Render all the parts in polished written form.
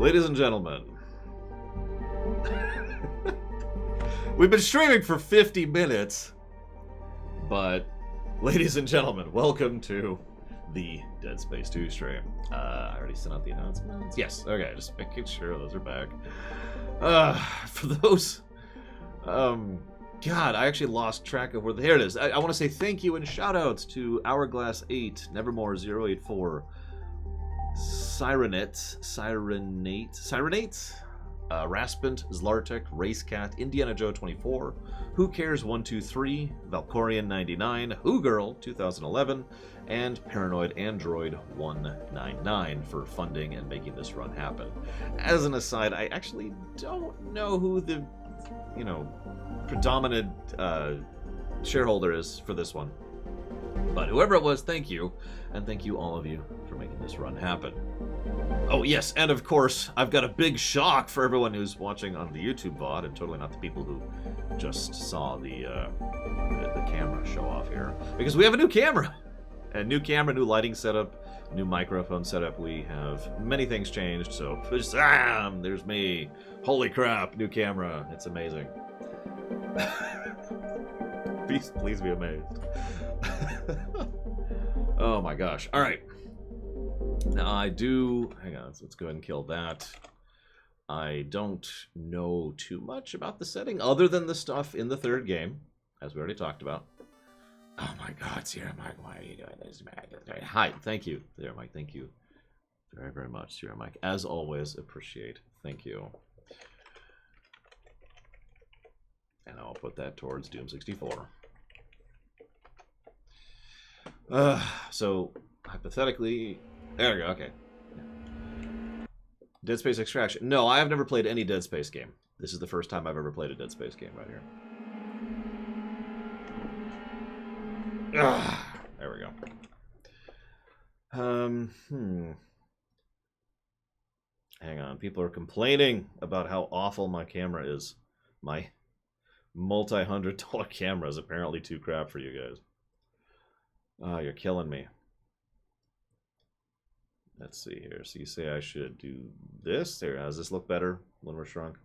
Ladies and gentlemen, we've been streaming for 50 minutes, but ladies and gentlemen, welcome to the Dead Space 2 stream. I already sent out the announcements. Yes, okay, just making sure those are back. For those, God, I actually lost track of where here it is. I want to say thank you and shout outs to Hourglass 8, Nevermore 084, Sirenate, Raspant, Zlartek, Racecat, Indiana Joe 24, Who Cares 123, Valkorian 99, Who Girl 2011, and Paranoid Android 199 for funding and making this run happen. As an aside, I actually don't know who the, predominant shareholder is for this one. But whoever it was, thank you. And thank you all of you for making this run happen. Oh yes, and of course, I've got a big shock for everyone who's watching on the YouTube VOD, and totally not the people who just saw the camera show off here. Because we have a new camera! A new camera, new lighting setup, new microphone setup. We have many things changed, so just, there's me. Holy crap, new camera. It's amazing. Please be amazed. Oh my gosh. All right. Now hang on, let's go ahead and kill that. I don't know too much about the setting other than the stuff in the third game, as we already talked about. Oh my God, Sierra Mike, why are you doing this? Hi, thank you, Sierra Mike, thank you very, very much, Sierra Mike. As always, appreciate. Thank you. And I'll put that towards Doom 64. So, hypothetically, there we go, okay. Dead Space Extraction. No, I have never played any Dead Space game. This is the first time I've ever played a Dead Space game right here. There we go. Hang on, people are complaining about how awful my camera is. My multi-$100 camera is apparently too crap for you guys. Oh, you're killing me. Let's see here. So you say I should do this? There, does this look better when we're shrunk?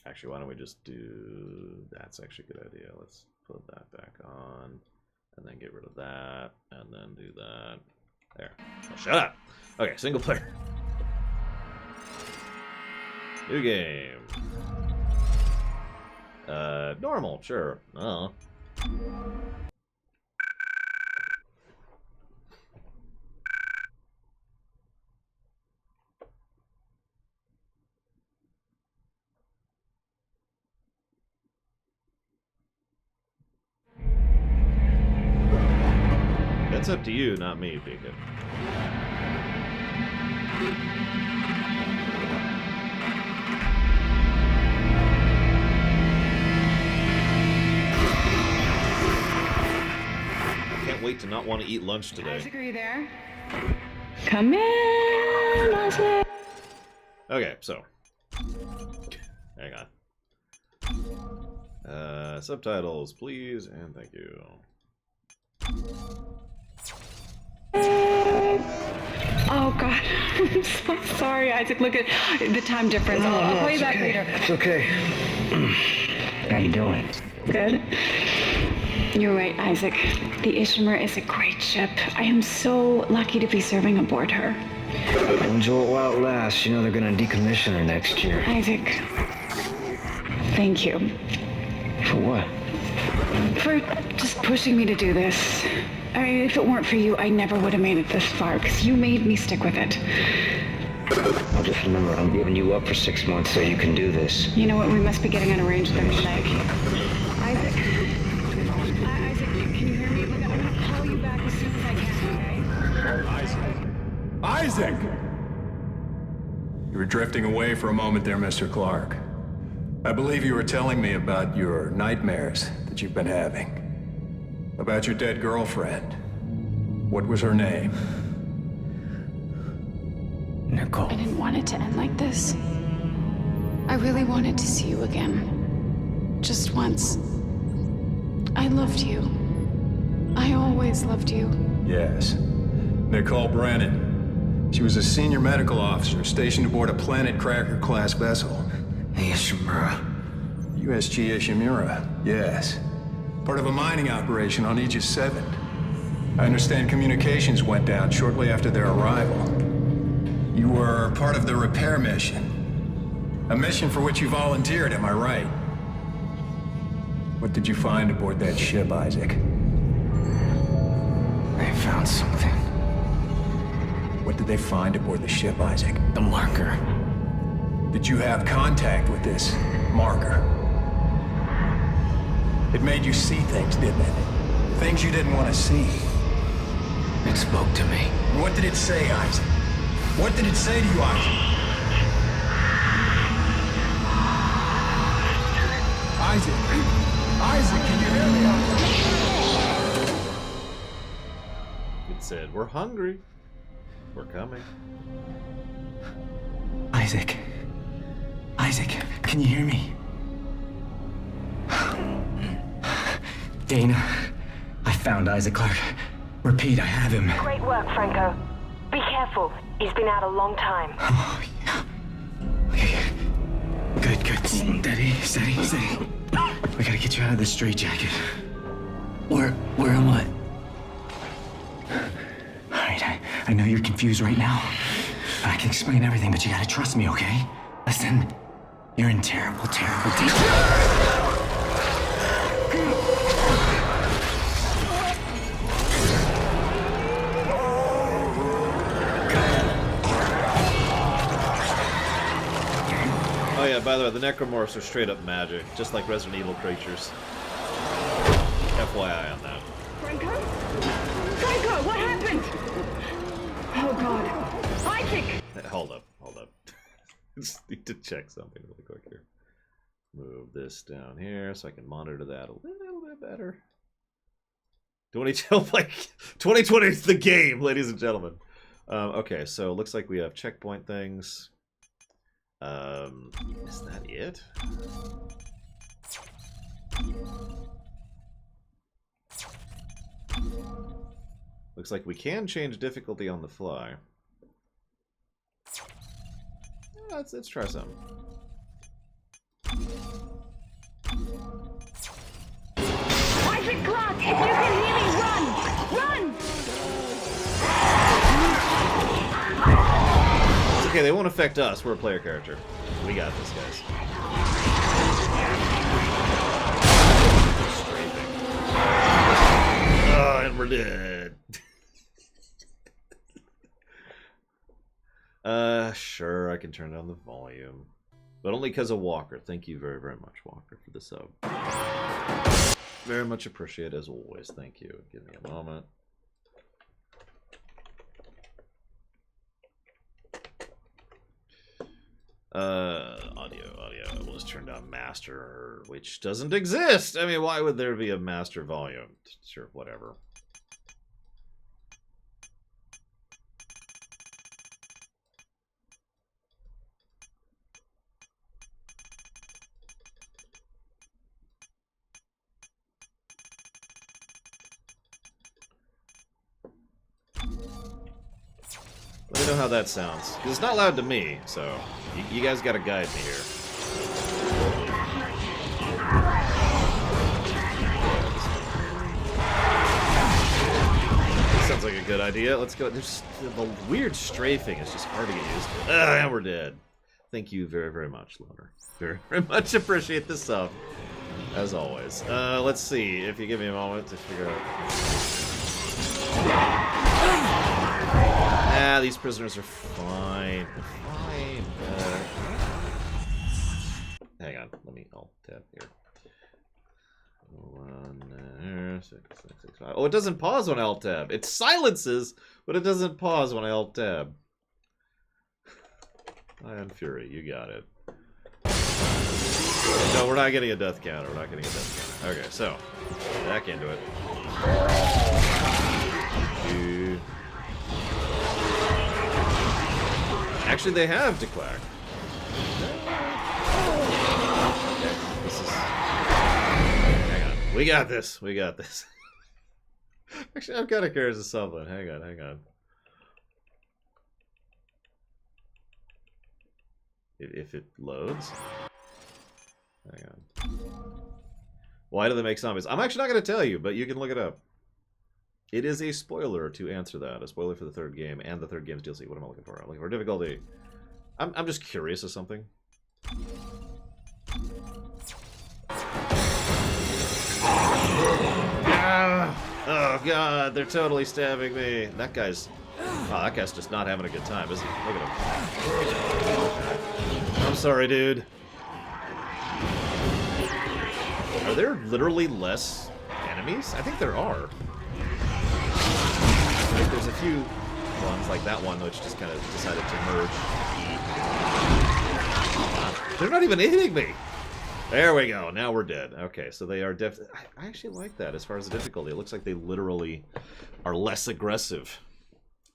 Actually, why don't we just do... That's actually a good idea. Let's put that back on. And then get rid of that. And then do that. There. Oh, shut up! Okay, single player. New game. Normal, sure. Oh. That's up to you, not me, Pika. Can't wait to not want to eat lunch today. Isaac, are you there? Come in, Isaac. Okay, so. Hang on. Subtitles, please, and thank you. Oh God, I'm so sorry, Isaac. Look at the time difference. I'll call you back later. It's okay. How you doing? Good. You're right, Isaac. The Ishimar is a great ship. I am so lucky to be serving aboard her. Enjoy it while it lasts. You know they're gonna decommission her next year. Isaac, thank you. For what? For just pushing me to do this. I mean, if it weren't for you, I never would have made it this far, because you made me stick with it. I'll just remember, I'm giving you up for 6 months so you can do this. You know what? We must be getting on a range Thursday. Isaac, can you hear me? Look, I'm going to call you back as soon as I can, okay? Isaac! You were drifting away for a moment there, Mr. Clark. I believe you were telling me about your nightmares that you've been having. About your dead girlfriend. What was her name? Nicole. I didn't want it to end like this. I really wanted to see you again. Just once. I loved you. I always loved you. Yes. Nicole Brennan. She was a senior medical officer stationed aboard a Planet Cracker-class vessel. Ishimura. USG Ishimura, yes. Part of a mining operation on Aegis 7. I understand communications went down shortly after their arrival. You were part of the repair mission. A mission for which you volunteered, am I right? What did you find aboard that ship, Isaac? They found something. What did they find aboard the ship, Isaac? The marker. Did you have contact with this marker? It made you see things, didn't it? Things you didn't want to see. It spoke to me. What did it say, Isaac? What did it say to you, Isaac? Isaac! Isaac, can you hear me? It said, we're hungry. We're coming. Isaac. Isaac, can you hear me? Dana, I found Isaac Clarke. Repeat, I have him. Great work, Franco. Be careful. He's been out a long time. Oh, yeah. Okay. Good. Steady. We gotta get you out of this straitjacket. Where am I? Alright, I know you're confused right now. I can explain everything, but you gotta trust me, okay? Listen, you're in terrible danger. Oh yeah, by the way, the necromorphs are straight up magic, just like Resident Evil creatures. FYI on that. Franco? Franco, what happened? Oh God. Isaac! Hold up. Just need to check something really quick here. Move this down here so I can monitor that a little bit better. 2020 is the game, ladies and gentlemen. Okay, so looks like we have checkpoint things. Is that it? Looks like we can change difficulty on the fly. Let's try some. Isaac Clarke, if you can hear me, run! It's okay, they won't affect us. We're a player character. We got this, guys. Oh, and we're dead. Sure, I can turn down the volume. But only because of Walker. Thank you very, very much, Walker, for the sub. Very much appreciated, as always. Thank you. Give me a moment. Audio. We'll just turn down master, which doesn't exist. I mean, why would there be a master volume? Sure, whatever. Let me know how that sounds. Because it's not loud to me, so you guys got to guide me here. This sounds like a good idea. Let's go. There's the weird strafing is just hard to get used to. And we're dead. Thank you very, very much, Loner. Very, very much appreciate this sub. As always. Let's see if you give me a moment to figure out. Ah, these prisoners are fine. Fine. Hang on. Let me alt-tab here. 1, 6, 5. Oh, it doesn't pause when I alt-tab. It silences, but it doesn't pause when I alt-tab. Ion Fury, you got it. No, we're not getting a death counter. We're not getting a death counter. Okay, so back into it. Actually, they have declared. This is... Hang on. We got this. We got this. Actually, I'm kind of curious of something. Hang on. If it loads. Hang on. Why do they make zombies? I'm actually not going to tell you, but you can look it up. It is a spoiler to answer that. A spoiler for the third game and the third game's DLC. What am I looking for? I'm looking for difficulty. I'm just curious of something. Oh god, they're totally stabbing me. That guy's just not having a good time, is he? Look at him. I'm sorry, dude. Are there literally less enemies? I think there are. Like, there's a few ones, like that one, which just kind of decided to merge. They're not even hitting me! There we go, now we're dead. Okay, so they are I actually like that as far as the difficulty. It looks like they literally are less aggressive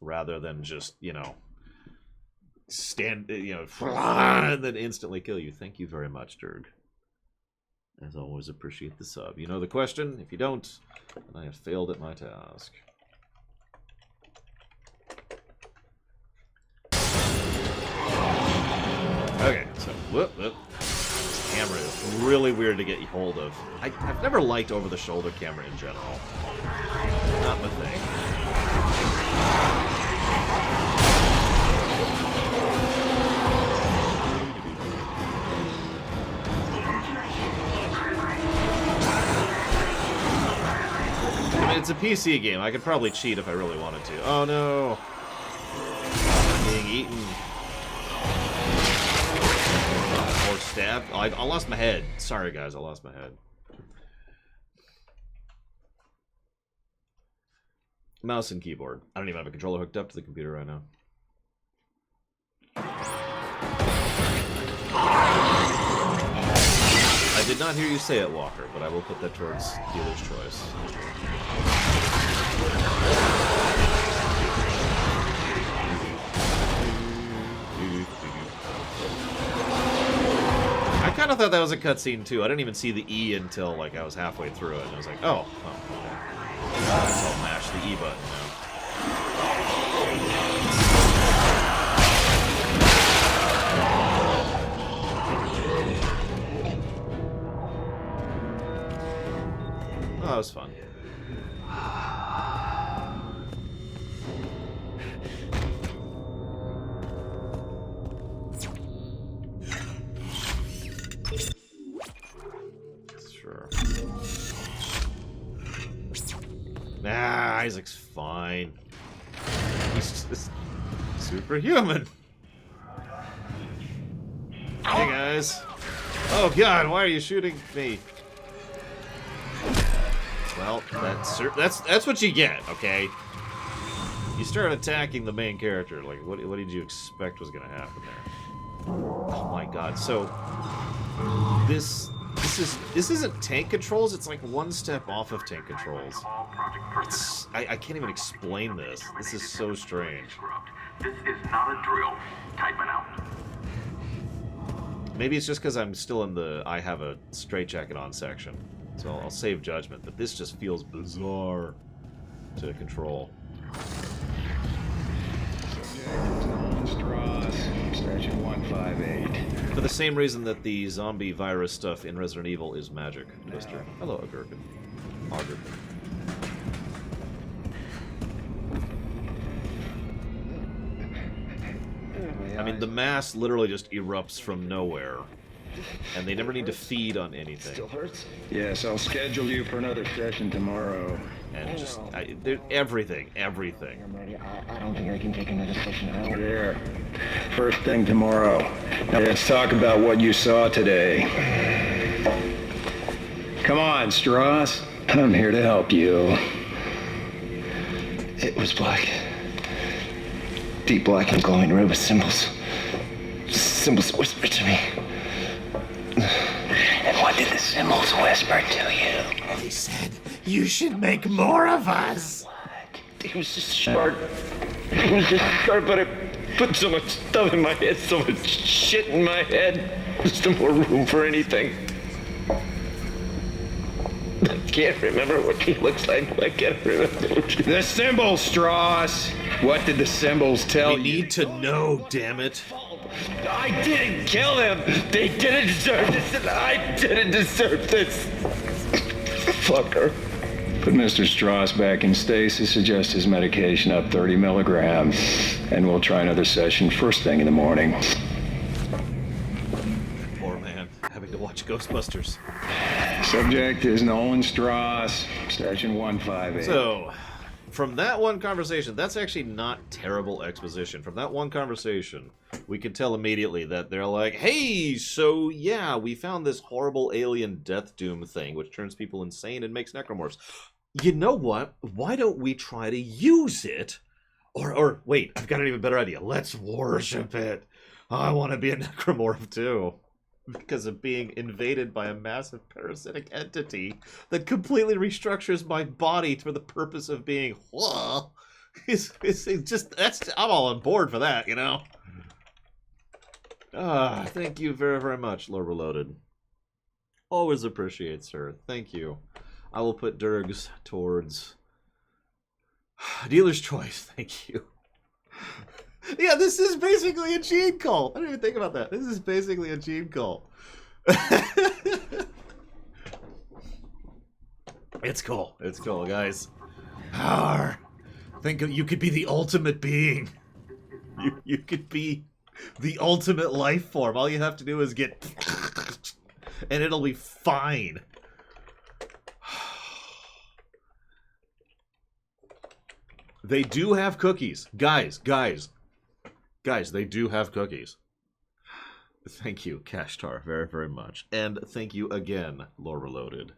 rather than just, you know, stand, you know, and then instantly kill you. Thank you very much, Dirg. As always, appreciate the sub. You know the question? If you don't, then I have failed at my task. Okay, so, whoop. This camera is really weird to get hold of. I've never liked over-the-shoulder camera in general. Not my thing. I mean, it's a PC game. I could probably cheat if I really wanted to. Oh no! I'm being eaten. Or stabbed. Oh, I lost my head. Sorry, guys. I lost my head. Mouse and keyboard. I don't even have a controller hooked up to the computer right now. I did not hear you say it, Walker, but I will put that towards dealer's choice. I kind of thought that was a cutscene too. I didn't even see the E until like I was halfway through it, and I was like, oh, okay. So I'll mash the E button now. Oh, that was fun. Sure. Nah, Isaac's fine. He's just superhuman. Hey guys. Oh god, why are you shooting me? Well, that's what you get, okay? You start attacking the main character. Like, what did you expect was gonna happen there? Oh my god! So this isn't tank controls. It's like one step off of tank controls. I can't even explain this. This is so strange. This is not a drill. Typing out. Maybe it's just because I'm still in the I have a straitjacket on section. So I'll save judgment, but this just feels bizarre to control. Section 158. For the same reason that the zombie virus stuff in Resident Evil is magic, Twister. Hello, Agurkin. Agurkin. I mean, the mass literally just erupts from nowhere. And they never need to feed on anything. Still hurts? Yes, I'll schedule you for another session tomorrow. And just, everything. I'm ready. I don't think I can take another session out there. First thing tomorrow. Now let's talk about what you saw today. Come on, Strauss. I'm here to help you. It was black. Deep black and glowing red with symbols. Symbols whispered to me. And what did the symbols whisper to you? They said, you should make more of us! What? It was just short. It was just short, but it put so much stuff in my head, so much shit in my head. There's no more room for anything. can't remember what he looks like. I can't remember. The symbols, Strauss. What did the symbols tell you? We need to know, damn it. I didn't kill him. They didn't deserve this, and I didn't deserve this. Fucker. Put Mr. Strauss back in stasis, adjust his medication up 30 milligrams, and we'll try another session first thing in the morning. Poor man, having to watch Ghostbusters. Subject is Nolan Strauss, Station 158. So, from that one conversation, that's actually not terrible exposition. From that one conversation, we can tell immediately that they're like, hey, so yeah, we found this horrible alien death doom thing, which turns people insane and makes necromorphs. You know what? Why don't we try to use it? Or wait, I've got an even better idea. Let's worship it. I want to be a necromorph too. Because of being invaded by a massive parasitic entity that completely restructures my body for the purpose of being, it's just, I'm all on board for that, you know? Thank you very, very much, Lord Reloaded. Always appreciate, sir. Thank you. I will put Durgs towards dealer's choice. Thank you. Yeah, this is basically a gene cult. I didn't even think about that. This is basically a gene cult. It's cool. It's cool, guys. Think you could be the ultimate being. You could be the ultimate life form. All you have to do is get and it'll be fine. They do have cookies. Guys, they do have cookies. Thank you, Kashtar, very, very much. And thank you again, Lore Reloaded.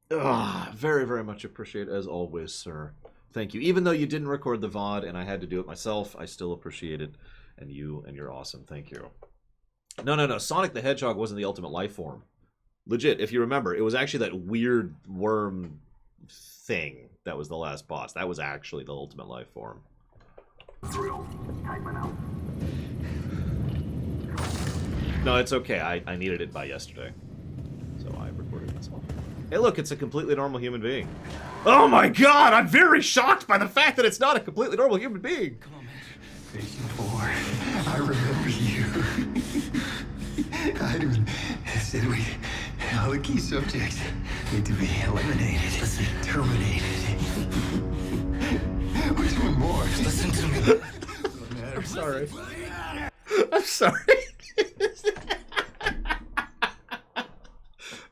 Very, very much appreciate as always, sir. Thank you. Even though you didn't record the VOD and I had to do it myself, I still appreciate it. And you're awesome. Thank you. No. Sonic the Hedgehog wasn't the ultimate life form. Legit, if you remember, it was actually that weird worm thing that was the last boss. That was actually the ultimate life form. Drill. Tightman out. No, it's okay. I needed it by yesterday. So I recorded myself. Hey, look, it's a completely normal human being. Oh my god, I'm very shocked by the fact that it's not a completely normal human being. Come on, man. Station 4. I remember you. Hyderman said all the key subjects need to be eliminated. Listen, terminated. Which one more? Listen to me. I'm sorry. I'm sorry.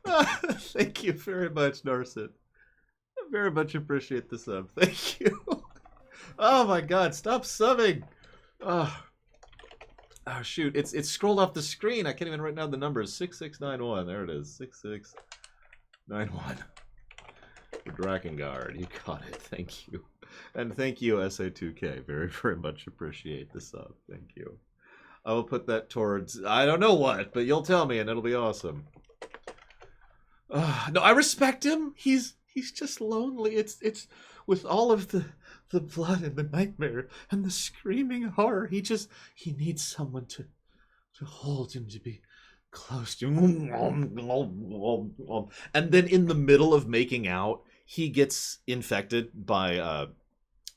Thank you very much, Narset. I very much appreciate the sub. Thank you. Oh my god, stop subbing. Oh shoot, it's scrolled off the screen. I can't even write down the numbers. 6691. There it is. 6691. Drakengard, you got it. Thank you. And thank you, SA2K. Very, very much appreciate the sub. Thank you. I will put that towards, I don't know what, but you'll tell me and it'll be awesome. No, I respect him. He's just lonely. It's with all of the blood and the nightmare and the screaming horror. He needs someone to hold him, to be close to. And then in the middle of making out, he gets infected by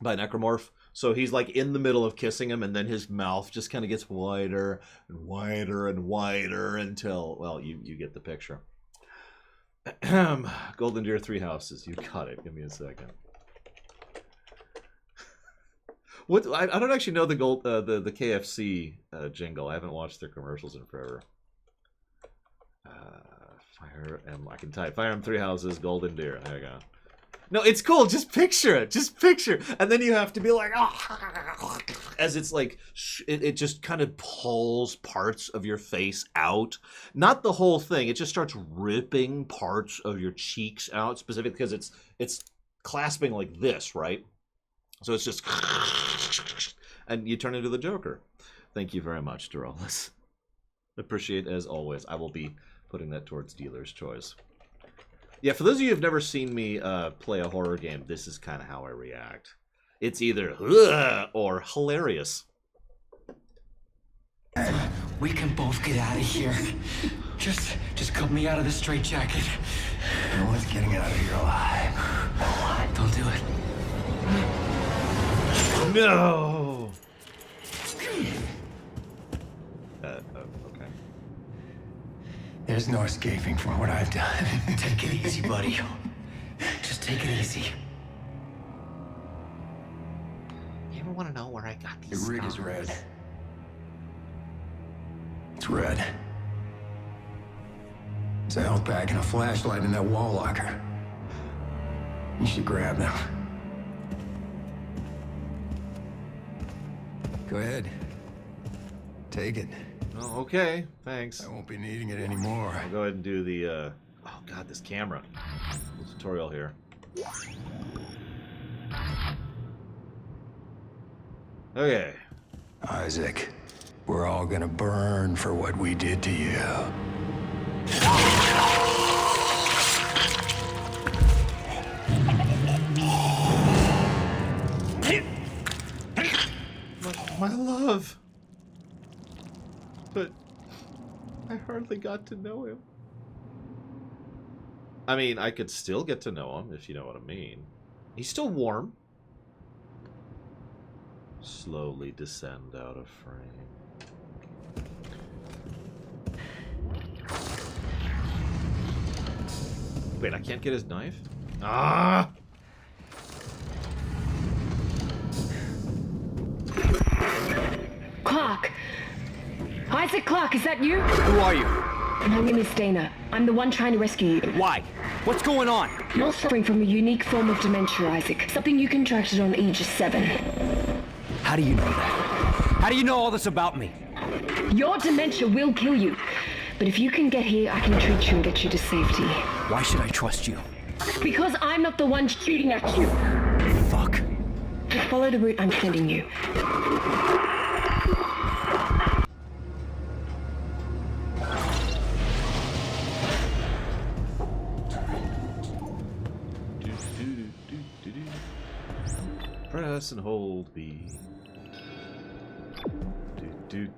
necromorph. So he's like in the middle of kissing him, and then his mouth just kind of gets wider and wider and wider until, well, you get the picture. Golden Deer 3 houses. You got it. Give me a second. What I don't actually know the KFC jingle. I haven't watched their commercials in forever. Fire Em. I can type Fire Em 3 houses. Golden Deer. There you go. No, it's cool. Just picture it. Just picture. And then you have to be like, as it's like, it just kind of pulls parts of your face out. Not the whole thing. It just starts ripping parts of your cheeks out, specifically because it's clasping like this, right? So it's just, and you turn into the Joker. Thank you very much, Dorolis. Appreciate as always. I will be putting that towards dealer's choice. Yeah, for those of you who've never seen me play a horror game, this is kind of how I react. It's either or hilarious. We can both get out of here. Just cut me out of the straitjacket. No one's getting out of here alive. Don't do it. No! Okay. There's no escaping from what I've done. Take it easy, buddy. Just take it easy. You ever want to know where I got The these rig is scars? red. It's red. There's a health pack and a flashlight in that wall locker. You should grab them. Go ahead. Take it. Oh, okay. Thanks. I won't be needing it anymore. I'll go ahead and do the, oh god, this camera. The tutorial here. Okay. Isaac, we're all gonna burn for what we did to you. My love! But I hardly got to know him. I mean, I could still get to know him, if you know what I mean. He's still warm. Slowly descend out of frame. Wait, I can't get his knife? Ah! Clark! Isaac Clark, is that you? Who are you? My name is Dana. I'm the one trying to rescue you. Why? What's going on? You're suffering from a unique form of dementia, Isaac. Something you contracted on Aegis 7. How do you know that? How do you know all this about me? Your dementia will kill you. But if you can get here, I can treat you and get you to safety. Why should I trust you? Because I'm not the one shooting at you. Fuck. Just follow the route I'm sending you. Press and hold B. But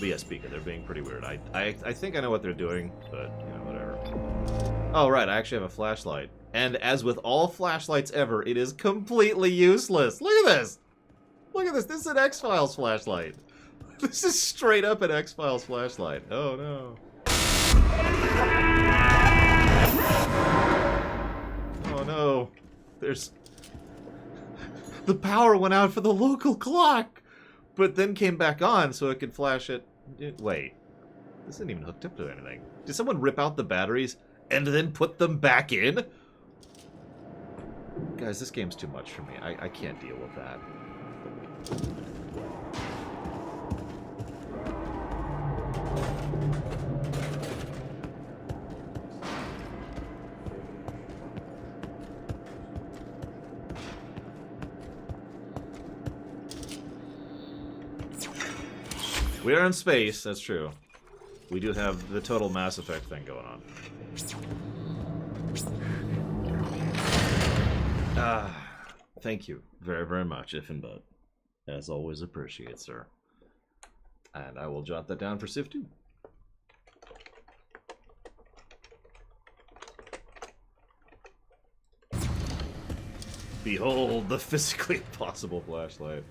yeah, speaking, they're being pretty weird. I think I know what they're doing, but you know, whatever. Oh right, I actually have a flashlight. And as with all flashlights ever, it is completely useless. Look at this! Look at this, this is an X-Files flashlight. This is straight up an X-Files flashlight. Oh no. Oh no. There's... The power went out for the local clock! But then came back on so it could flash it. Wait. This isn't even hooked up to anything. Did someone rip out the batteries and then put them back in? Guys, this game's too much for me. I can't deal with that. We are in space, that's true. We do have the total Mass Effect thing going on. Thank you very, very much, if and but. As always, appreciate, sir. And I will jot that down for Civ 2. Behold the physically impossible flashlight.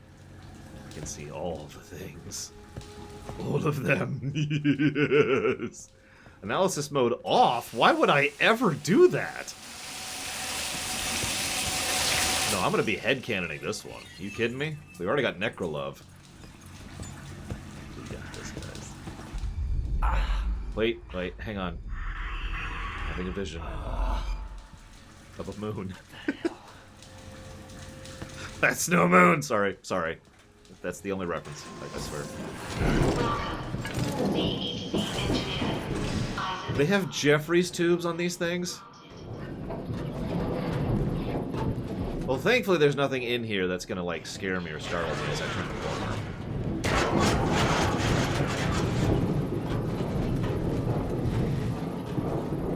I can see all the things. All of them. Yes. Analysis mode off? Why would I ever do that? No, I'm gonna be headcanoning this one. You kidding me? We already got Necrolove. We got this, guys. Wait, hang on. Having a vision of a moon. That's no moon! Sorry. That's the only reference, I swear. They have Jeffries tubes on these things? Well, thankfully there's nothing in here that's gonna, like, scare me or startle me as I turn the corner.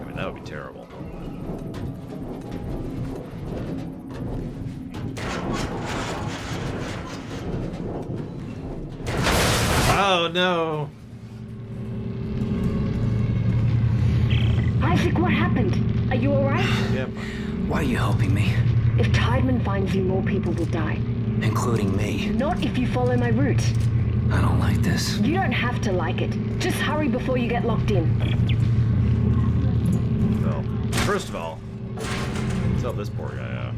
I mean, that would be terrible. Oh, no! Isaac, what happened? Are you alright? Yeah, fine. Why are you helping me? If Tideman finds you, more people will die. Including me. Not if you follow my route. I don't like this. You don't have to like it. Just hurry before you get locked in. Well, first of all, let's help this poor guy out.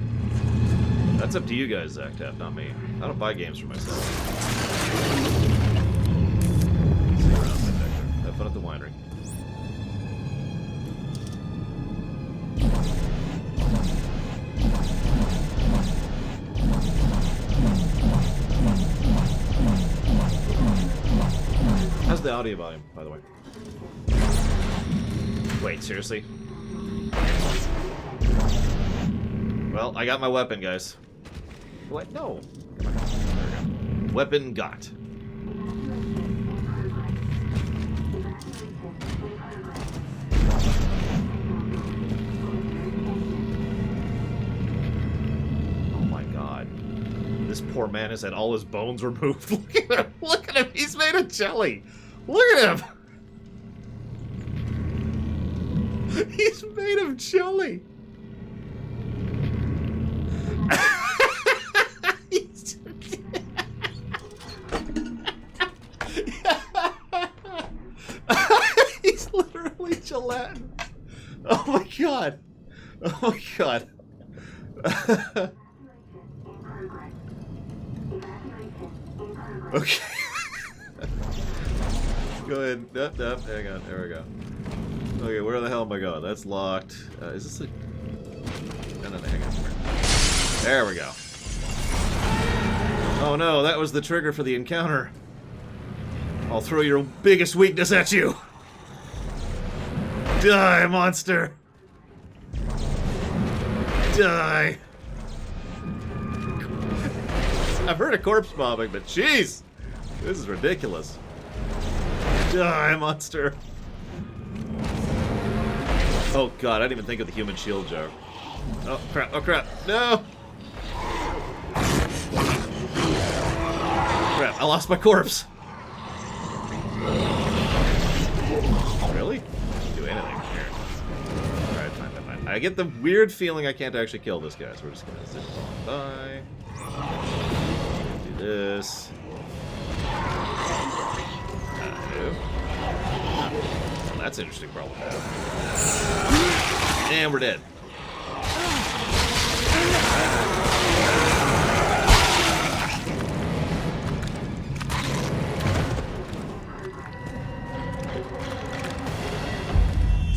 That's up to you guys, Zach Tapp, not me. I don't buy games for myself. See you around, Victor. Have fun at the winery. How's the audio volume, by the way? Wait, seriously? Well, I got my weapon, guys. What? No. Come on. There we go. Weapon got. Oh my god. This poor man has had all his bones removed. Look at him. Look at him. He's made of jelly. Look at him. He's made of jelly. He's literally gelatin. Oh my god. Oh my god. Okay. Go ahead. Nope, nope. Hang on. There we go. Okay, where the hell am I going? That's locked. Is this a... No, hang on. There we go. Oh no, that was the trigger for the encounter. I'll throw your biggest weakness at you. Die, monster. Die. I've heard of corpse bombing, but jeez, this is ridiculous. Die, monster. Oh god, I didn't even think of the human shield joke. Oh crap, oh crap, no! Crap, I lost my corpse. Really? Can't do anything here. Alright, fine. I get the weird feeling I can't actually kill this guy, so we're just gonna zip on by. Do this. Well, that's an interesting problem to have. And we're dead.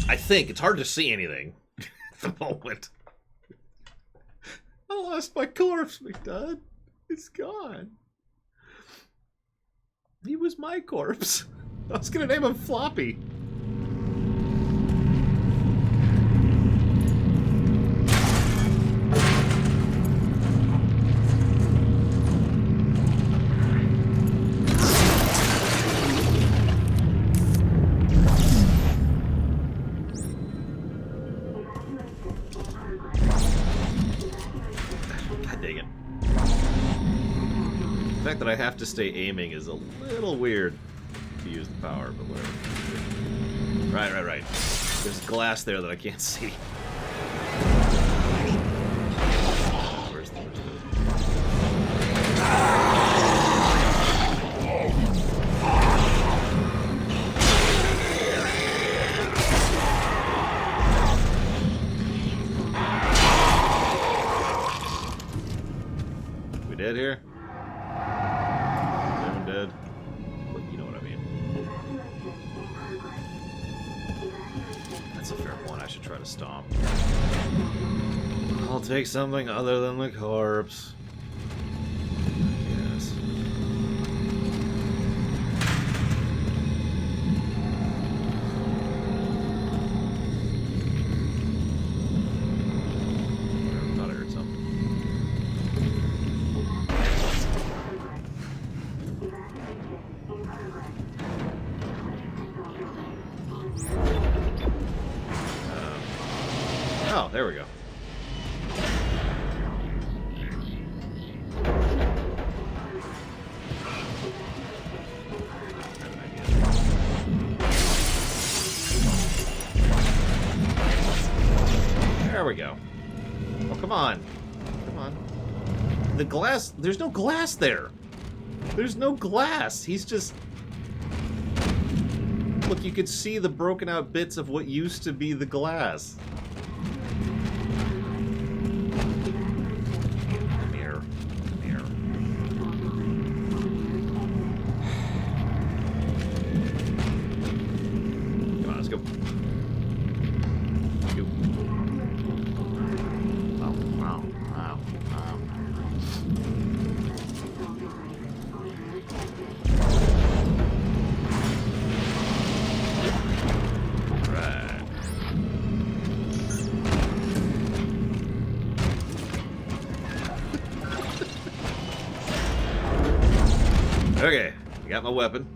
I think it's hard to see anything at the moment. I lost my corpse, McDudd. It's gone. He was my corpse. I was gonna name him Floppy. God dang it. The fact that I have to stay aiming is a little weird to use the power, but whatever. Right. There's glass there that I can't see. Where's the... We dead here? Everyone dead? Well, you know what I mean. That's a fair point. I should try to stomp. I'll take something other than the corpse. Yes. I thought I heard something. Oh, there we go. Come on. The glass... There's no glass there. There's no glass. He's just... Look, you could see the broken out bits of what used to be the glass. Come here. Come here. Come on, let's go. Go. Wow, wow, wow, wow. Okay, I got my weapon.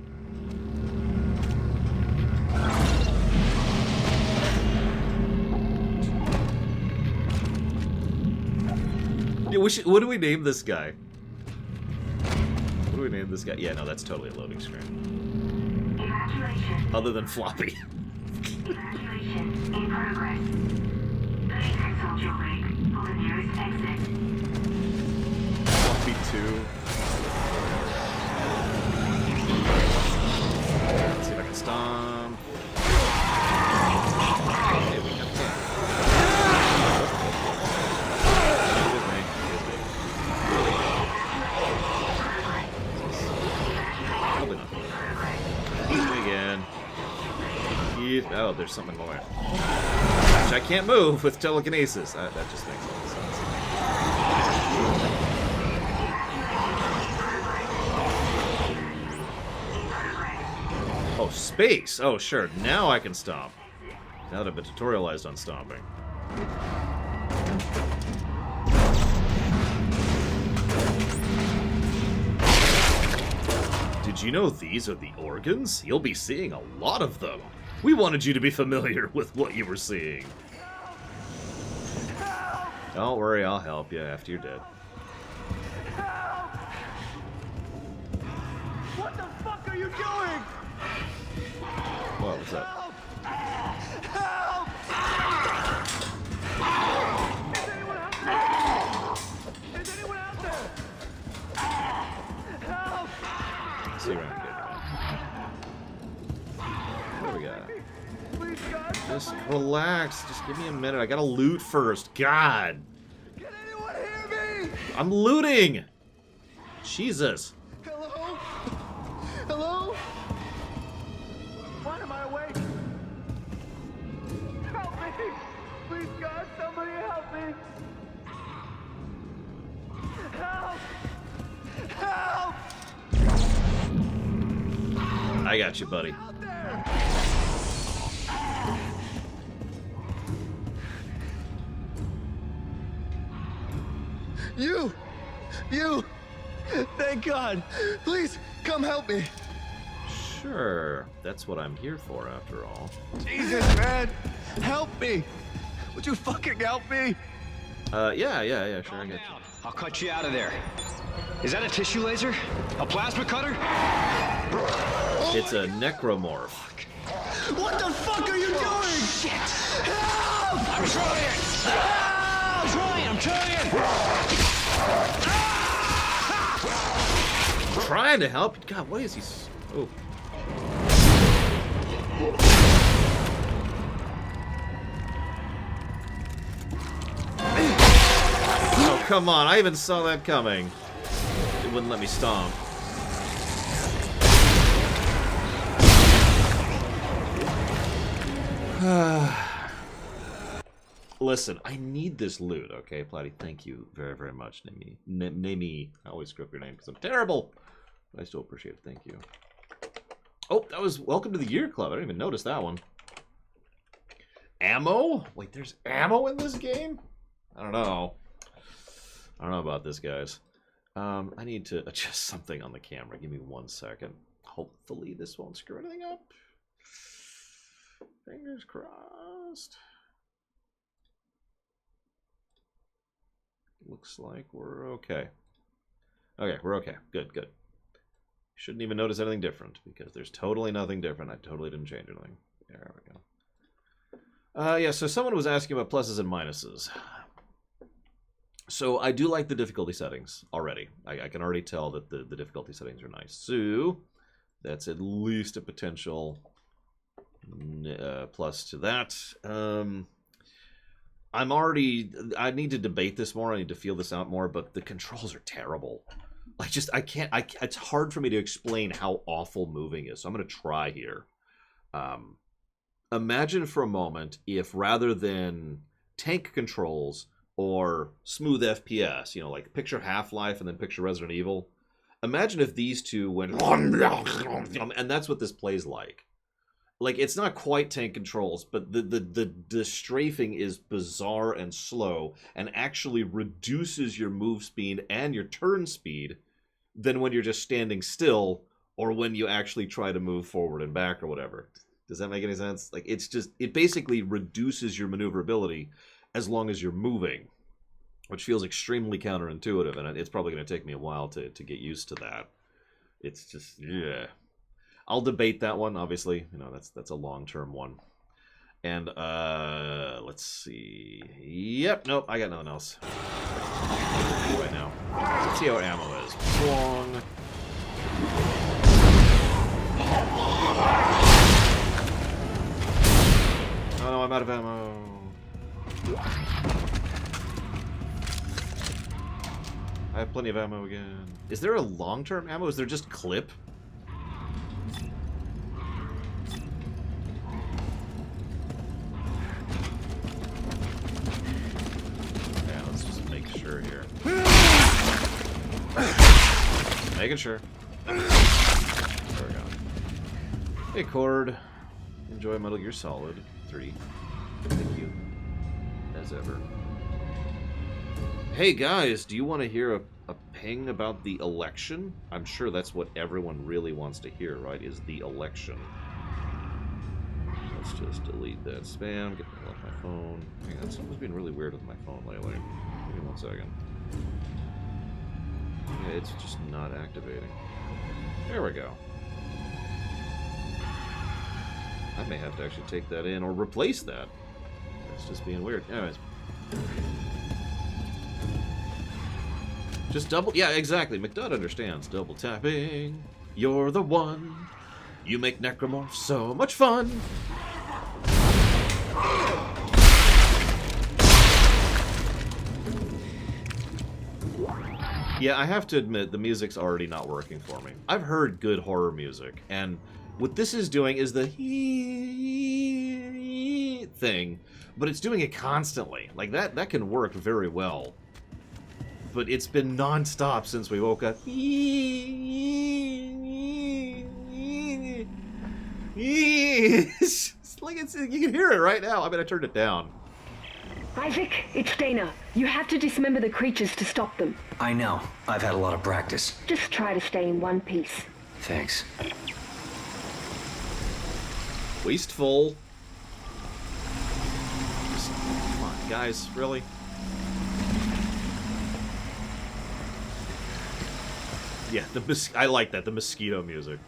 Yeah, what do we name this guy? What do we name this guy? Yeah, no, that's totally a loading screen. Evacuation. Other than floppy. Evacuation in progress. Please consult your rig for the nearest exit. Floppy 2. Let's see if I can stomp. Okay, we got that. Probably not. Use me again. Oh, there's something more. Which I can't move with telekinesis. That just makes a lot of sense. Oh, space! Oh, sure. Now I can stomp. Now that I've been tutorialized on stomping. Did you know these are the organs? You'll be seeing a lot of them. We wanted you to be familiar with what you were seeing. Don't worry, I'll help you after you're dead. What the fuck are you doing? What was that? Help! Is anyone out there? Is anyone out there? Help! See around good. What do we got? Please, God, Just relax. Just give me a minute. I gotta loot first. God. can anyone hear me? I'm looting. Jesus. Hello? Hello? Why am I awake? Help me! Please, God, somebody help me! Help! Help! I got you, buddy. Out there! You! Thank God! Please, come help me! Sure. That's what I'm here for, after all. Jesus, man! Help me! Would you fucking help me? Yeah, sure, I got you. I'll cut you out of there. Is that a tissue laser? A plasma cutter? It's a necromorph. What the fuck are you doing? Shit! Help! I'm trying! Help! I'm trying! Trying to help. God, what is he? Oh. Oh, come on. I even saw that coming. It wouldn't let me stomp. Listen, I need this loot, okay, Platty? Thank you very, very much, Name. I always screw up your name because I'm terrible. But I still appreciate it. Thank you. Oh, that was Welcome to the Year Club. I didn't even notice that one. Ammo? Wait, there's ammo in this game? I don't know. I don't know about this, guys. I need to adjust something on the camera. Give me 1 second. Hopefully this won't screw anything up. Fingers crossed. Looks like we're okay. Okay, we're okay. Good, good. Shouldn't even notice anything different because there's totally nothing different. I totally didn't change anything. There we go. Yeah, so someone was asking about pluses and minuses. So I do like the difficulty settings already. I can already tell that the difficulty settings are nice. So that's at least a potential plus to that. I need to debate this more. I need to feel this out more, but the controls are terrible. It's hard for me to explain how awful moving is. So I'm going to try here. Imagine for a moment if rather than tank controls or smooth FPS, you know, like picture Half-Life and then picture Resident Evil. Imagine if these two went, and that's what this plays like. Like, it's not quite tank controls, but the strafing is bizarre and slow and actually reduces your move speed and your turn speed than when you're just standing still or when you actually try to move forward and back or whatever. Does that make any sense? Like, it basically reduces your maneuverability as long as you're moving, which feels extremely counterintuitive, and it's probably going to take me a while to get used to that. It's just, yeah. I'll debate that one, obviously. You know, that's a long-term one. And, let's see. Yep, nope, I got nothing else. Right now. Let's see how our ammo is. Wrong. Oh no, I'm out of ammo. I have plenty of ammo again. Is there a long-term ammo? Is there just clip? Yeah, let's just make sure here. Making sure. There we go. Hey, Cord. Enjoy Metal Gear Solid 3. Thank you. As ever. Hey guys, do you want to hear a ping about the election? I'm sure that's what everyone really wants to hear, right? Is the election. Let's just delete that spam, get that off my phone. Hang on, something's been really weird with my phone lately. Give me 1 second. Yeah, it's just not activating. There we go. I may have to actually take that in or replace that. It's just being weird. Anyways. Just double... Yeah, exactly. McDudd understands. Double tapping. You're the one. You make Necromorph so much fun. Yeah, I have to admit, the music's already not working for me. I've heard good horror music, and what this is doing is the thing, but it's doing it constantly. Like, that can work very well. But it's been non-stop since we woke up. It's like you can hear it right now. I mean, I turned it down. Isaac, it's Dana. You have to dismember the creatures to stop them. I know. I've had a lot of practice. Just try to stay in one piece. Thanks. Wasteful. Just, come on, guys, really? Yeah, I like that, the mosquito music.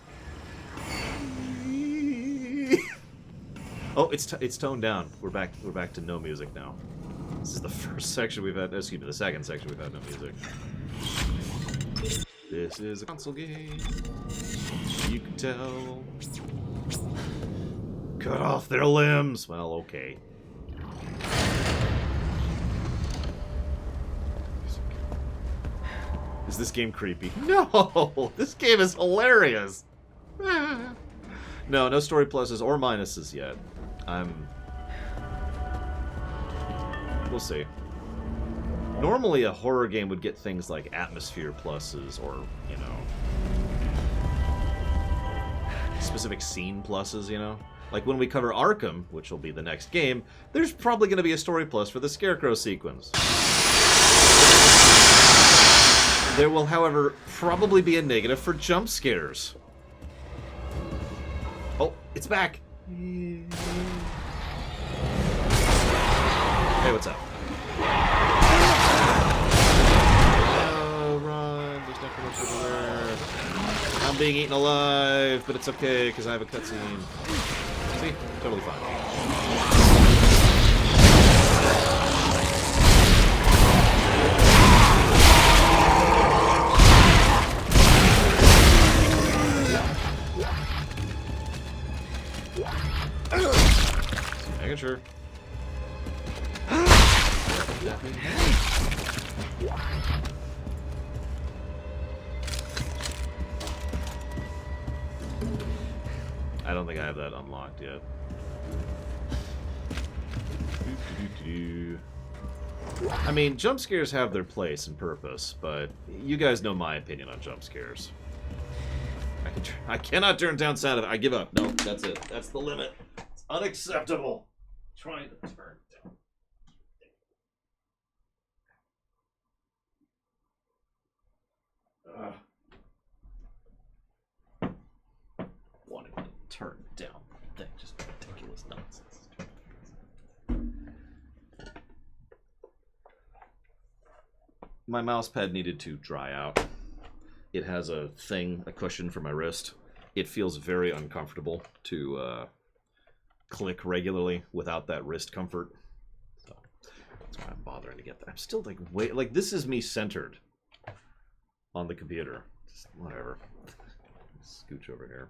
Oh, it's toned down. We're back to no music now. This is the first section we've had. Excuse me, the second section we've had no music. This is a console game. You can tell. Cut off their limbs. Well, okay. Is this game creepy? No! This game is hilarious! No story pluses or minuses yet. We'll see. Normally a horror game would get things like atmosphere pluses or, you know, specific scene pluses, you know? Like when we cover Arkham, which will be the next game, there's probably going to be a story plus for the Scarecrow sequence. There will, however, probably be a negative for jump scares. Oh, it's back! Hey, what's up? Oh, run! There's necromancy everywhere. I'm being eaten alive, but it's okay, because I have a cutscene. See? Totally fine. launcher. I don't think I have that unlocked yet. I mean, jump scares have their place and purpose, but you guys know my opinion on jump scares. I cannot turn down sound of it. I give up. No, that's it. That's the limit. It's unacceptable. Trying to turn down. Wanting to turn down the thing. Just ridiculous nonsense. My mouse pad needed to dry out. It has a thing, a cushion for my wrist. It feels very uncomfortable to click regularly without that wrist comfort. So that's why I'm bothering to get that. I'm still like, wait, like this is me centered on the computer. Just whatever. Scooch over here.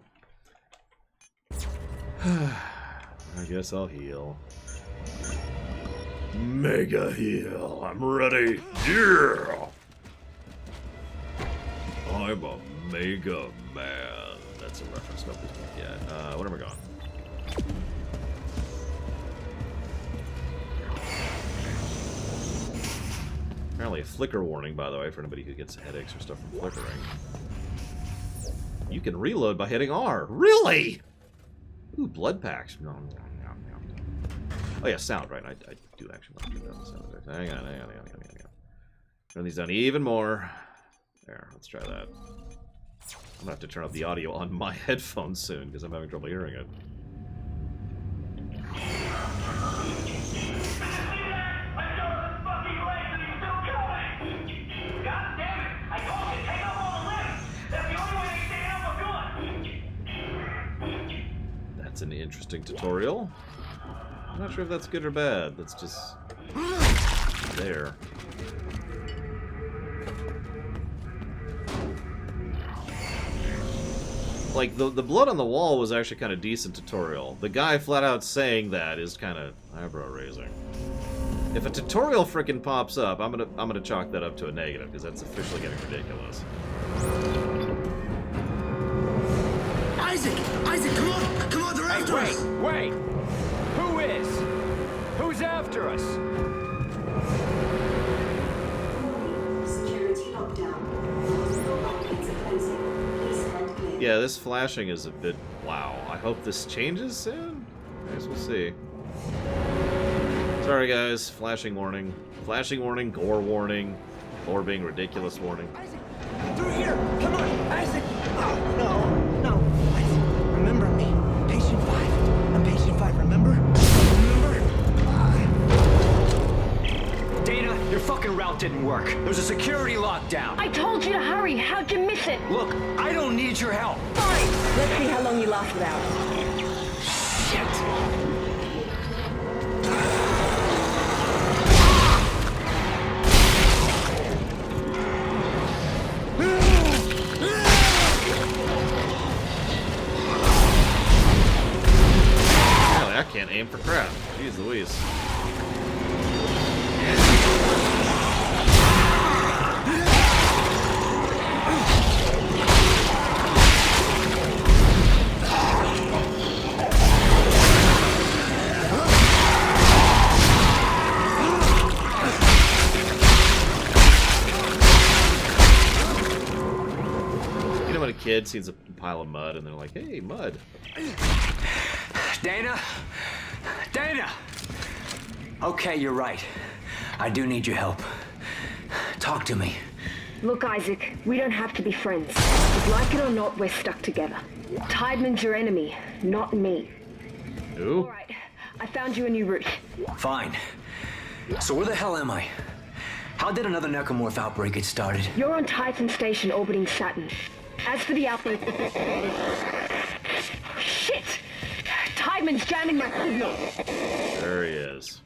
I guess I'll heal. Mega heal. I'm ready. Yeah. I'm a mega man. That's a reference nobody's gonna get. What am I going? Apparently a flicker warning, by the way, for anybody who gets headaches or stuff from flickering. You can reload by hitting R. Really? Ooh, blood packs. No. Oh yeah, sound, right? I do actually want to get that sound effect. Hang on. Turn these down even more. There, let's try that. I'm gonna have to turn up the audio on my headphones soon because I'm having trouble hearing it. That's an interesting tutorial. I'm not sure if that's good or bad. That's just there. Like, the blood on the wall was actually kind of decent tutorial. The guy flat out saying that is kind of eyebrow-raising. If a tutorial frickin' pops up, I'm gonna chalk that up to a negative, because that's officially getting ridiculous. Isaac! Isaac, come on! Come on, they're after us! Wait! Who is? Who's after us? Security lockdown. Multiple outlets are closing. Please stand clear. Yeah, this flashing is a bit... Wow. I hope this changes soon? I guess we'll see. Sorry, guys. Flashing warning. Flashing warning, gore warning, or being ridiculous warning. Isaac! Through here! Come on! Isaac! Oh, no! Isaac, remember me. Patient 5. I'm patient 5, remember? Dana, your fucking route didn't work. There's a security lockdown. I told you to hurry. How'd you miss it? Look, I don't need your help. Fine. Let's see how long you last without it. Shit. I can't aim for crap. Jeez Louise. You know when a kid sees a pile of mud and they're like, hey, mud. Dana? Dana! Okay, you're right. I do need your help. Talk to me. Look, Isaac, we don't have to be friends. But like it or not, we're stuck together. Tideman's your enemy, not me. Who? All right, I found you a new route. Fine. So where the hell am I? How did another necromorph outbreak get started? You're on Titan Station orbiting Saturn. As for the outbreak... Shit! Tideman's jamming my signal. There he is.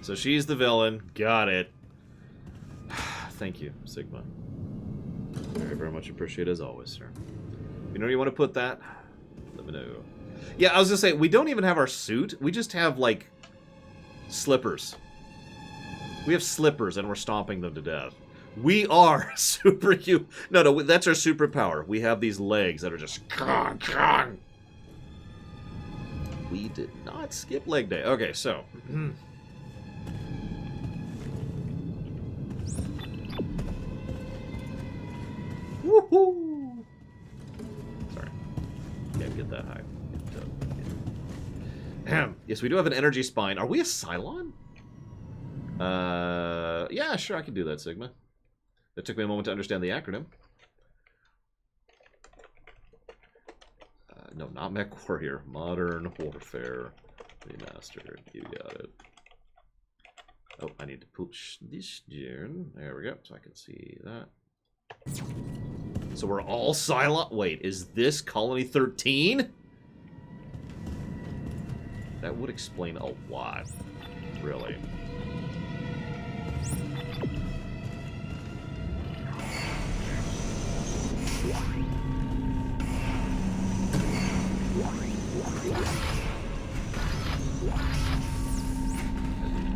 So she's the villain. Got it. Thank you, Sigma. Very, very much appreciated as always, sir. You know where you want to put that? Let me know. Yeah, I was gonna say, we don't even have our suit. We just have, like, Slippers. We have slippers and we're stomping them to death. We are superhuman. No, that's our superpower. We have these legs that are just... We did not skip leg day. Okay, so... Woohoo! Sorry. Can't get that high. Yes, we do have an energy spine. Are we a Cylon? Yeah, sure, I can do that, Sigma. It took me a moment to understand the acronym. No, not Mech Warrior. Modern Warfare Remastered. You got it. Oh, I need to push this down. There we go, so I can see that. So we're all Cylon. Wait, is this Colony 13? That would explain a lot, really.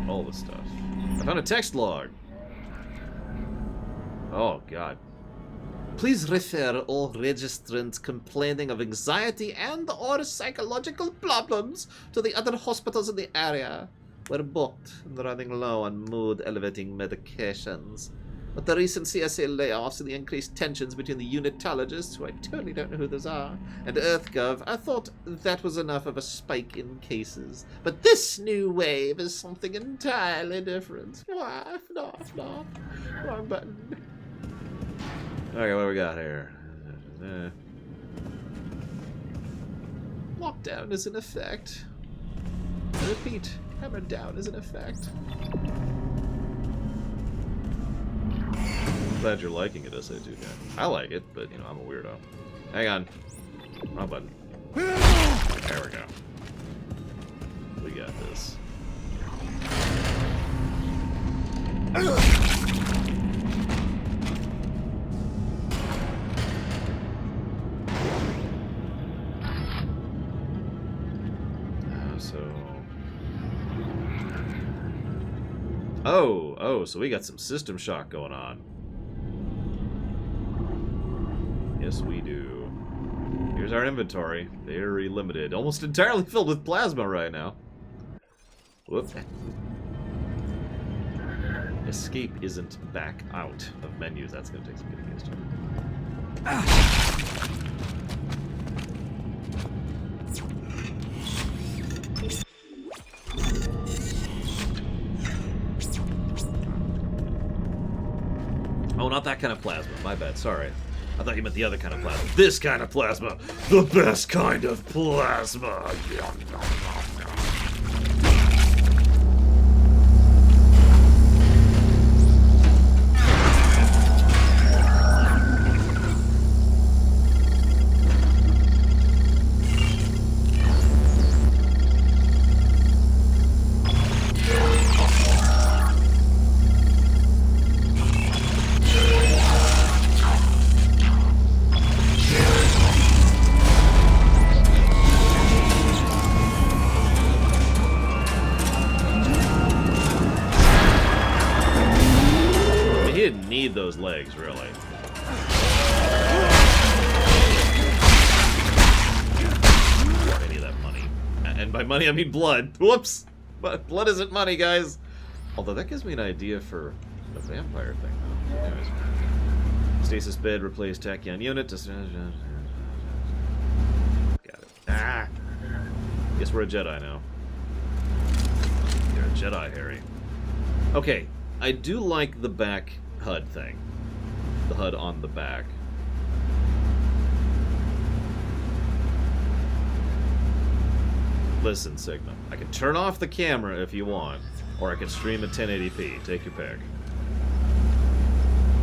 All this stuff. I found a text log. Oh, God. Please refer all registrants complaining of anxiety and or psychological problems to the other hospitals in the area. We're booked and running low on mood-elevating medications. With the recent CSA layoffs and the increased tensions between the unitologists, who I totally don't know who those are, and EarthGov, I thought that was enough of a spike in cases. But this new wave is something entirely different. Wrong button. Okay, what do we got here? Lockdown is in effect. I repeat, hammer down is in effect. Glad you're liking it, SA2 guy. I like it, but you know, I'm a weirdo. Hang on. Wrong button. There we go. We got this. So we got some system shock going on. Yes, we do. Here's our inventory. Very limited. Almost entirely filled with plasma right now. Whoop. Escape isn't back out of menus. That's going to take some getting used to. Oh, not that kind of plasma. My bad. Sorry. I thought you meant the other kind of plasma. This kind of plasma. The best kind of plasma. Those legs, really. Any of that money. And by money, I mean blood. Whoops! But blood isn't money, guys. Although that gives me an idea for the vampire thing, though. Anyways. Stasis bed, replace tachyon unit. Got it. Ah! Guess we're a Jedi now. You're a Jedi, Harry. Okay, I do like the back HUD thing. The HUD on the back. Listen, Sigma. I can turn off the camera if you want, or I can stream at 1080p. Take your pick.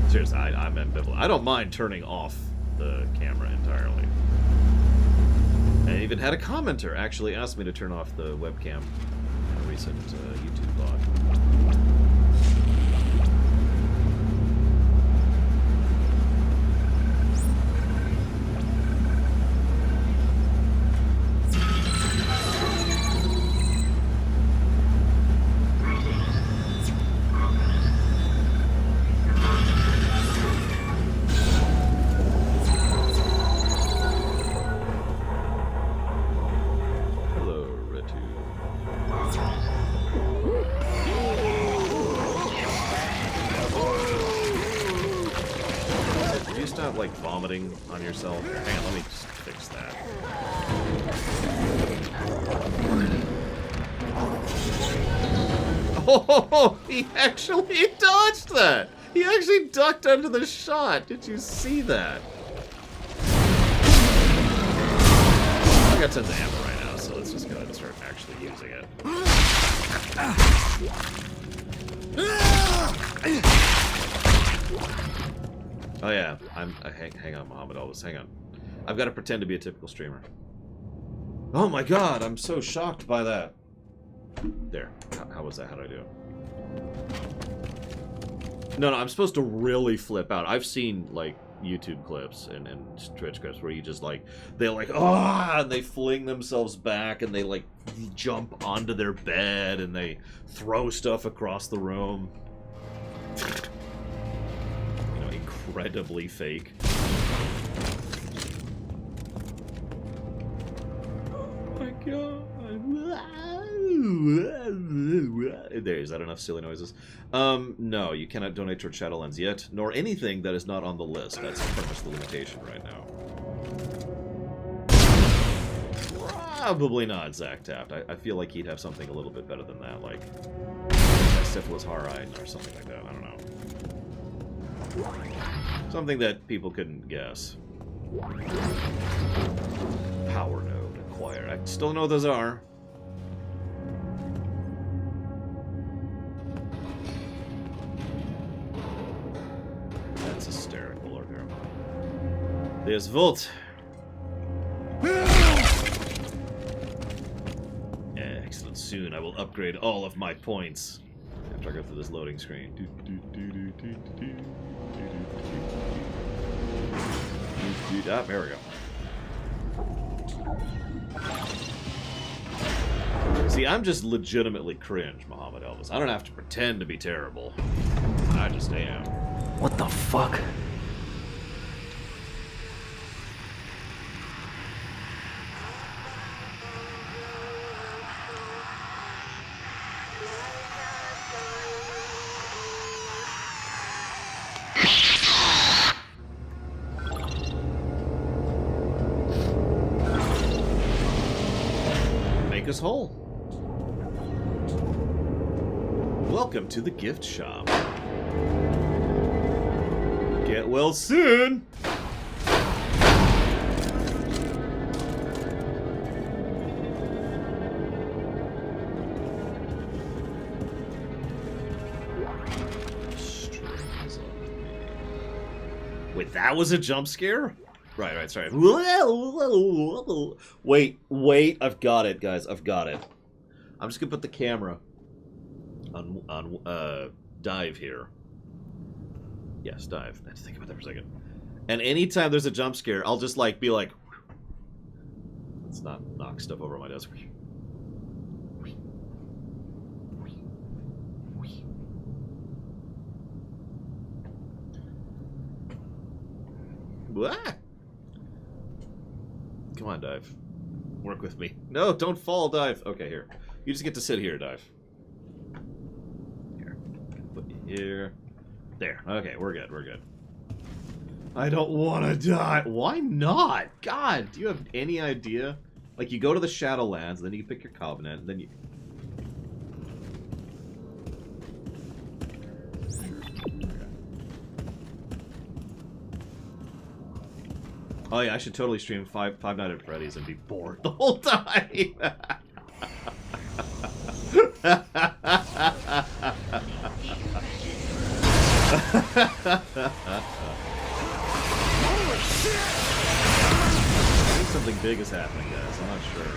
Seriously, I'm ambivalent. I don't mind turning off the camera entirely. I even had a commenter actually ask me to turn off the webcam in a recent YouTube vlog. stop, like, vomiting on yourself? Hang on, let me just fix that. Oh, he actually dodged that! He actually ducked under the shot! Did you see that? I got tons of ammo right now, so let's just go ahead and start actually using it. Oh yeah, hang on, Muhammad Elvis, hang on. I've got to pretend to be a typical streamer. Oh my god, I'm so shocked by that. There. How was that? How did I do? No, I'm supposed to really flip out. I've seen, like, YouTube clips and Twitch clips where you just, like, they're like, ah, and they fling themselves back and they, like, jump onto their bed and they throw stuff across the room. You know, incredibly fake. Oh my god. There, is that enough silly noises? No, you cannot donate toward Shadowlands yet, nor anything that is not on the list. That's pretty much the limitation right now. Probably not Zach Taft. I feel like he'd have something a little bit better than that, like syphilis horride or something like that. I don't know. Something that people couldn't guess. Power node acquire. I still don't know what those are. That's hysterical, okay. There's Volt. Excellent. Soon I will upgrade all of my points. After I go through this loading screen. Ah, there we go. See, I'm just legitimately cringe, Muhammad Elvis. I don't have to pretend to be terrible. I just am. What the fuck? Make us whole. Welcome to the gift shop. Get well soon! Wait, that was a jump scare? Right, sorry. Wait, I've got it, guys. I've got it. I'm just gonna put the camera on Dive here. Yes, Dive. I had to think about that for a second. And anytime there's a jump scare, I'll just, like, be like... Let's not knock stuff over my desk. What? Come on, Dive. Work with me. No, don't fall, Dive. Okay, here. You just get to sit here, Dive. Here. Put you here. There. Okay, we're good. We're good. I don't want to die. Why not? God, do you have any idea? Like, you go to the Shadowlands, then you pick your Covenant, and then you... Oh yeah, I should totally stream Five Nights at Freddy's and be bored the whole time. I think something big is happening, guys. I'm not sure.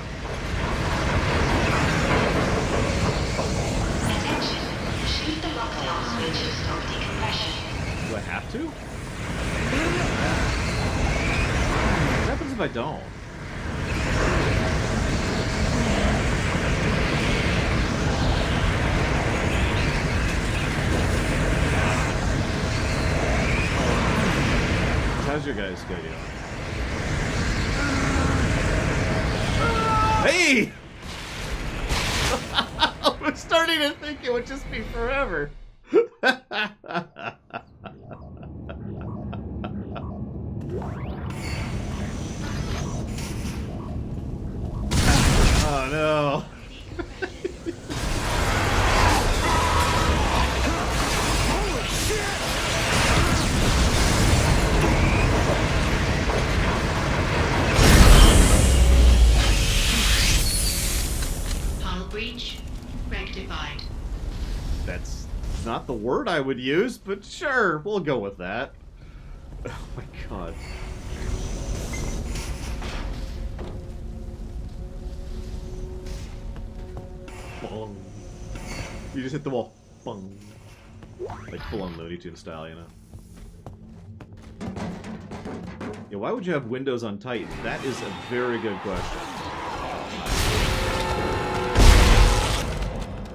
Attention. Shoot the lockdown switches of decompression. Do I have to? What happens if I don't? How's your guys' go, you know? Hey! I was starting to think it would just be forever. not the word I would use, but sure, we'll go with that. Oh my god. Bong. You just hit the wall. Bong. Like full-on Looney Tunes style, you know? Yeah, why would you have windows on Titan? That is a very good question.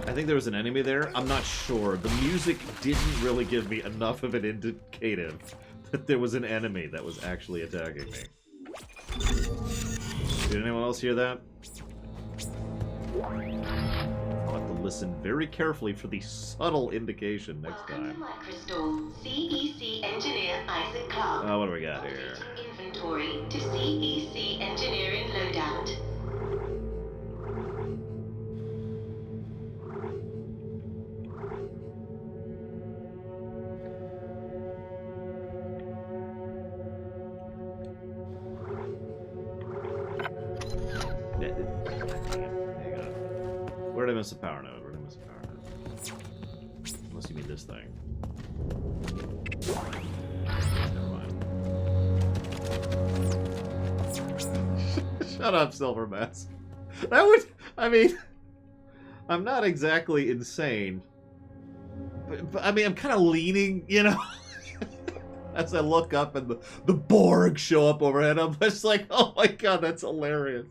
I think there was an enemy there. I'm not sure. The music didn't really give me enough of an indicative that there was an enemy that was actually attacking me. Did anyone else hear that? I'll have to listen very carefully for the subtle indication next time. CEC engineer Isaac Clarke. Oh, what do we got here? Inventory to CEC engineering loadout. Where did I miss the power node? Where did I miss the power node? Unless you mean this thing. Never mind. Shut up, Silver Mask. That would... I mean... I'm not exactly insane. But I mean, I'm kind of leaning, you know? As I look up and the Borg show up overhead, I'm just like, oh my god, that's hilarious.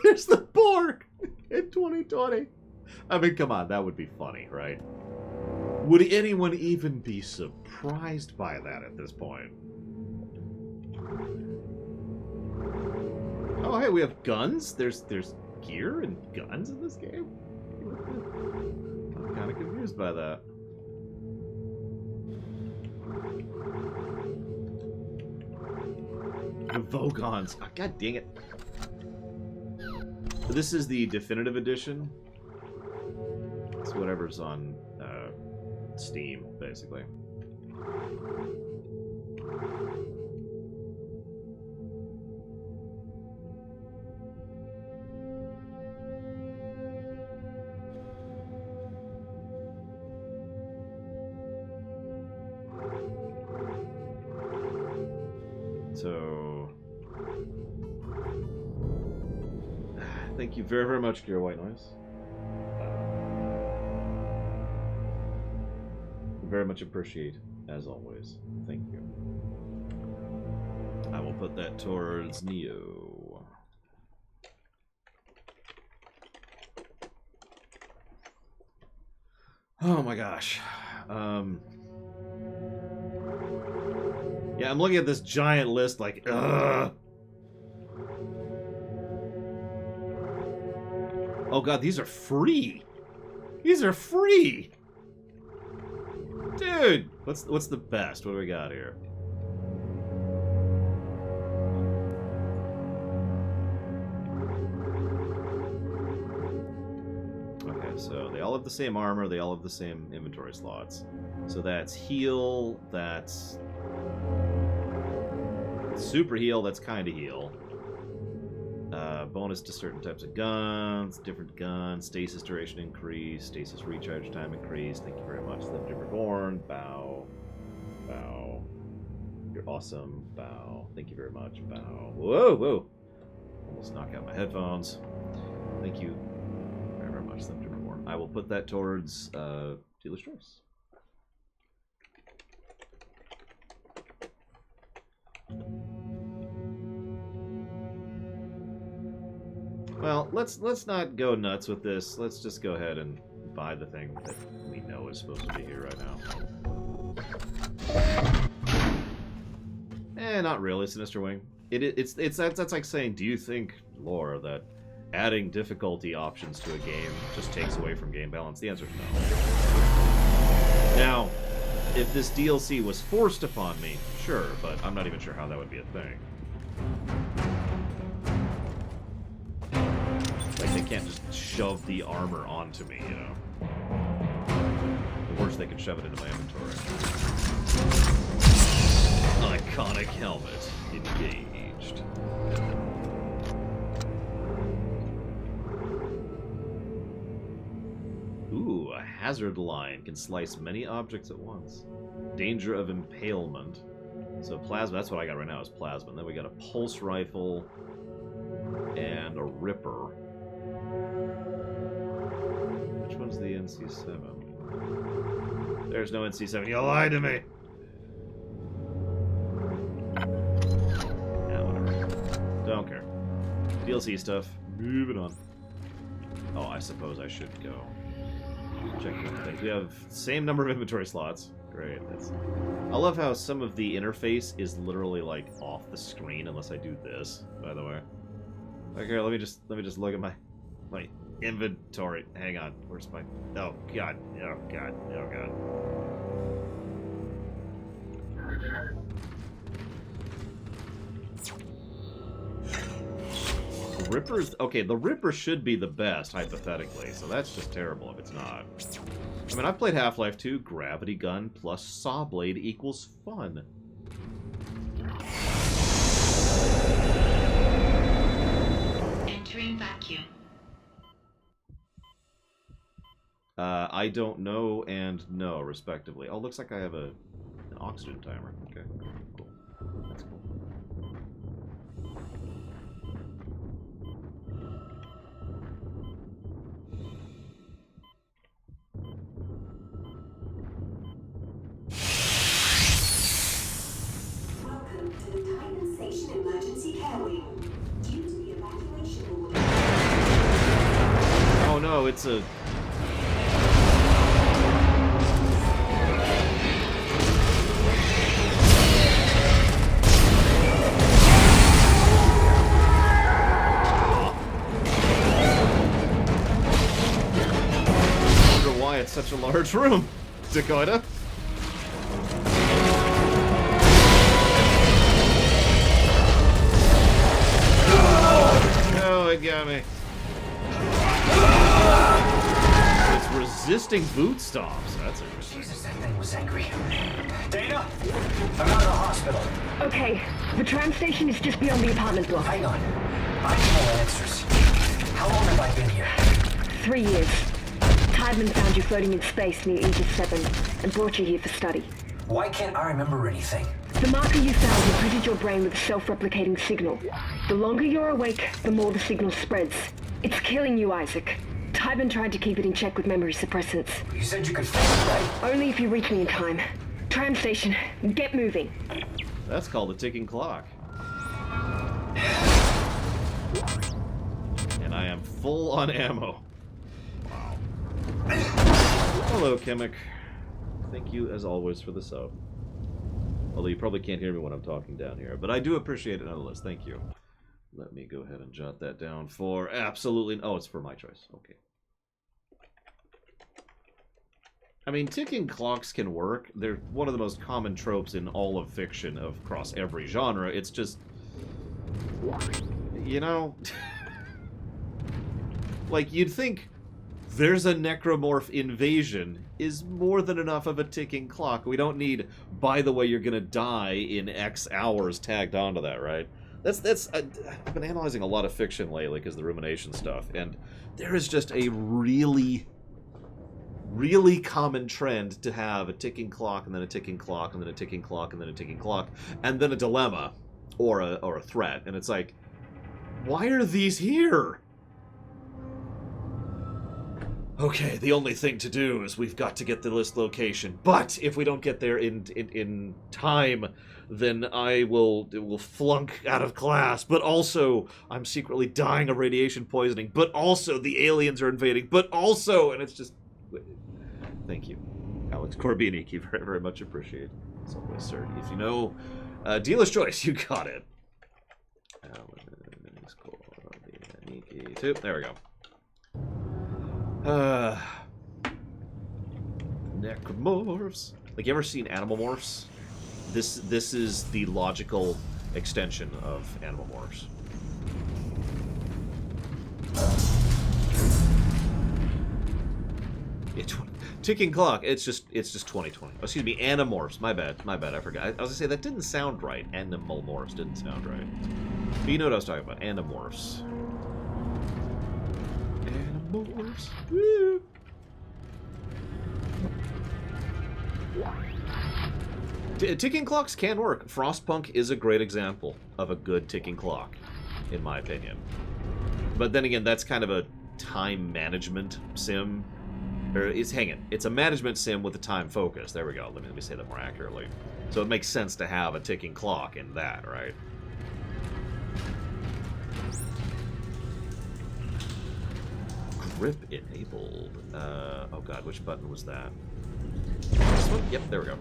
There's the Borg in 2020. I mean, come on, that would be funny, right? Would anyone even be surprised by that at this point? Oh, hey, we have guns? There's gear and guns in this game? I'm kind of confused by that. The Vogons. Oh, god dang it. This is the definitive edition. It's whatever's on Steam, basically. So... Thank you very, very much, Gear White Noise. Very much appreciate, as always. Thank you. I will put that towards Neo. Oh my gosh. Yeah, I'm looking at this giant list like, ugh. Oh god, these are free. These are free. Dude, what's the best? What do we got here? Okay, so they all have the same armor, they all have the same inventory slots. So that's heal, that's super heal, that's kind of heal. Bonus to certain types of guns, different guns, stasis duration increase, stasis recharge time increase. Thank you very much, Lived Reborn. Bow. Bow. You're awesome. Bow. Thank you very much. Bow. Whoa, whoa. Almost knocked out my headphones. Thank you very, very much, Lived Reborn. I will put that towards Dealer's Choice. Well, let's not go nuts with this. Let's just go ahead and buy the thing that we know is supposed to be here right now. Not really, Sinister Wing. That's like saying, do you think, Laura, that adding difficulty options to a game just takes away from game balance? The answer is no. Now, if this DLC was forced upon me, sure, but I'm not even sure how that would be a thing. Like, they can't just shove the armor onto me, you know? The worst, they could shove it into my inventory. Iconic helmet engaged. Ooh, a hazard line. Can slice many objects at once. Danger of impalement. So plasma, that's what I got right now, is plasma. And then we got a pulse rifle and a ripper. Which one's the NC-7? There's no NC-7. You lied to me! Yeah, whatever. Don't care. DLC stuff. Moving on. Oh, I suppose I should go check the things. We have the same number of inventory slots. Great. I love how some of the interface is literally like off the screen unless I do this, by the way. Okay, let me just look at my inventory. Hang on. Where's my... Oh, God. Oh, God. Oh, God. Ripper's... Okay, the Ripper should be the best, hypothetically, so that's just terrible if it's not. I mean, I've played Half-Life 2. Gravity gun plus saw blade equals fun. Entering vacuum. I don't know and no, respectively. Oh, looks like I have an oxygen timer. Okay, cool. That's cool. Welcome to the Titan Station Emergency Care Wing. Due to the evacuation order. Oh no, it's a... It's such a large room, Dakota. Oh, it got me. It's resisting boot stomps. That's interesting. Jesus, that thing was angry. Dana, I'm out of the hospital. Okay, the tram station is just beyond the apartment block. Hang on. I need more answers. How long have I been here? 3 years. Tideman found you floating in space near Aegis 7 and brought you here for study. Why can't I remember anything? The marker you found imprinted your brain with a self-replicating signal. The longer you're awake, the more the signal spreads. It's killing you, Isaac. Tideman tried to keep it in check with memory suppressants. You said you could fix it, right? Only if you reach me in time. Tram station, get moving. That's called a ticking clock. And I am full on ammo. Wow. Hello, Chemic. Thank you, as always, for the sub. Although you probably can't hear me when I'm talking down here. But I do appreciate it nonetheless. Thank you. Let me go ahead and jot that down for absolutely... Oh, it's for my choice. Okay. I mean, ticking clocks can work. They're one of the most common tropes in all of fiction across every genre. It's just... You know... Like, you'd think... There's a necromorph invasion is more than enough of a ticking clock. We don't need, by the way, you're gonna die in X hours tagged onto that, right? I've been analyzing a lot of fiction lately because of the rumination stuff, and there is just a really, really common trend to have a ticking clock, and then a ticking clock, and then a ticking clock, and then a ticking clock, and then a dilemma or a threat, and it's like, why are these here? Okay, the only thing to do is we've got to get the list location. But if we don't get there in time, then I will flunk out of class. But also, I'm secretly dying of radiation poisoning. But also, the aliens are invading. But also, and it's just... Thank you, Alex Corbinic. Very, very much appreciated. As always, sir. If you know Dealer's Choice, you got it. Alex Corbinic, too. There we go. Necromorphs. Like, you ever seen Animalmorphs? This is the logical extension of Animalmorphs. Ticking clock. It's just 2020. Oh, excuse me, Animorphs. My bad. I forgot. I was gonna say that didn't sound right. Animalmorphs didn't sound right. But you know what I was talking about. Animorphs. Woo. Ticking clocks can work. Frostpunk is a great example of a good ticking clock, in my opinion. But then again, that's kind of a time management sim. Or it's a management sim with a time focus. There we go. Let me say that more accurately. So it makes sense to have a ticking clock in that, right? Grip enabled. Oh god, which button was that? This one? Yep, there we go.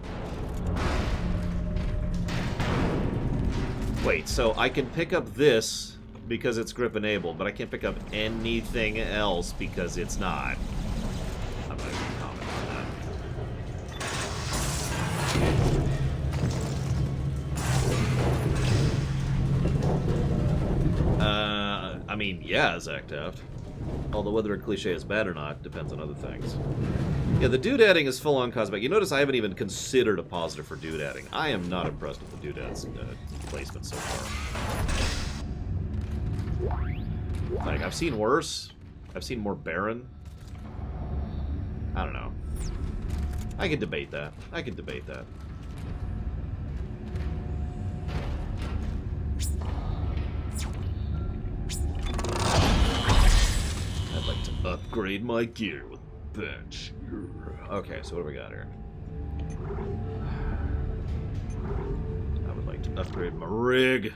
Wait, so I can pick up this because it's grip enabled, but I can't pick up anything else because it's not. I'm not going to comment on that. I mean, yeah, Zach Taft. Although whether a cliche is bad or not depends on other things. Yeah, the doodadding is full-on cosmetic. You notice I haven't even considered a positive for doodadding. I am not impressed with the doodad's placement so far. Like, I've seen worse. I've seen more barren. I don't know. I can debate that. I can debate that. I'd like to upgrade my gear with a bench. Okay, so what do we got here? I would like to upgrade my rig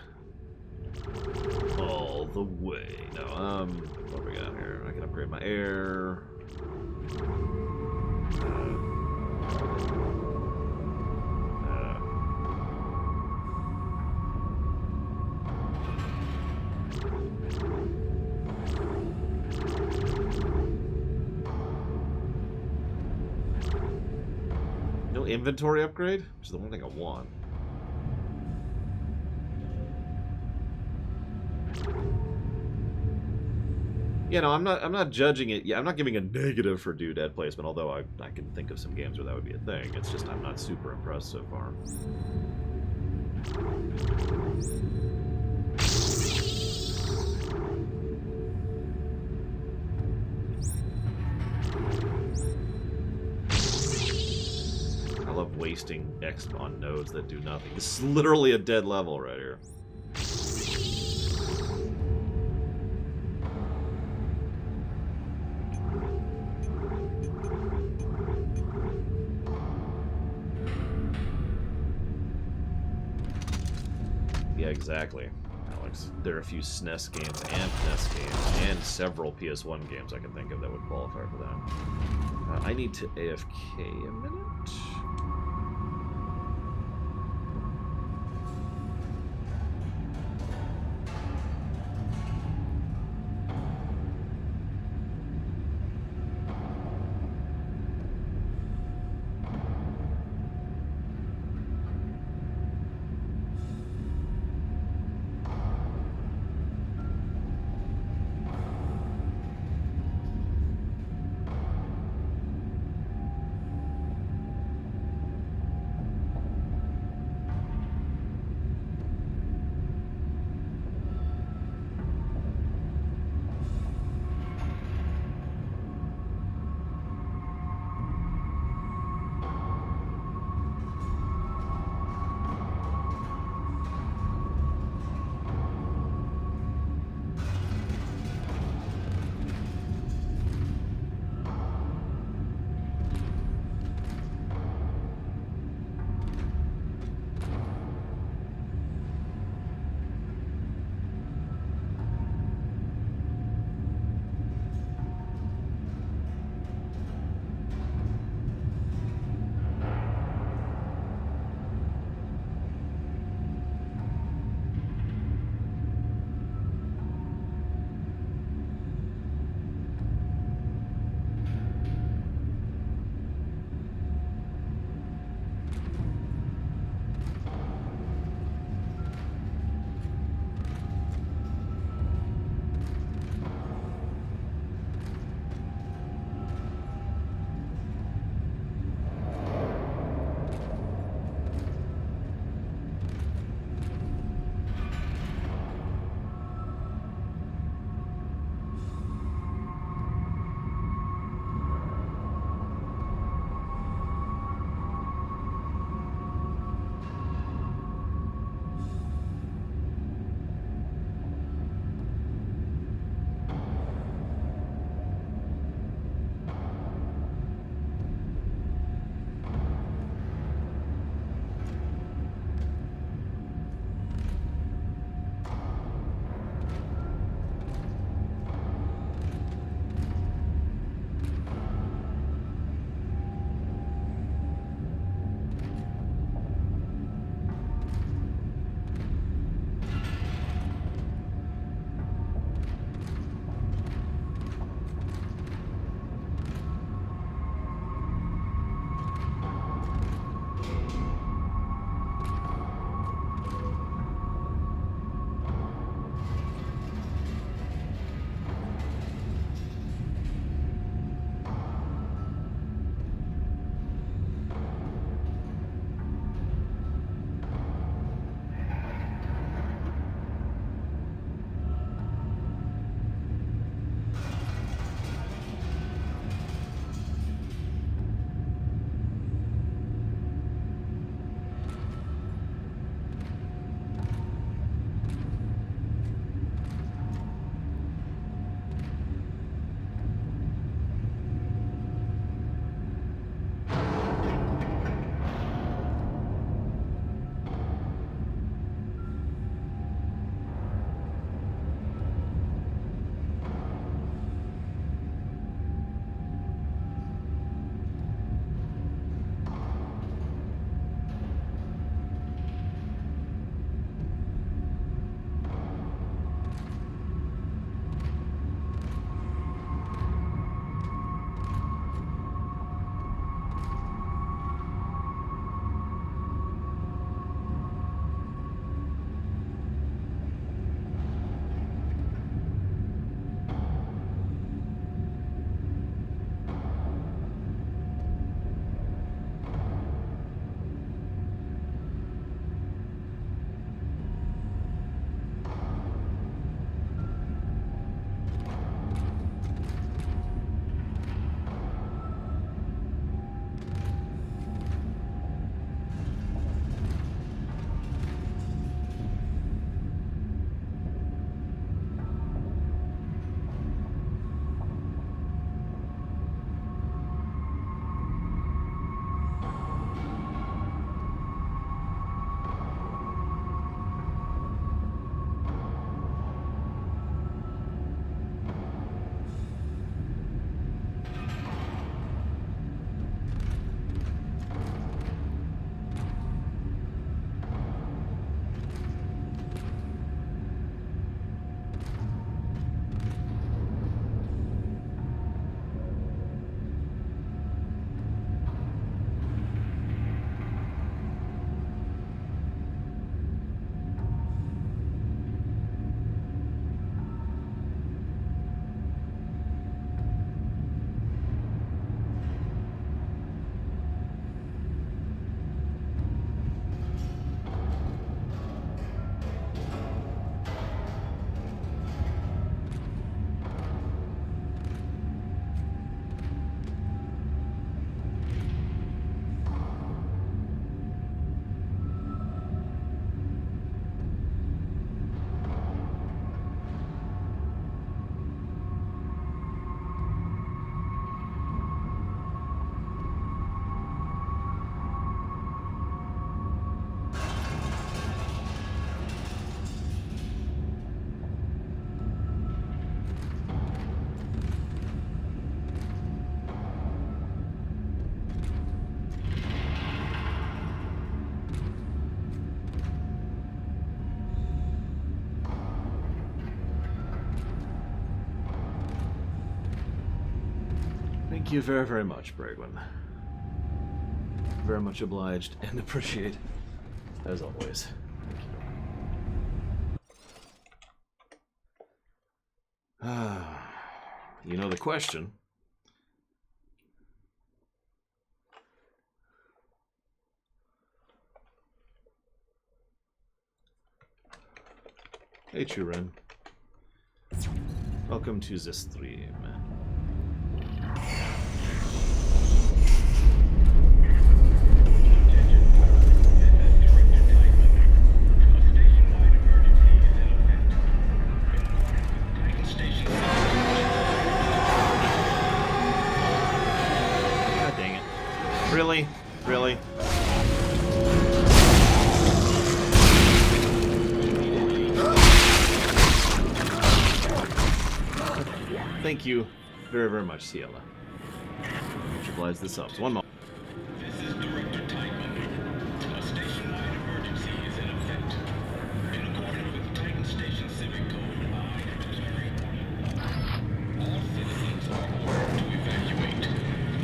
all the way. No, what do we got here? I can upgrade my air. No inventory upgrade, which is the one thing I want. You know, I'm not judging it. Yeah, I'm not giving a negative for doodad placement, although I can think of some games where that would be a thing. It's just I'm not super impressed so far. I love wasting exp on nodes that do nothing. This is literally a dead level right here. Yeah, exactly, Alex. There are a few SNES games and NES games and several PS1 games I can think of that would qualify for that. I need to AFK a minute. Thank you very, very much, Bragwin. Very much obliged and appreciate, as always. Thank you. You know the question. Hey, Churen. Welcome to this stream. God dang it. Really? Really? Thank you very, very much, Ciela. Which applies the subs. One moment. This is Director Titman. A station-wide emergency is in effect. In accordance with Titan Station Civic Code, I am declaring all citizens are ordered to evacuate.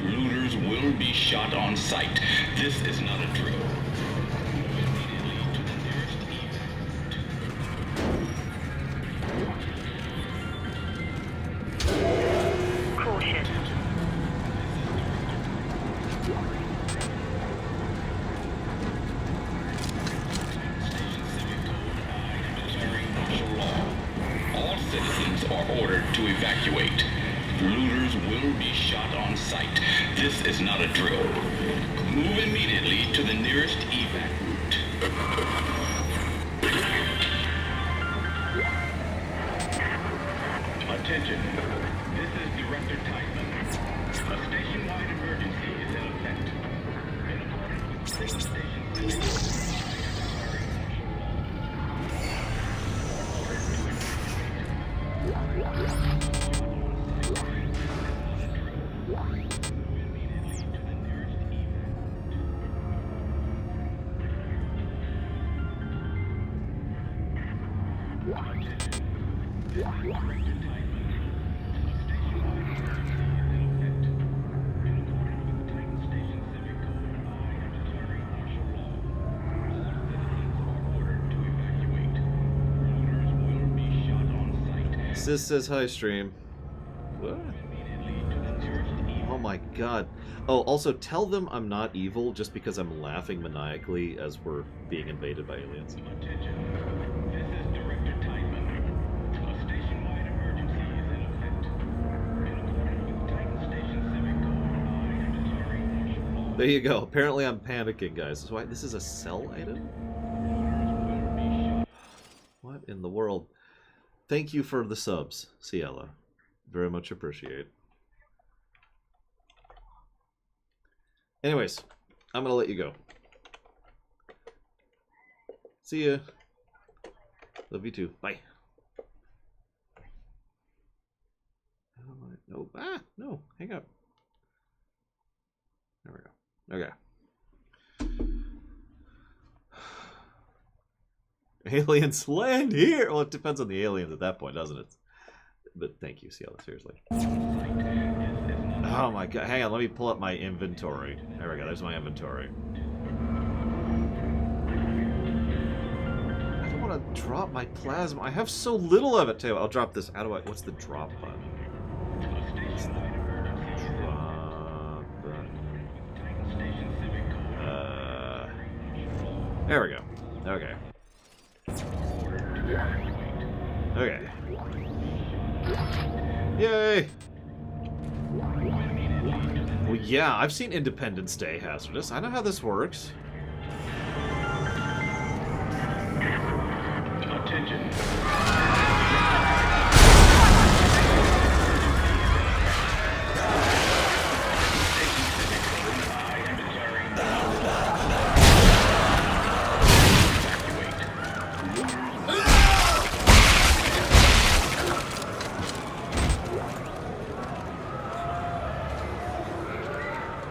Looters will be shot on sight. This is not a drill. Move immediately to the nearest evac. Caution. All citizens are ordered to evacuate. Looters will be shot on sight. This is not a drill. Move immediately to the nearest evac route. Attention. This is Director Titman. A station-wide emergency is in effect. In accordance with Station Civic Code, Sis says hi, stream. What? Oh my god. Oh, also tell them I'm not evil just because I'm laughing maniacally as we're being invaded by aliens. There you go. Apparently I'm panicking, guys. That's why this is a sell item? What in the world? Thank you for the subs, Ciela. Very much appreciate. Anyways, I'm gonna let you go. See ya. Love you too. Bye. No. Ah, no. Hang up. There we go. Okay. Aliens land here! Well, it depends on the aliens at that point, doesn't it? But thank you, Ciela, seriously. Oh my god. Hang on, let me pull up my inventory. There we go, there's my inventory. I don't want to drop my plasma. I have so little of it, too. I'll drop this. How do I... What's the drop button? What's the drop button? There we go. Okay. Okay. Yay! Well, yeah, I've seen Independence Day hazardous. I know how this works. Attention.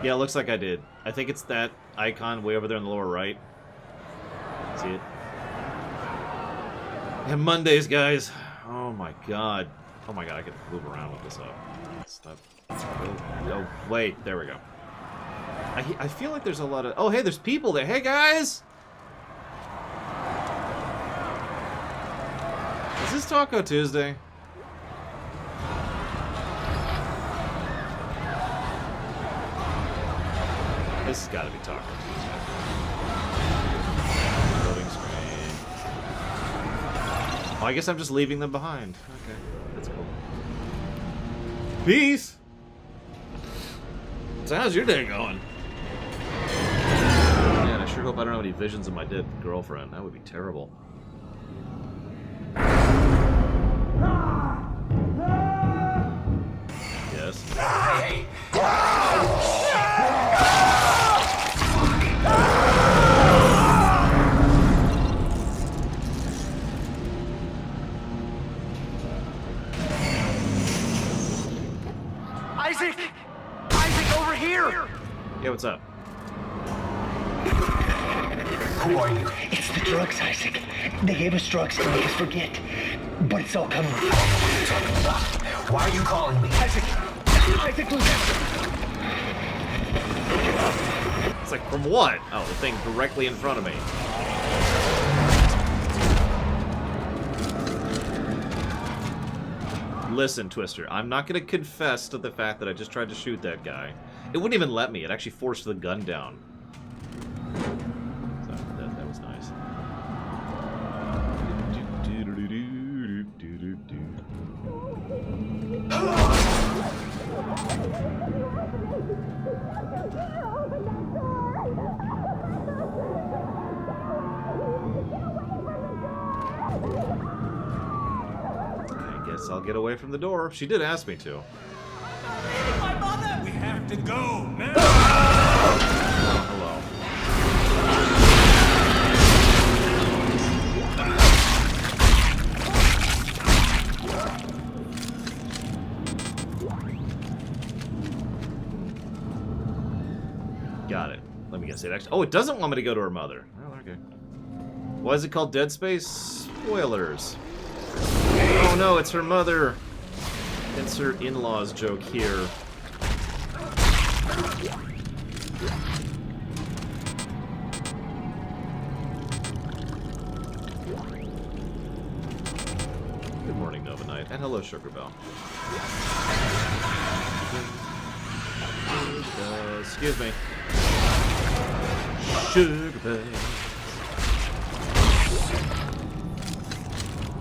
Yeah, it looks like I did. I think it's that icon way over there in the lower right. See it? And Mondays, guys. Oh my god. Oh my god, I can move around with this up. Stop. No, wait, there we go. I feel like there's a lot of... Oh, hey, there's people there. Hey, guys! Is this Taco Tuesday? This has got to be Taco Tuesday. Loading screen. Oh, I guess I'm just leaving them behind. Okay, that's cool. Peace! So how's your day going? Man, I sure hope I don't have any visions of my dead girlfriend. That would be terrible. Yes. Hey! Isaac! Isaac, over here! Yeah, what's up? Who are you? It's the drugs, Isaac. They gave us drugs to make us forget. But it's all coming. What are you talking about? Why are you calling me? Isaac! Isaac, look out! It's like, from what? Oh, the thing directly in front of me. Listen, Twister, I'm not going to confess to the fact that I just tried to shoot that guy. It wouldn't even let me. It actually forced the gun down. So, that was nice. I guess I'll get away from the door. She did ask me to. We have to go now. Oh, hello. Got it. Let me guess it. Actually, oh, it doesn't want me to go to her mother. Oh, okay. Why is it called Dead Space? Spoilers. Oh no, it's her mother. Insert in-laws joke here. Good morning, Nova Knight, and hello, Sugar Bell. Excuse me. Sugar Bell.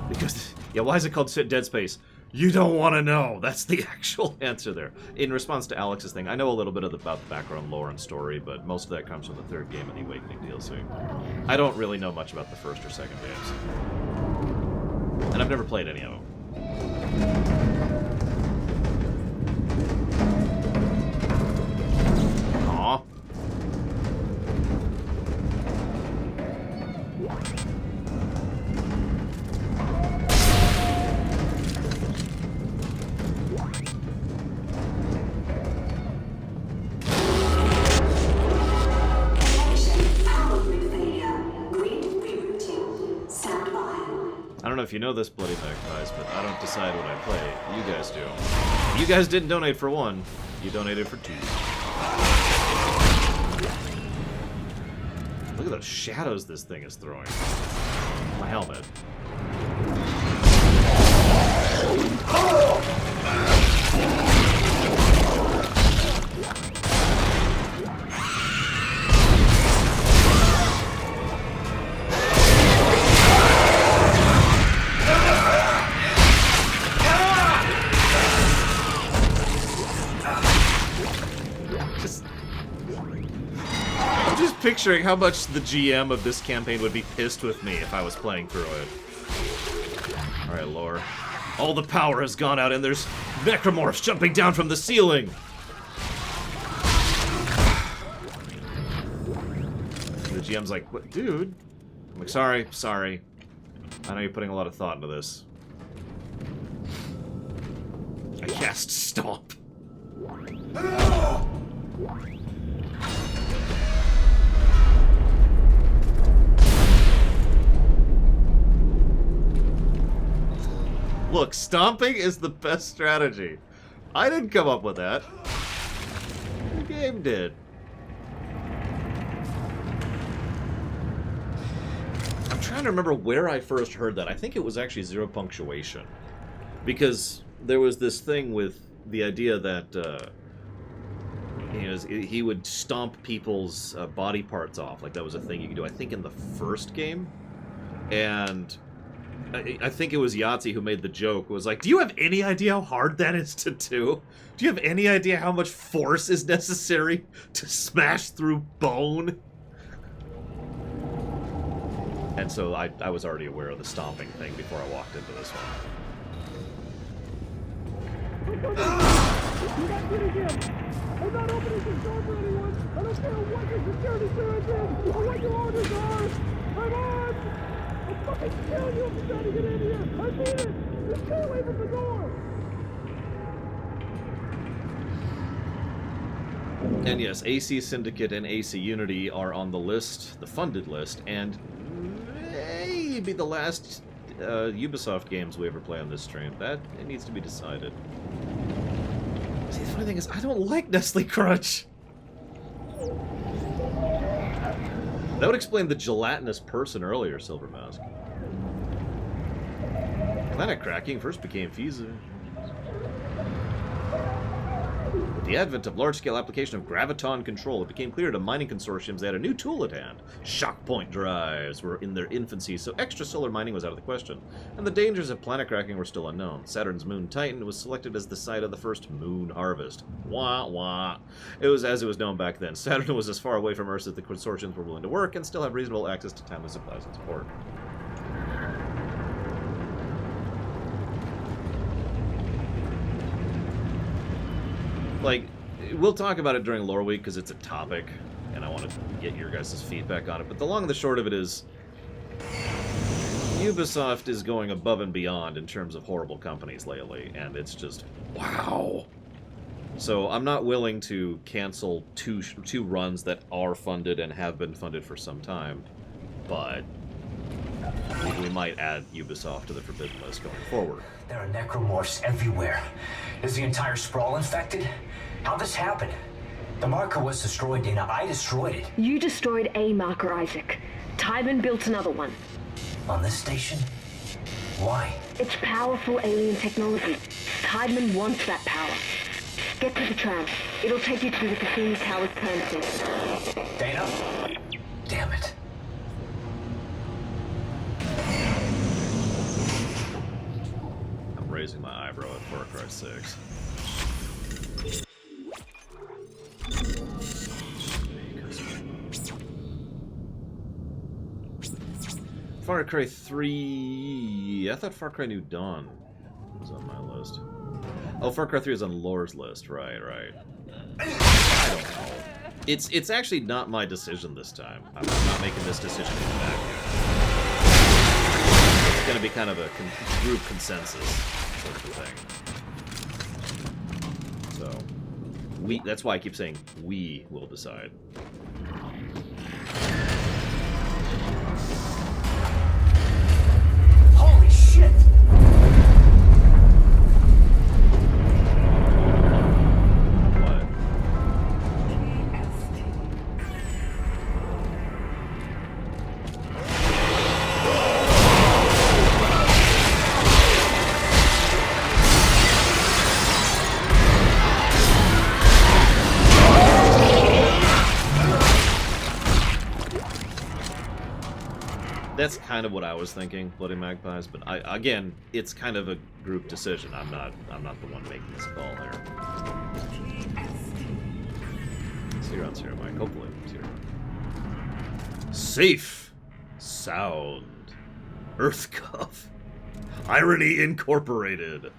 Because, yeah, why is it called Dead Space? You don't want to know. That's the actual answer there. In response to Alex's thing, I know a little bit about the background lore and story, but most of that comes from the third game of the Awakening DLC. I don't really know much about the first or second games. And I've never played any of them. Aww. I don't know if you know this, Bloody Magpies, but I don't decide what I play. You guys do. You guys didn't donate for one. You donated for two. Look at those shadows this thing is throwing. My helmet. Picturing how much the GM of this campaign would be pissed with me if I was playing through it. Alright, lore. All the power has gone out and there's necromorphs jumping down from the ceiling! The GM's like, what, dude? I'm like, sorry. I know you're putting a lot of thought into this. I cast Stomp. Look, stomping is the best strategy. I didn't come up with that. The game did. I'm trying to remember where I first heard that. I think it was actually Zero Punctuation. Because there was this thing with the idea that he would stomp people's body parts off. Like that was a thing you could do, I think, in the first game. And I think it was Yahtzee who made the joke. It was like, do you have any idea how hard that is to do? Do you have any idea how much force is necessary to smash through bone? And so I was already aware of the stomping thing before I walked into this one. I'm not opening this door for anyone. I don't care what your security clearance is or what your orders are. I'm on. I'll fucking kill you if you try to get in here. I mean it. Just stay away from the door. And yes, AC Syndicate and AC Unity are on the list, the funded list, and maybe the last Ubisoft games we ever play on this stream. That it needs to be decided. See, the funny thing is, I don't like Nestle Crunch. That would explain the gelatinous person earlier, Silver Mask. Planet cracking first became feasible. With the advent of large-scale application of graviton control, it became clear to mining consortiums they had a new tool at hand. Shock point drives were in their infancy, so extrasolar mining was out of the question, and the dangers of planet cracking were still unknown. Saturn's moon Titan was selected as the site of the first moon harvest. Wah, wah. It was as it was known back then. Saturn was as far away from Earth as the consortiums were willing to work, and still have reasonable access to timely supplies and support. Like, we'll talk about it during Lore Week because it's a topic, and I want to get your guys' feedback on it. But the long and the short of it is, Ubisoft is going above and beyond in terms of horrible companies lately, and it's just, wow. So I'm not willing to cancel two runs that are funded and have been funded for some time, but we might add Ubisoft to the forbidden list going forward. There are necromorphs everywhere. Is the entire sprawl infected? How'd this happen? The marker was destroyed, Dana. I destroyed it. You destroyed a marker, Isaac. Tybin built another one. On this station? Why? It's powerful alien technology. Tybin wants that power. Get to the tram. It'll take you to the Cassini Tower's turn station. Dana? Damn it. I'm raising my eyebrow at Far Cry 6. Far Cry 3... I thought Far Cry New Dawn was on my list. Oh, Far Cry 3 is on Lore's list. Right. I don't know. It's actually not my decision this time. I'm not making this decision in the back yet. It's going to be kind of a group consensus sort of thing. So, that's why I keep saying we will decide. Holy shit! That's kind of what I was thinking, Bloody Magpies, but again, it's kind of a group decision. I'm not the one making this call here. Zero, Mike. Hopefully, zero. Safe sound. Earth Cuff. Irony Incorporated.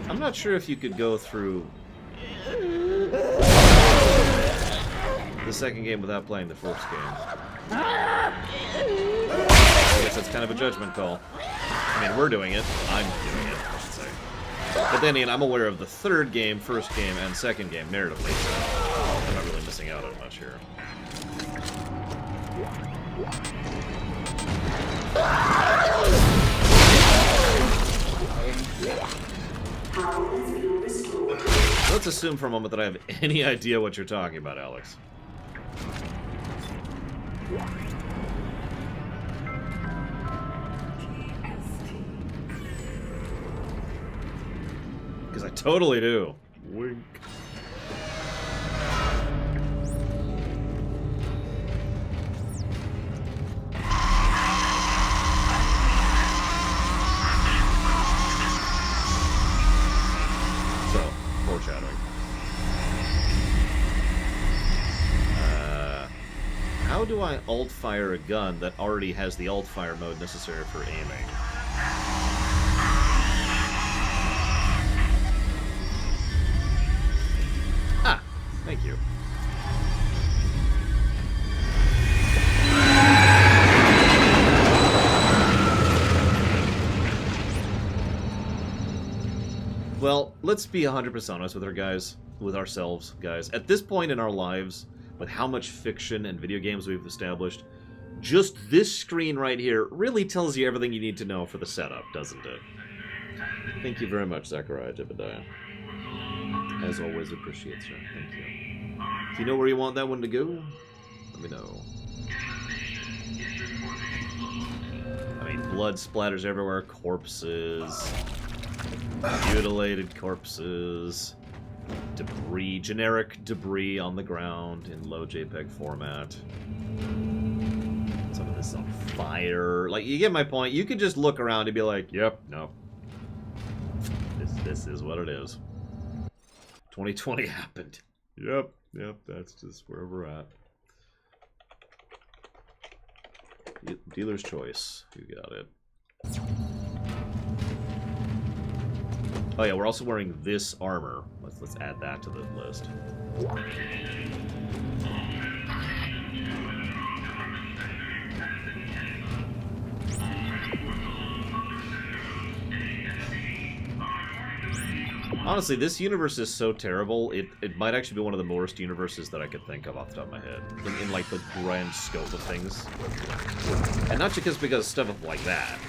I'm not sure if you could go through the second game without playing the first game. I guess that's kind of a judgment call. I mean, we're doing it. I'm doing it, I should say. But then again, I'm aware of the third game, first game, and second game narratively, so I'm not really missing out on much here. Let's assume for a moment that I have any idea what you're talking about, Alex. Because I totally do. Wink. So, foreshadowing. How do I alt-fire a gun that already has the alt-fire mode necessary for aiming? Ah, thank you. Well, let's be 100% honest with ourselves, guys. At this point in our lives, with how much fiction and video games we've established, just this screen right here really tells you everything you need to know for the setup, doesn't it? Thank you very much, Zachariah Jebediah. As always, appreciate you. Thank you. If you know where you want that one to go, let me know. I mean, blood splatters everywhere, corpses, mutilated corpses, debris, generic debris on the ground in low JPEG format. Some of this on fire. Like, you get my point. You could just look around and be like, yep, no. This is what it is. 2020 happened. Yep, that's just where we're at. Dealer's choice. You got it. Oh yeah, we're also wearing this armor. Let's add that to the list. Honestly, this universe is so terrible, it might actually be one of the worst universes that I could think of off the top of my head. In like, the grand scope of things. And not just because stuff like that.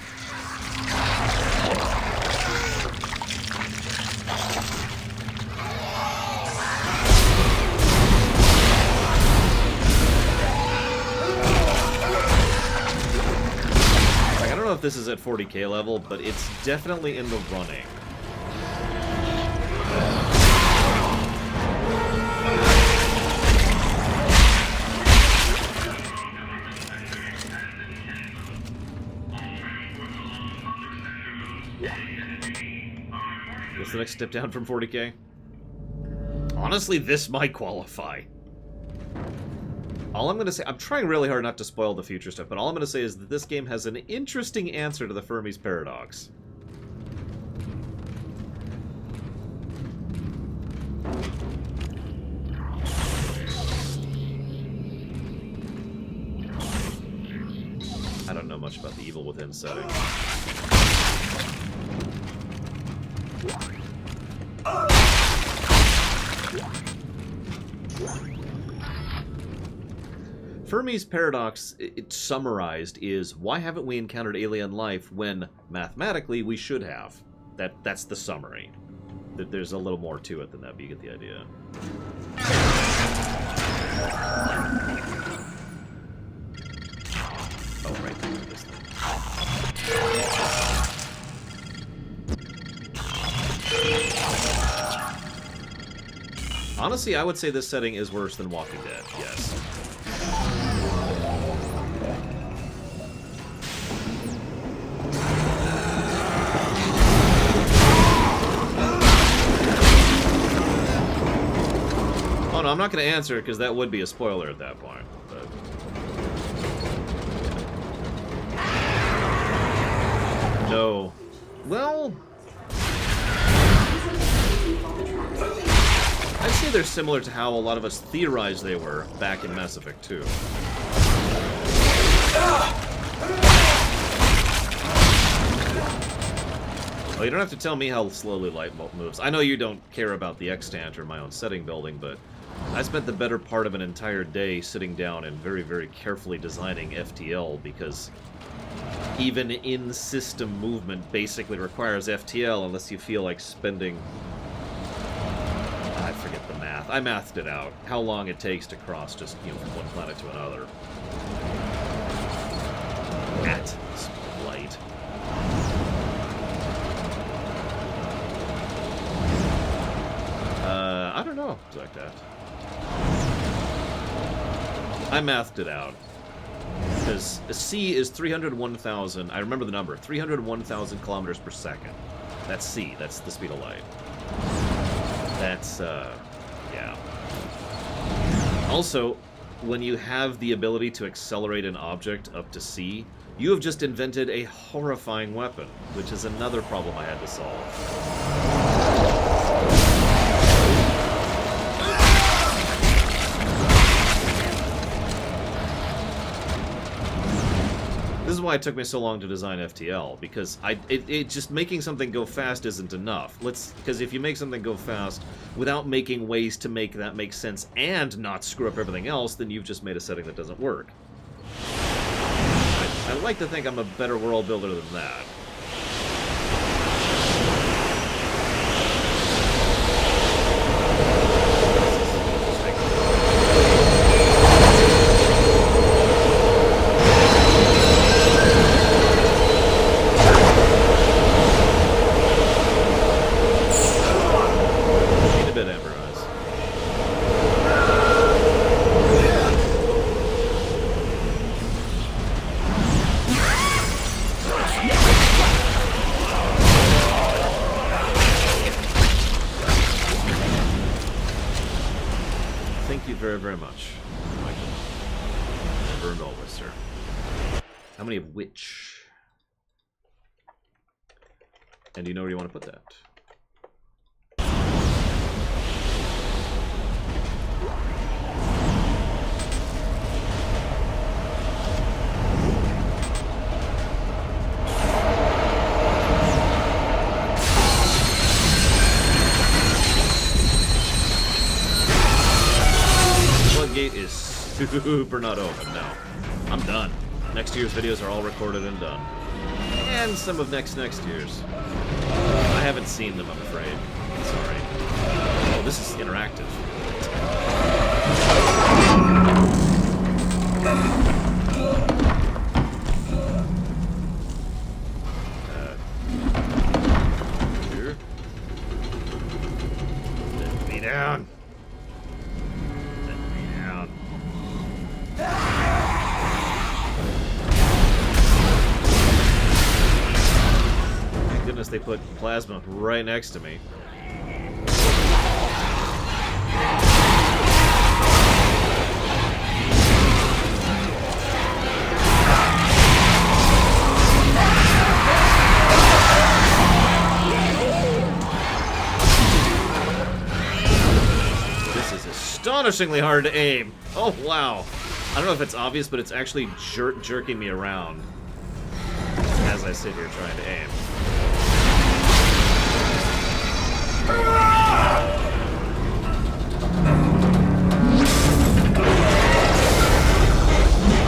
Like, I don't know if this is at 40k level, but it's definitely in the running. What's the next step down from 40k? Honestly, this might qualify. All I'm going to say, I'm trying really hard not to spoil the future stuff, but all I'm going to say is that this game has an interesting answer to the Fermi's paradox. I don't know much about the Evil Within setting. Fermi's paradox, it summarized, is why haven't we encountered alien life when mathematically we should have? That's the summary. There's a little more to it than that, but you get the idea. Oh, right, this thing. Honestly, I would say this setting is worse than Walking Dead, yes. Oh no, I'm not going to answer it because that would be a spoiler at that point. But... no. Well... I'd say they're similar to how a lot of us theorized they were back in Mass Effect 2. Oh you don't have to tell me how slowly light moves. I know you don't care about the extant or my own setting building, but I spent the better part of an entire day sitting down and very, very carefully designing FTL because even in-system movement basically requires FTL unless you feel like spending... I forget the math. I mathed it out. How long it takes to cross just, you know, from one planet to another. At light. I don't know. It's like that. I mathed it out. Because C is 301,000, I remember the number, 301,000 kilometers per second. That's C, that's the speed of light. That's, yeah. Also, when you have the ability to accelerate an object up to C, you have just invented a horrifying weapon, which is another problem I had to solve. This is why it took me so long to design FTL, because it just making something go fast isn't enough. Because if you make something go fast without making ways to make that make sense and not screw up everything else, then you've just made a setting that doesn't work. I like to think I'm a better world builder than that. Very much, Michael. Never and always, sir. How many of which? And do you know where you want to put that? Gate is super not open. No, I'm done. Next year's videos are all recorded and done, and some of next year's. I haven't seen them, I'm afraid. Sorry. Oh, this is interactive. Here. Let me down. Thank goodness they put plasma right next to me. This is astonishingly hard to aim. Oh, wow. I don't know if it's obvious, but it's actually jerking me around as I sit here trying to aim.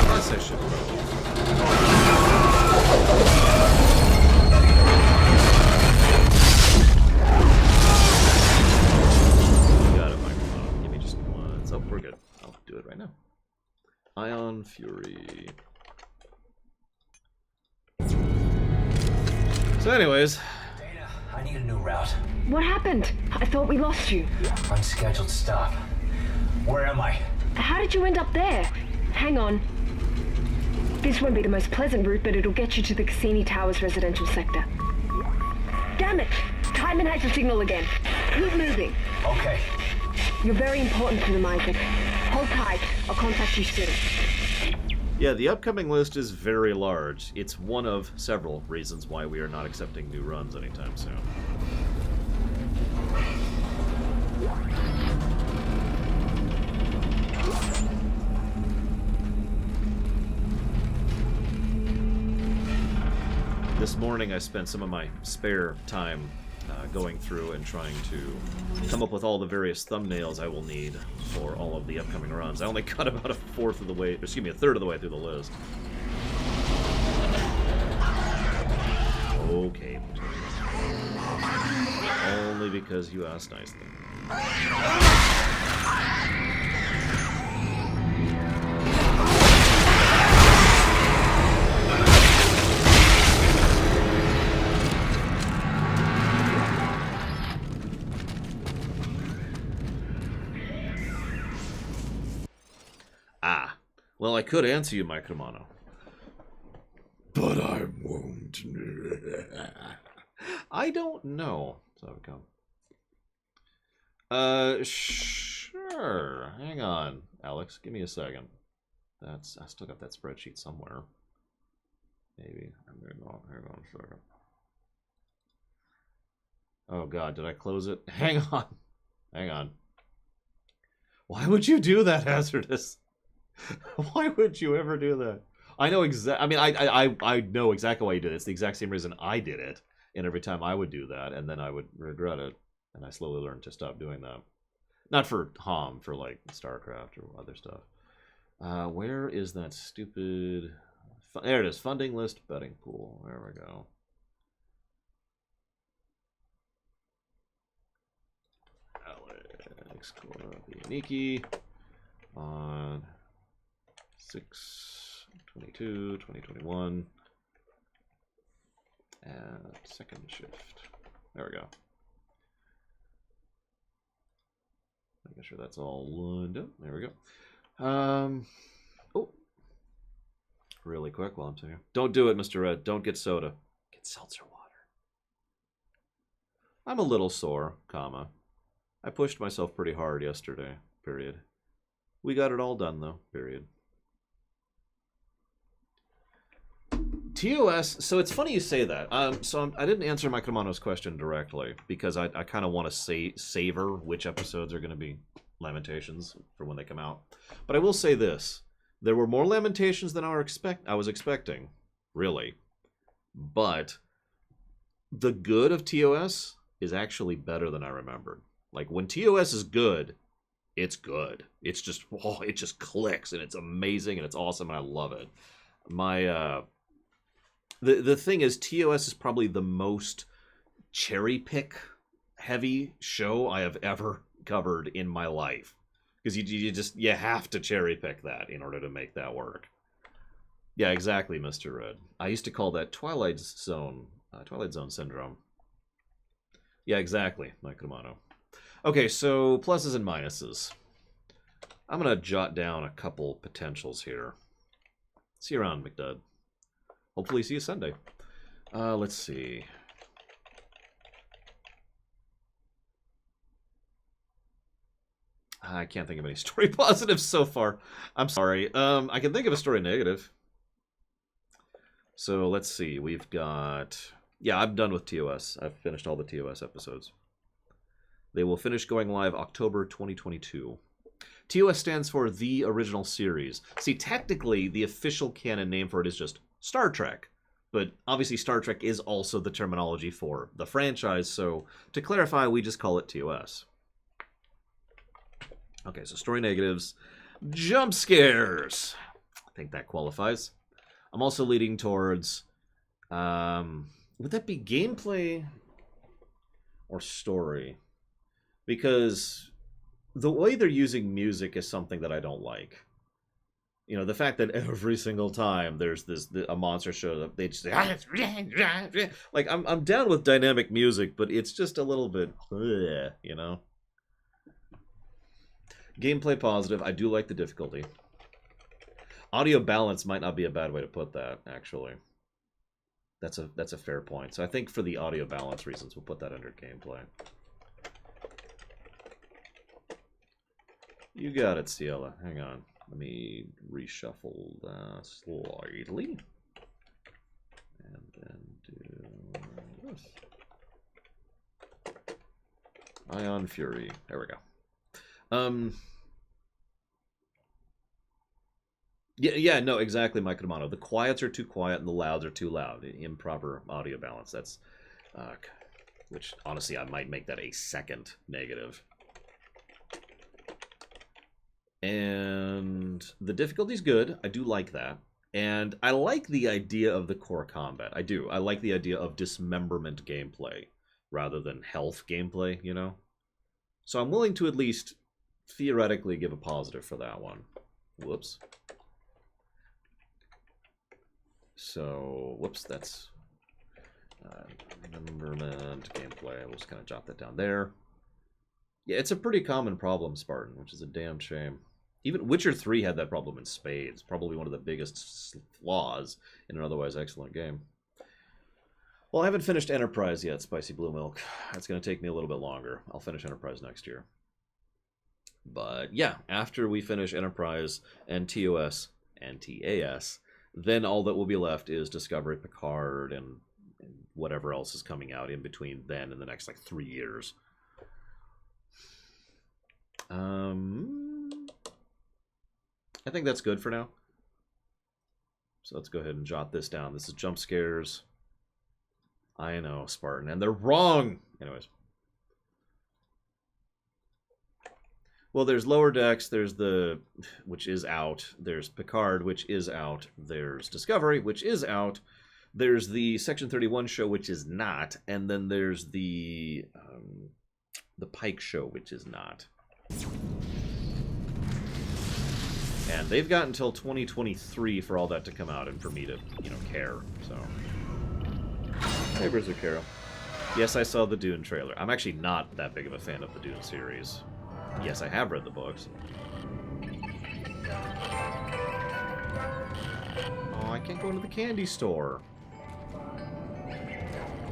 Yes, I should. Got it, microphone. Give me just one. Oh, we're good. I'll do it right now. Ion Fury. So anyways... Dana, I need a new route. What happened? I thought we lost you. Unscheduled stop. Where am I? How did you end up there? Hang on. This won't be the most pleasant route, but it'll get you to the Cassini Towers residential sector. Damn it! Timon has your signal again. Keep moving. Okay. You're very important to them, Isaac. Hold tight. I'll contact you soon. Yeah, the upcoming list is very large. It's one of several reasons why we are not accepting new runs anytime soon. This morning I spent some of my spare time going through and trying to come up with all the various thumbnails I will need for all of the upcoming runs. I only cut about a third of the way through the list. Okay. Only because you asked nicely. Ah. Well, I could answer you, Mike Romano. But I won't. I don't know. So come. Sure. Hang on, Alex. Give me a second. I still got that spreadsheet somewhere. Maybe. Hang on a second. Oh God, did I close it? Hang on. Hang on. Why would you do that, Hazardous? Why would you ever do that? I know I mean, I know exactly why you did it. It's the exact same reason I did it. And every time I would do that, and then I would regret it. And I slowly learned to stop doing that. Not for HOM, for like StarCraft or other stuff. Where is that stupid... There it is. Funding list, betting pool. There we go. Alex Korobyaniki on 6/22/2021 and second shift. There we go. Making sure that's all lined up. There we go. Oh, really quick while I'm sitting here. Don't do it, Mr. Red. Don't get soda. Get seltzer water. I'm a little sore, comma. I pushed myself pretty hard yesterday, period. We got it all done, though, period. TOS, so it's funny you say that. I didn't answer Mike Romano's question directly because I kind of want to savor which episodes are going to be Lamentations for when they come out. But I will say this. There were more Lamentations than I was expecting, really. But the good of TOS is actually better than I remembered. Like, when TOS is good, it's good. It's just, oh, it just clicks, and it's amazing, and it's awesome, and I love it. The thing is, TOS is probably the most cherry-pick heavy show I have ever covered in my life. Because you have to cherry-pick that in order to make that work. Yeah, exactly, Mr. Red. I used to call that Twilight Zone syndrome. Yeah, exactly, Mike Romano. Okay, so pluses and minuses. I'm going to jot down a couple potentials here. See you around, McDud. Hopefully see you Sunday. Let's see. I can't think of any story positives so far. I'm sorry. I can think of a story negative. So let's see. We've got... Yeah, I'm done with TOS. I've finished all the TOS episodes. They will finish going live October 2022. TOS stands for The Original Series. See, technically, the official canon name for it is just Star Trek. But obviously Star Trek is also the terminology for the franchise, so to clarify, we just call it TOS. Okay, so story negatives. Jump scares. I think that qualifies. I'm also leading towards... would that be gameplay or story? Because the way they're using music is something that I don't like. You know, the fact that every single time there's a monster shows up, they just say, like, I'm down with dynamic music, but it's just a little bit, you know. Gameplay positive. I do like the difficulty. Audio balance might not be a bad way to put that, actually. That's a fair point. So I think for the audio balance reasons, we'll put that under gameplay. You got it, Ciela. Hang on. Let me reshuffle that slightly. And then do this. Ion Fury. There we go. Yeah, no, exactly, Mike Romano. The quiets are too quiet and the louds are too loud. Improper audio balance. That's, which honestly, I might make that a second negative. And the difficulty's good. I do like that. And I like the idea of the core combat. I do. I like the idea of dismemberment gameplay rather than health gameplay, you know? So I'm willing to at least theoretically give a positive for that one. Whoops. So, whoops, that's dismemberment gameplay. We'll just kind of jot that down there. Yeah, it's a pretty common problem, Spartan, which is a damn shame. Even Witcher 3 had that problem in spades. Probably one of the biggest flaws in an otherwise excellent game. Well, I haven't finished Enterprise yet, Spicy Blue Milk. That's going to take me a little bit longer. I'll finish Enterprise next year. But yeah, after we finish Enterprise and TOS and TAS, then all that will be left is Discovery, Picard, and whatever else is coming out in between then and the next, like, 3 years. I think that's good for now. So let's go ahead and jot this down. This is jump scares. I know, Spartan, and they're wrong! Anyways. Well, there's Lower Decks, there's the, which is out. There's Picard, which is out. There's Discovery, which is out. There's the Section 31 show, which is not. And then there's the Pike show, which is not. And they've got until 2023 for all that to come out and for me to, you know, care. So, hey, Blizzard Carol. Yes, I saw the Dune trailer. I'm actually not that big of a fan of the Dune series. Yes, I have read the books. Oh, I can't go into the candy store.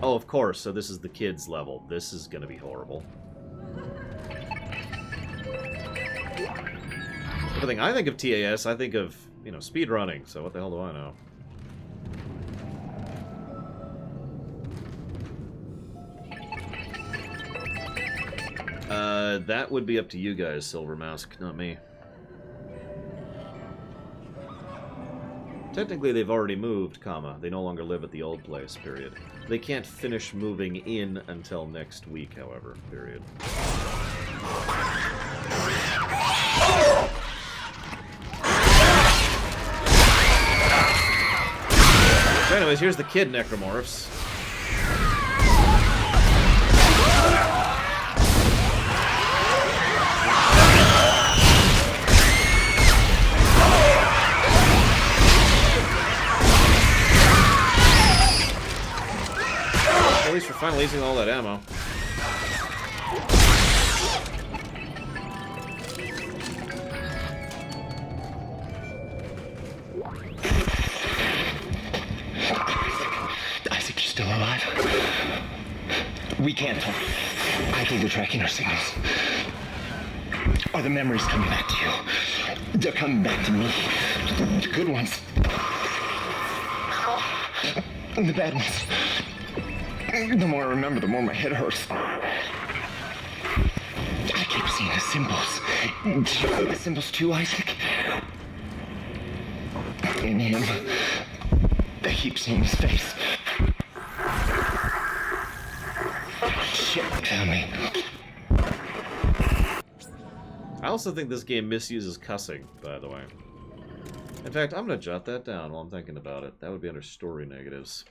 Oh, of course. So this is the kids level. This is going to be horrible. Everything I think of TAS, I think of, you know, speed running. So what the hell do I know? That would be up to you guys, Silver Mask, not me. Technically, they've already moved, comma. They no longer live at the old place, period. They can't finish moving in until next week, however, period. So anyways, here's the kid necromorphs. At least we're finally using all that ammo. Isaac, you're still alive? We can't talk. I think they're tracking our signals. Are the memories coming back to you? They're coming back to me. The good ones. And the bad ones. The more I remember, the more my head hurts. I keep seeing the symbols. Do you see the symbols too, Isaac? In him, I keep seeing his face. Shit, found me. I also think this game misuses cussing, by the way. In fact, I'm going to jot that down while I'm thinking about it. That would be under story negatives.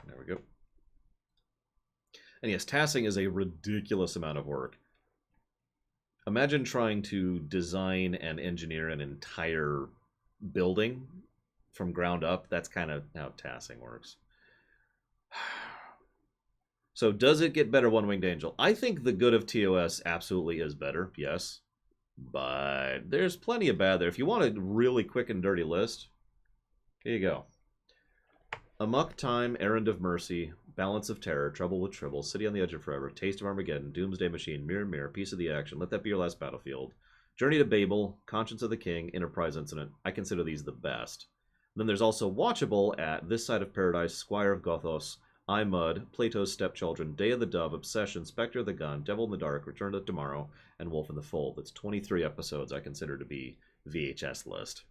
There we go. And yes, tassing is a ridiculous amount of work. Imagine trying to design and engineer an entire building from ground up. That's kind of how tassing works. So does it get better, One Winged Angel? I think the good of TOS absolutely is better, yes. But there's plenty of bad there. If you want a really quick and dirty list, here you go. Amok Time, Errand of Mercy, Balance of Terror, Trouble with Tribble, City on the Edge of Forever, Taste of Armageddon, Doomsday Machine, Mirror Mirror, Piece of the Action, Let That Be Your Last Battlefield, Journey to Babel, Conscience of the King, Enterprise Incident. I consider these the best. Then there's also watchable at This Side of Paradise, Squire of Gothos, I Mud, Plato's Stepchildren, Day of the Dove, Obsession, Spectre of the Gun, Devil in the Dark, Return to Tomorrow, and Wolf in the Fold. That's 23 episodes I consider to be VHS list.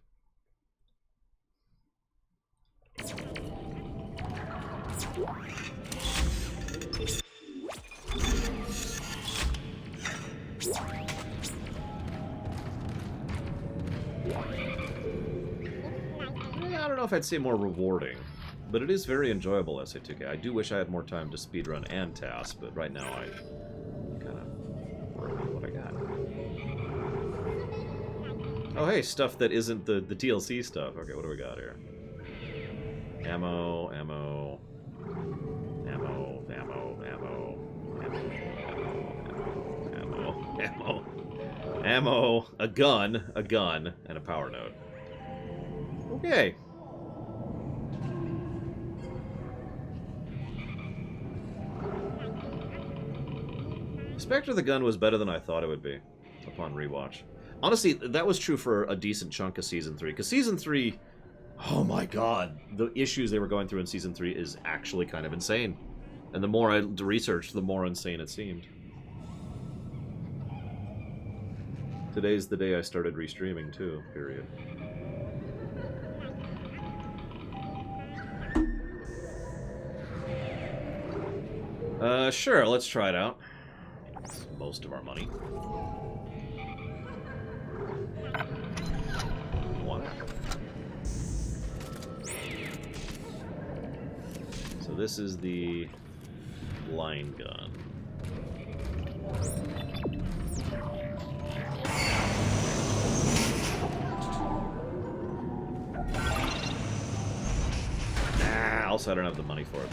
I don't know if I'd say more rewarding, but it is very enjoyable, SA2K. I do wish I had more time to speedrun and task, but right now I kind of work with what I got. Oh, hey, stuff that isn't the TLC stuff. Okay, what do we got here? Ammo, ammo, ammo, ammo, ammo, ammo, ammo, ammo, ammo, a gun, and a power node. Okay. Spectre of the Gun was better than I thought it would be upon rewatch. Honestly, that was true for a decent chunk of Season 3, because Season 3, oh my god, the issues they were going through in Season 3 is actually kind of insane. And the more I researched, the more insane it seemed. Today's the day I started restreaming, too, period. Sure, let's try it out. It's most of our money. One. So this is the line gun. Also, I don't have the money for it.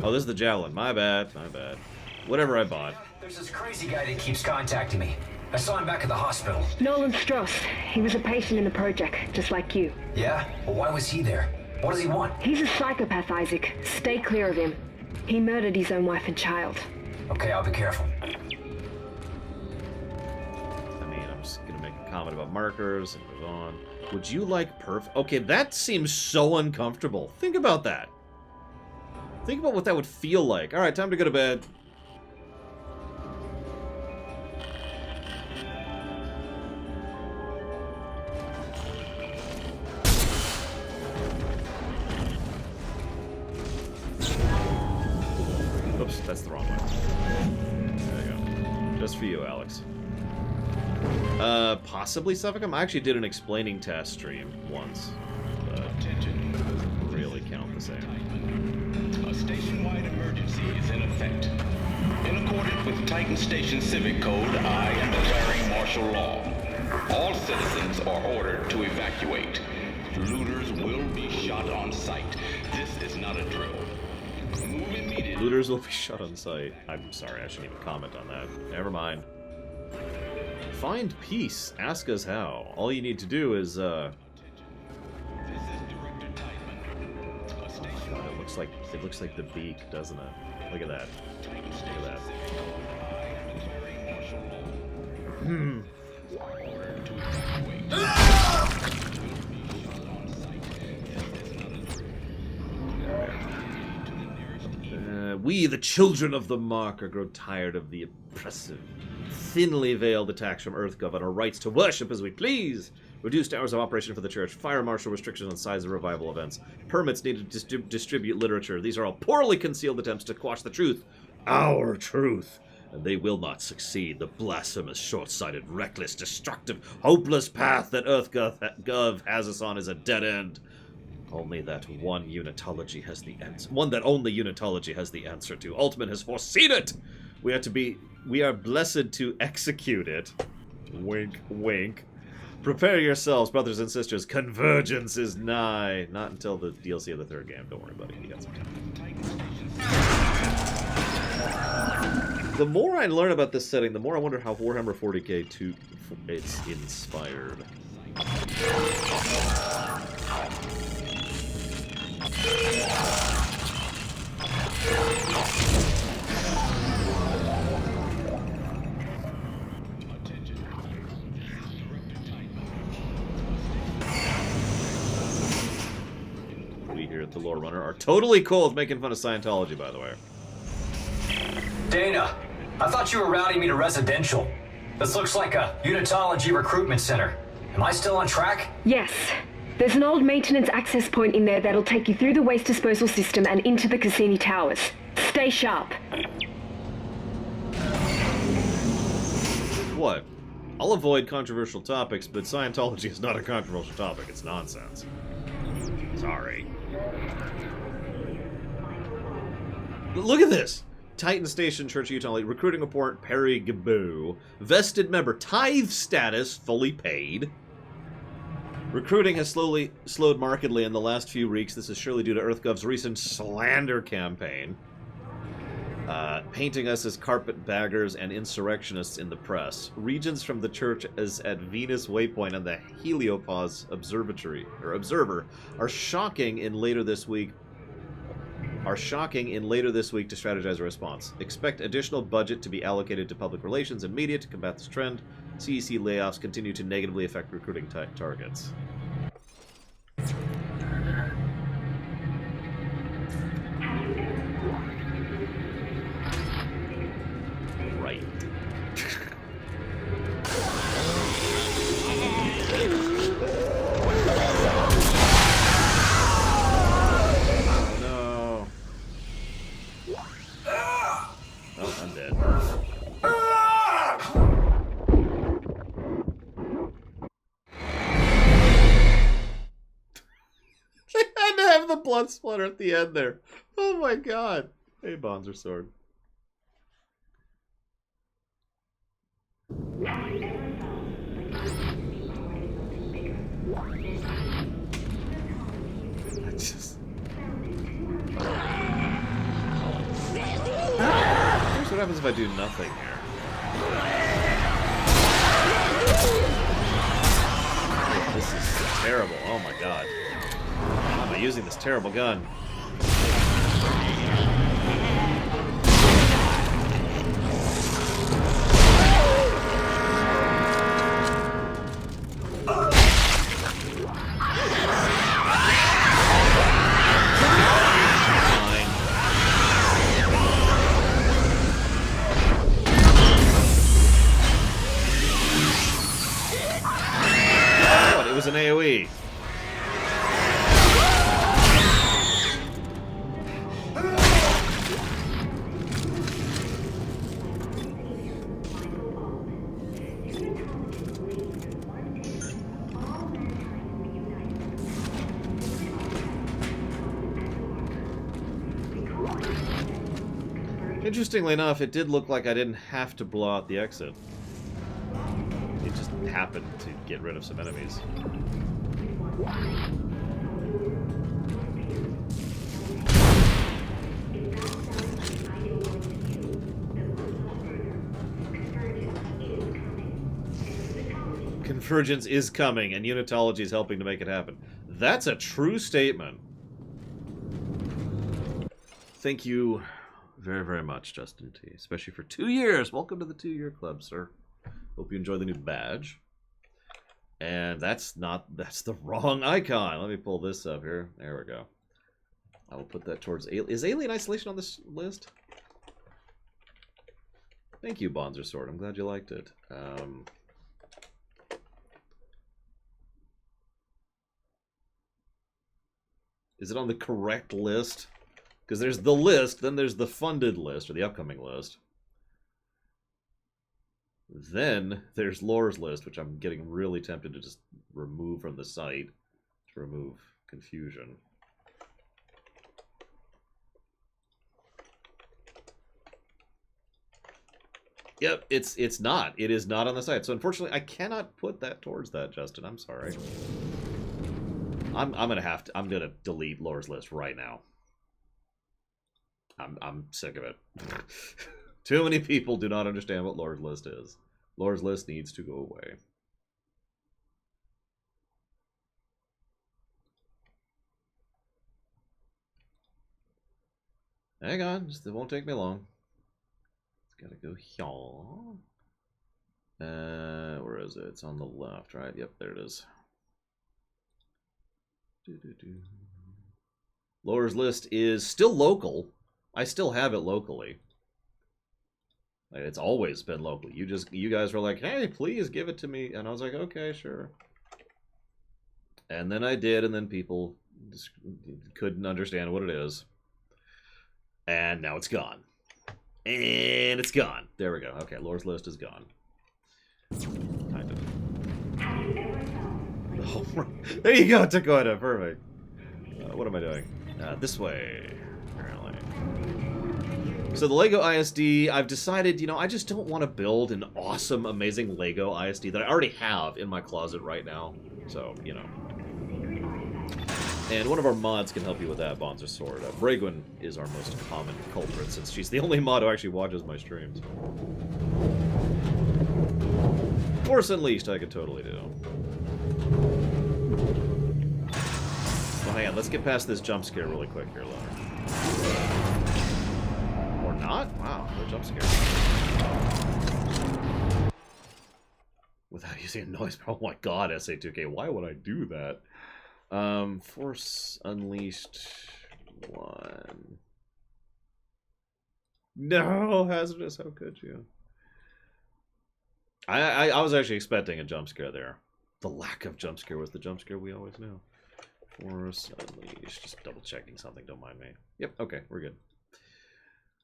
Oh, this is the javelin. My bad. My bad. Whatever I bought. There's this crazy guy that keeps contacting me. I saw him back at the hospital. Nolan Strauss. He was a patient in the project, just like you. Yeah? Well, why was he there? What does he want? He's a psychopath, Isaac. Stay clear of him. He murdered his own wife and child. Okay, I'll be careful. I mean, I'm just gonna make a comment about markers and move on. Would you like perf? Okay, that seems so uncomfortable. Think about that. Think about what that would feel like. Alright, time to go to bed. Oops, that's the wrong way. There you go. Just for you, Alex. Possibly Suffocum? I actually did an explaining task stream once. But it doesn't really count the same. A station-wide emergency is in effect. In accordance with Titan Station Civic Code, I am declaring martial law. All citizens are ordered to evacuate. Looters will be shot on sight. This is not a drill. Move immediately. Looters will be shot on sight. I'm sorry, I shouldn't even comment on that. Never mind. Find peace. Ask us how. All you need to do is, It looks like the beak, doesn't it? Look at that. Look at that. We, the children of the Marker, grow tired of the oppressive, thinly veiled attacks from EarthGov on our rights to worship as we please. Reduced hours of operation for the church, fire marshal restrictions on size of revival events, permits needed to distribute literature. These are all poorly concealed attempts to quash the truth. Our truth. And they will not succeed. The blasphemous, short-sighted, reckless, destructive, hopeless path that EarthGov has us on is a dead end. Only that one unitology has the answer. One that only unitology has the answer to. Ultimate has foreseen it! We are blessed to execute it. Wink, wink. Prepare yourselves, brothers and sisters. Convergence is nigh. Not until the DLC of the third game. Don't worry, buddy. You got some time. The more I learn about this setting, the more I wonder how Warhammer 40k 2 it's inspired. lore runner, are totally cool with making fun of Scientology, by the way. Dana, I thought you were routing me to residential. This looks like a unitology recruitment center. Am I still on track? Yes. There's an old maintenance access point in there that'll take you through the waste disposal system and into the Cassini Towers. Stay sharp. What? I'll avoid controversial topics, but Scientology is not a controversial topic. It's nonsense. Sorry. Look at this! Titan Station, Church of Utah, recruiting report, Perry Gaboo. Vested member, tithe status, fully paid. Recruiting has slowed markedly in the last few weeks. This is surely due to EarthGov's recent slander campaign. Painting us as carpetbaggers and insurrectionists in the press. Regions from the church as at Venus Waypoint and the Heliopause Observer are shocking in later this week to strategize a response. Expect additional budget to be allocated to public relations and media to combat this trend. CEC layoffs continue to negatively affect recruiting targets. Right. Oh no. Oh, I'm dead. They had to have the blood splatter at the end there. Oh my god. Hey, Bonzer Sword. Here's what happens if I do nothing here. This is terrible. Oh my god. Why am I using this terrible gun? It was an AoE. Interestingly enough, it did look like I didn't have to blow out the exit. It just happened to get rid of some enemies. Convergence is coming, and Unitology is helping to make it happen. That's a true statement. Thank you very, very much, Justin T. Especially for 2 years. Welcome to the 2-year club, sir. Hope you enjoy the new badge. And that's the wrong icon. Let me pull this up here. There we go. I will put that towards... Is Alien Isolation on this list? Thank you, Bonzer Sword. I'm glad you liked it. Is it on the correct list? Because there's the list, then there's the funded list, or the upcoming list. Then there's Lore's list, which I'm getting really tempted to just remove from the site to remove confusion. Yep, it's not. It is not on the site. So unfortunately, I cannot put that towards that, Justin. I'm sorry. I'm gonna delete Lore's list right now. I'm sick of it. Too many people do not understand what Lore's list is. Lore's list needs to go away. Hang on, it won't take me long. It's gotta go here. Where is it? It's on the left, right? Yep, there it is. Laura's List is still local. I still have it locally. It's always been local. You guys were like, hey, please give it to me. And I was like, okay, sure. And then I did, and then people just couldn't understand what it is. And now it's gone. And it's gone. There we go. Okay, Laura's List is gone. Kind of. Oh, there you go, Takoda. Perfect. What am I doing? This way, apparently. So the Lego ISD, I've decided, you know, I just don't want to build an awesome, amazing Lego ISD that I already have in my closet right now. So, you know. And one of our mods can help you with that, Bonzer Sword. Bragwin is our most common culprit, since she's the only mod who actually watches my streams. Force Unleashed I could totally do. Well, hang on, let's get past this jump scare really quick here, Leonard. Or not? Wow, no jump scare. Without using a noise. Oh my god, SA2K, why would I do that? Force Unleashed 1. No, Hazardous, how could you? I was actually expecting a jump scare there. The lack of jump scare was the jump scare we always knew. Force Unleashed. Just double checking something, don't mind me. Yep, okay, we're good.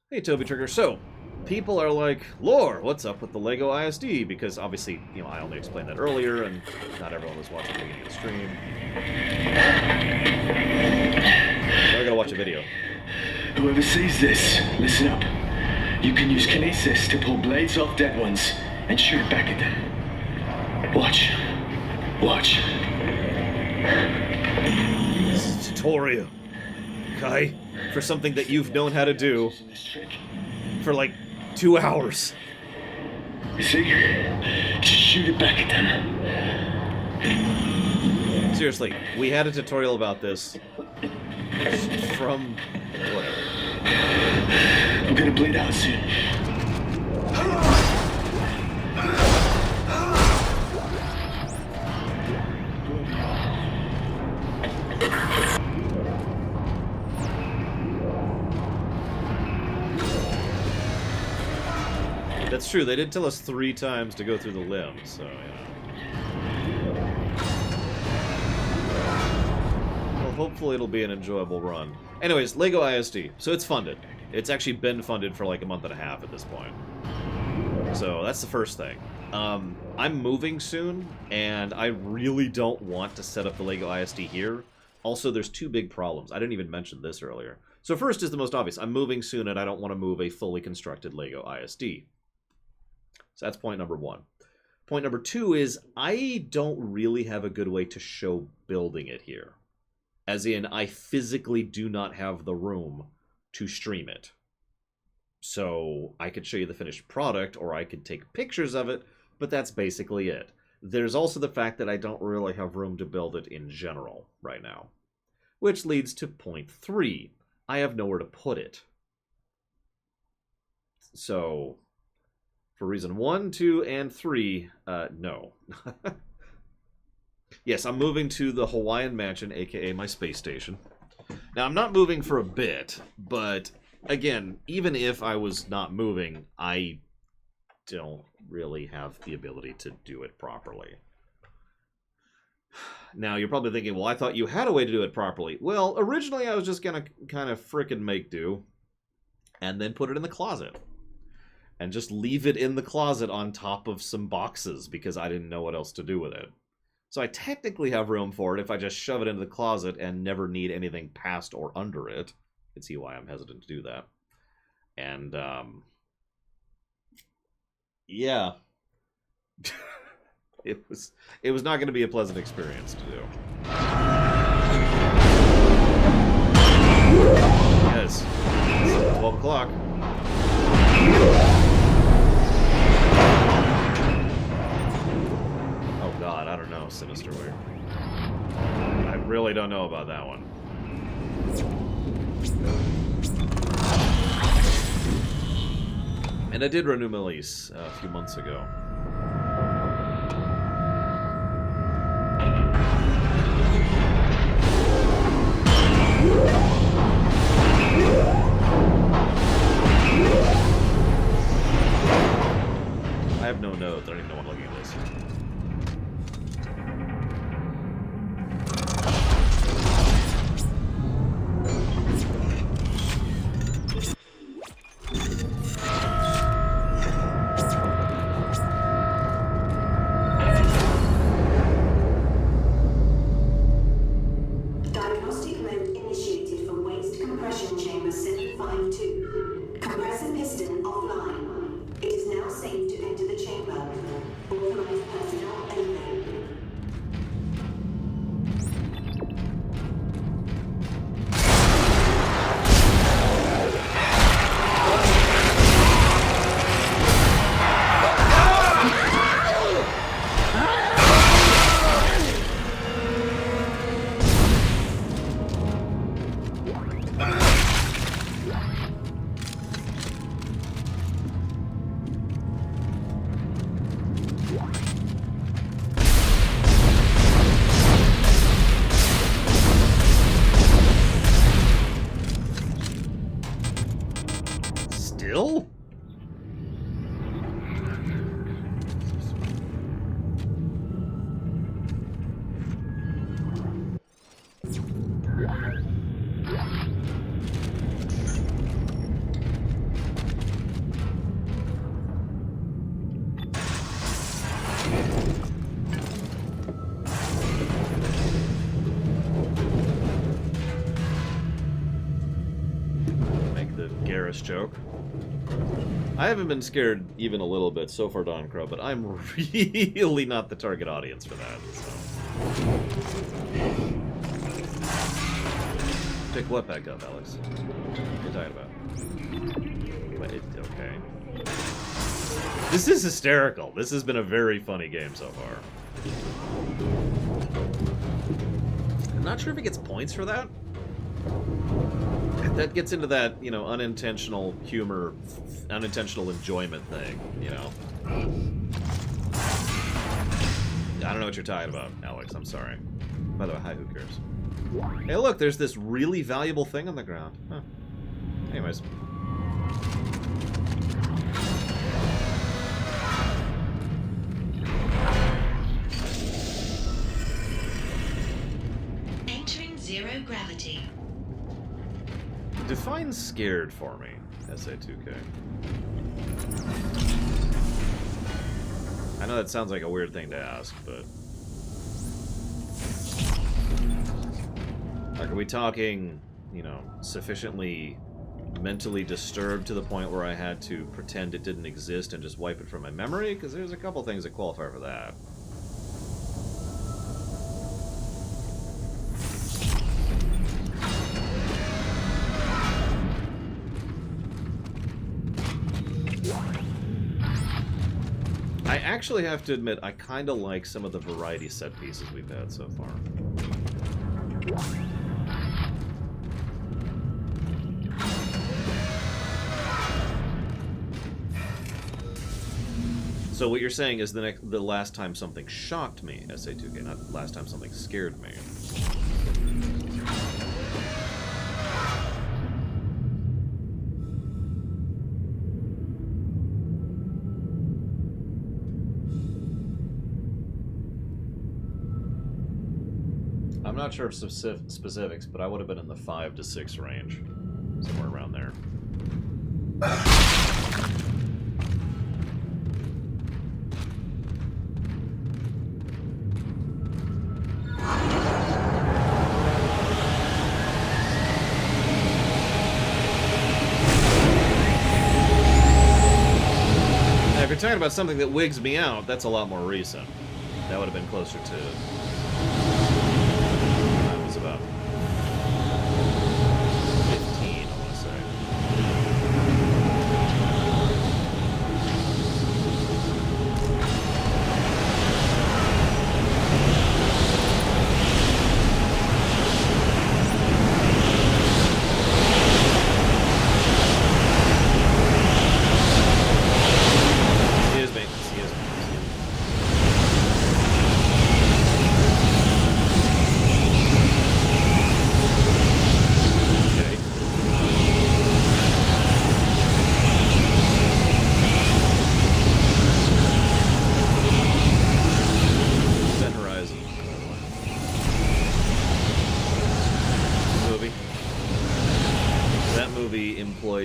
Hey, Toby Trigger. So, people are like, Lore, what's up with the Lego ISD? Because obviously, you know, I only explained that earlier, and not everyone was watching the beginning of the stream. So I gotta watch a video. Whoever sees this, listen up. You can use kinesis to pull blades off dead ones and shoot it back at them. Watch. Watch. This is a tutorial. Okay? For something that you've known how to do for like 2 hours. You see? Just shoot it back at them. Seriously, we had a tutorial about this from whatever. I'm gonna bleed out soon. That's true, they did tell us 3 times to go through the limbs, so, yeah. Well, hopefully it'll be an enjoyable run. Anyways, Lego ISD. So it's funded. It's actually been funded for like a month and a half at this point. So that's the first thing. I'm moving soon, and I really don't want to set up the Lego ISD here. Also, there's 2 big problems. I didn't even mention this earlier. So first is the most obvious. I'm moving soon, and I don't want to move a fully constructed Lego ISD. So that's point number 1. Point number 2 is I don't really have a good way to show building it here. As in, I physically do not have the room to stream it. So I could show you the finished product, or I could take pictures of it, but that's basically it. There's also the fact that I don't really have room to build it in general right now. Which leads to point 3. I have nowhere to put it. So, for reason 1, 2, and 3, no. Yes, I'm moving to the Hawaiian Mansion, aka my space station. Now, I'm not moving for a bit, but again, even if I was not moving, I don't really have the ability to do it properly. Now, you're probably thinking, well, I thought you had a way to do it properly. Well, originally I was just gonna kind of frickin' make do, and then put it in the closet. And just leave it in the closet on top of some boxes, because I didn't know what else to do with it. So I technically have room for it if I just shove it into the closet and never need anything past or under it. You can see why I'm hesitant to do that. And, yeah. It was not going to be a pleasant experience to do. Yes. It's 12 o'clock. Oh god, I don't know, Sinister Weird. I really don't know about that one. And I did renew my lease a few months ago. have no notes. I don't even know what I'm looking at this. Diagnostic mode initiated from waste compression chamber 752. Compressor piston offline. It is now safe to enter the chamber. Authorized personnel only. Still? Make the Garrus joke. I haven't been scared even a little bit so far, Don Crow, but I'm really not the target audience for that. So. Pick what back up, Alex? What are you talking about? Wait, okay. This is hysterical. This has been a very funny game so far. I'm not sure if it gets points for that. That gets into that, you know, unintentional humor, unintentional enjoyment thing, you know. I don't know what you're talking about, Alex. I'm sorry. By the way, hi, who cares? Hey, look, there's this really valuable thing on the ground. Huh. Anyways. Entering zero gravity. Define scared for me, SA2K. I know that sounds like a weird thing to ask, but... Like, are we talking, you know, sufficiently mentally disturbed to the point where I had to pretend it didn't exist and just wipe it from my memory? Because there's a couple things that qualify for that. I actually have to admit, I kind of like some of the variety set pieces we've had so far. So what you're saying is the last time something shocked me, SA2K, not last time something scared me. I'm not sure of specifics, but I would have been in the 5 to 6 range. Somewhere around there. Now, if you're talking about something that wigs me out, that's a lot more recent. That would have been closer to... about 15, I want to say. Excuse me.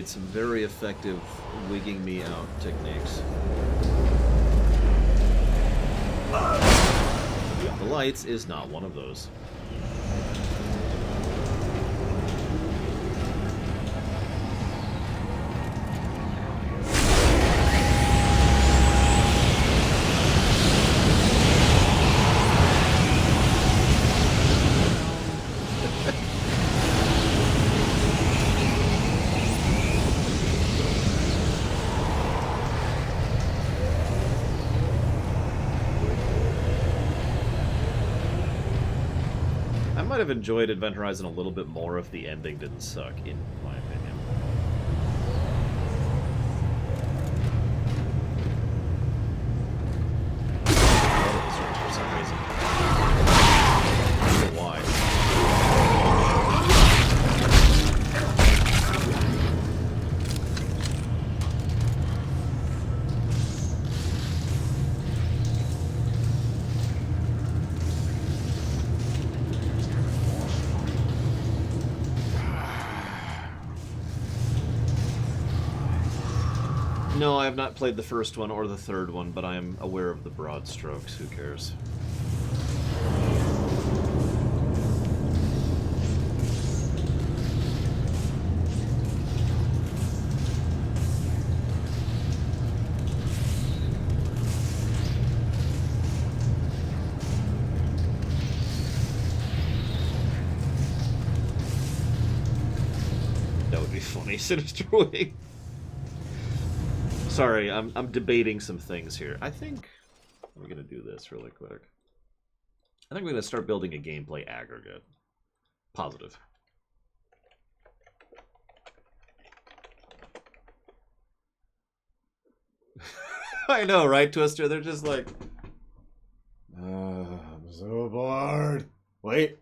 employed some very effective wigging me out techniques. The lights is not one of those. I might have enjoyed Event Horizon a little bit more if the ending didn't suck, in my opinion. For some reason. I don't know why. No, I have not played the first one or the third one, but I am aware of the broad strokes. Who cares? That would be funny. Sinister Wing. Sorry, I'm debating some things here. I think we're gonna do this really quick. I think we're gonna start building a gameplay aggregate. Positive. I know, right, Twister? They're just like, I'm so bored. Wait,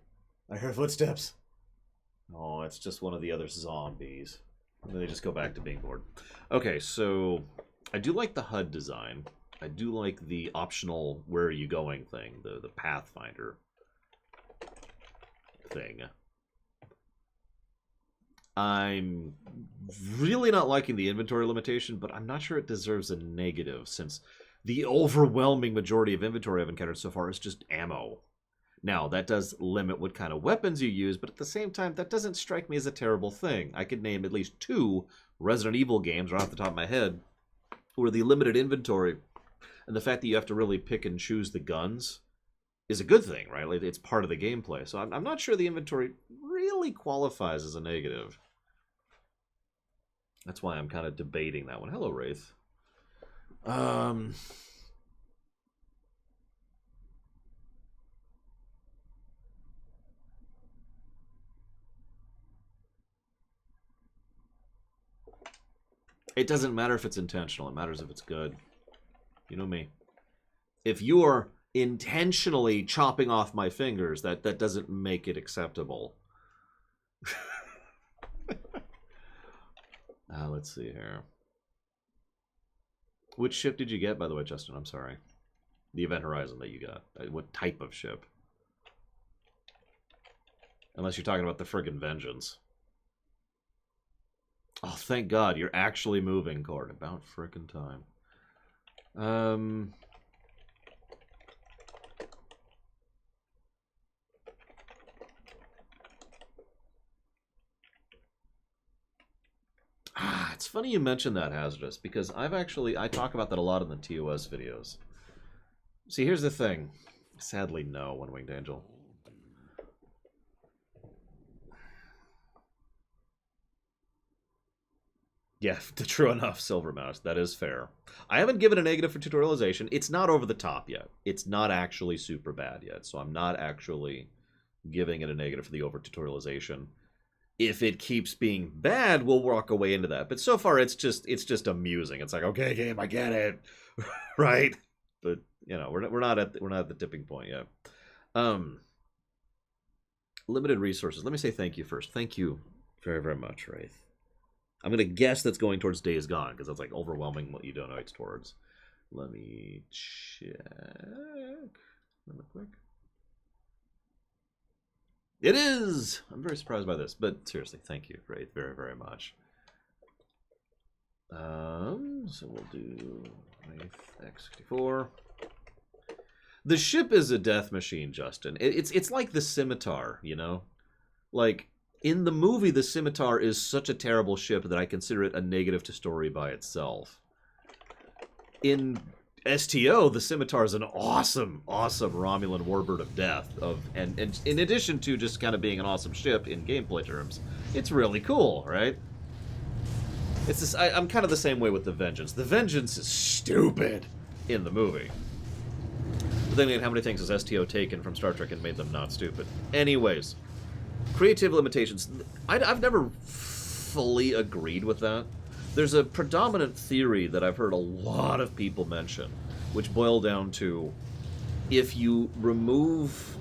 I hear footsteps. Oh, it's just one of the other zombies. And then they just go back to being bored. Okay, so I do like the HUD design. I do like the optional where are you going thing, the Pathfinder thing. I'm really not liking the inventory limitation, but I'm not sure it deserves a negative, since the overwhelming majority of inventory I've encountered so far is just ammo. Now, that does limit what kind of weapons you use, but at the same time, that doesn't strike me as a terrible thing. I could name at least 2 Resident Evil games right off the top of my head where the limited inventory and the fact that you have to really pick and choose the guns is a good thing, right? Like, it's part of the gameplay. So I'm not sure the inventory really qualifies as a negative. That's why I'm kind of debating that one. Hello, Wraith. It doesn't matter if it's intentional. It matters if it's good. You know me. If you are intentionally chopping off my fingers, that doesn't make it acceptable. Let's see here. Which ship did you get, by the way, Justin? I'm sorry. The Event Horizon that you got. What type of ship? Unless you're talking about the friggin' Vengeance. Oh, thank God, you're actually moving, Cord. About frickin' time. It's funny you mentioned that, Hazardous, because I talk about that a lot in the TOS videos. See, here's the thing. Sadly, no, One Winged Angel. Yeah, true enough, Silver Mouse. That is fair. I haven't given a negative for tutorialization. It's not over the top yet. It's not actually super bad yet, so I'm not actually giving it a negative for the over tutorialization. If it keeps being bad, we'll walk away into that. But so far, it's just amusing. It's like, okay, game, I get it, right? But you know, we're not at the tipping point yet. Limited resources. Let me say thank you first. Thank you very, very much, Wraith. I'm gonna guess that's going towards Days Gone because that's like overwhelming what you donate towards. Let me check real quick. It is! I'm very surprised by this, but seriously, thank you, Wraith, very, very much. So we'll do X64. The ship is a death machine, Justin. It's like the scimitar, you know? Like, in the movie, the scimitar is such a terrible ship that I consider it a negative to story by itself. In STO, the scimitar is an awesome, awesome Romulan warbird of death. And in addition to just kind of being an awesome ship in gameplay terms, it's really cool, right? It's this, I'm kind of the same way with the Vengeance. The Vengeance is stupid in the movie. But then again, how many things has STO taken from Star Trek and made them not stupid? Anyways, creative limitations. I've never fully agreed with that. There's a predominant theory that I've heard a lot of people mention, which boil down to, if you remove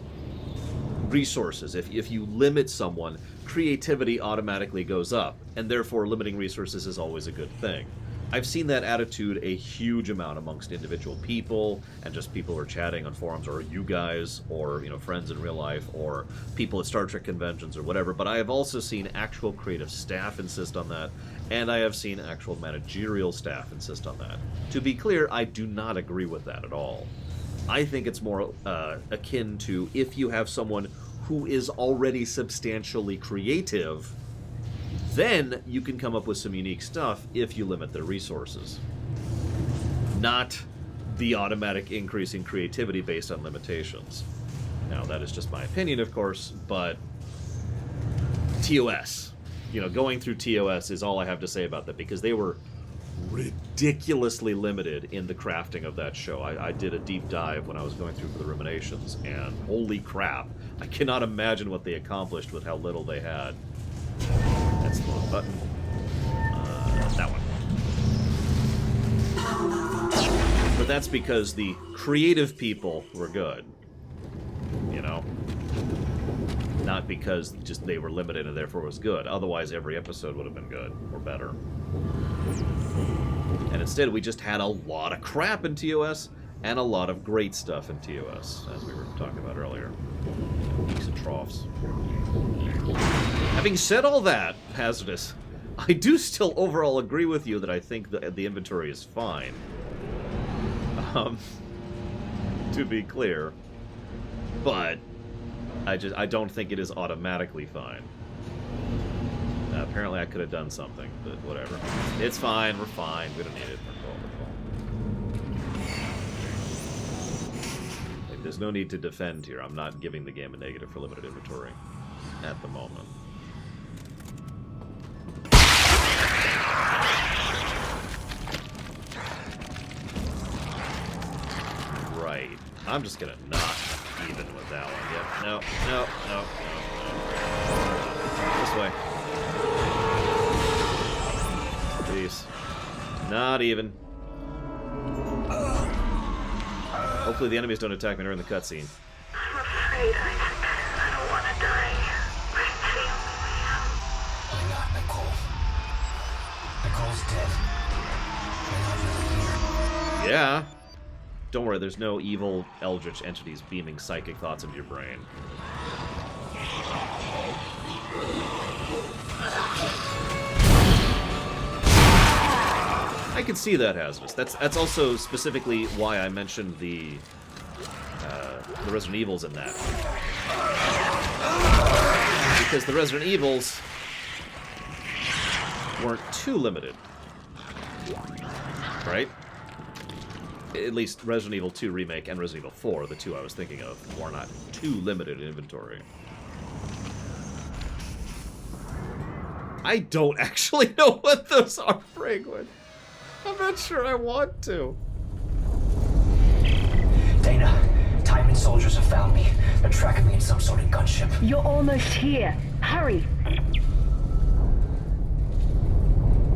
resources, if you limit someone, creativity automatically goes up, and therefore limiting resources is always a good thing. I've seen that attitude a huge amount amongst individual people, and just people who are chatting on forums, or you guys, or, you know, friends in real life, or people at Star Trek conventions or whatever, but I have also seen actual creative staff insist on that, and I have seen actual managerial staff insist on that. To be clear, I do not agree with that at all. I think it's more akin to, if you have someone who is already substantially creative, then you can come up with some unique stuff if you limit their resources. Not the automatic increase in creativity based on limitations. Now, that is just my opinion, of course, but TOS. You know, going through TOS is all I have to say about that, because they were ridiculously limited in the crafting of that show. I did a deep dive when I was going through for the Ruminations, and holy crap, I cannot imagine what they accomplished with how little they had. That's the wrong button. That one. But that's because the creative people were good. You know? Not because just they were limited and therefore it was good. Otherwise, every episode would have been good, or better. And instead, we just had a lot of crap in TOS, and a lot of great stuff in TOS, as we were talking about earlier. Peaks and troughs. Having said all that, Hazardous, I do still overall agree with you that I think the inventory is fine. To be clear. But I don't think it is automatically fine. Apparently I could have done something, but whatever. It's fine, we're fine, we don't need it. Like, there's no need to defend here. I'm not giving the game a negative for limited inventory at the moment. Right. I'm just gonna not even with that one. Yep. No. This way. Please. Not even. Hopefully the enemies don't attack me during the cutscene. I'm afraid, Isaac. I don't want to die. It's the only way out. Why not, Nicole? Nicole's dead. We're not really here. Yeah. Don't worry, there's no evil eldritch entities beaming psychic thoughts into your brain. I can see that, Hazardous. That's also specifically why I mentioned the Resident Evils in that. Because the Resident Evils weren't too limited. Right? At least Resident Evil 2 Remake and Resident Evil 4, the two I was thinking of, were not too limited in inventory. I don't actually know what those are, Franklin. I'm not sure I want to. Dana, Timon soldiers have found me. They're tracking me in some sort of gunship. You're almost here. Hurry.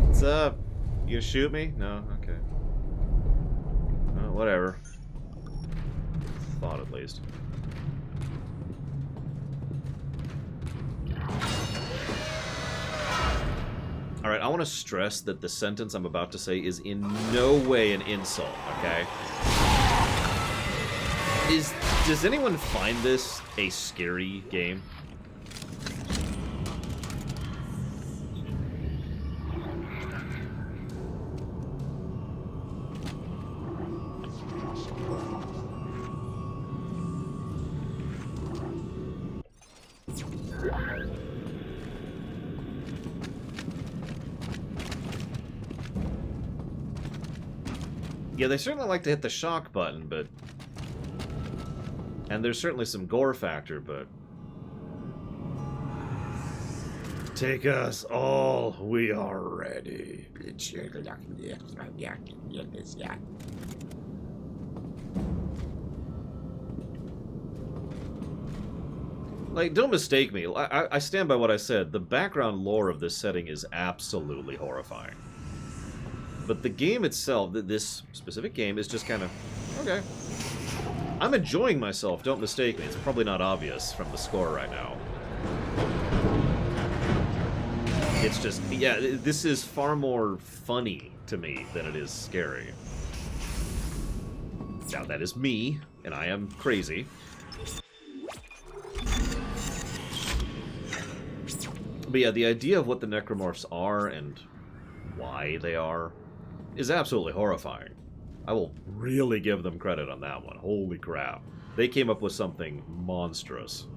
What's up? You gonna shoot me? No? Okay. Well, whatever. Thought at least. Alright, I want to stress that the sentence I'm about to say is in no way an insult, okay? Does anyone find this a scary game? Yeah, they certainly like to hit the shock button, but... And there's certainly some gore factor, but... Take us all, we are ready. Like, don't mistake me. I stand by what I said. The background lore of this setting is absolutely horrifying. But the game itself, this specific game, is just kind of... Okay. I'm enjoying myself, don't mistake me. It's probably not obvious from the score right now. It's just... Yeah, this is far more funny to me than it is scary. Now, that is me, and I am crazy. But yeah, the idea of what the necromorphs are and why they are is absolutely horrifying. I will really give them credit on that one. Holy crap. They came up with something monstrous.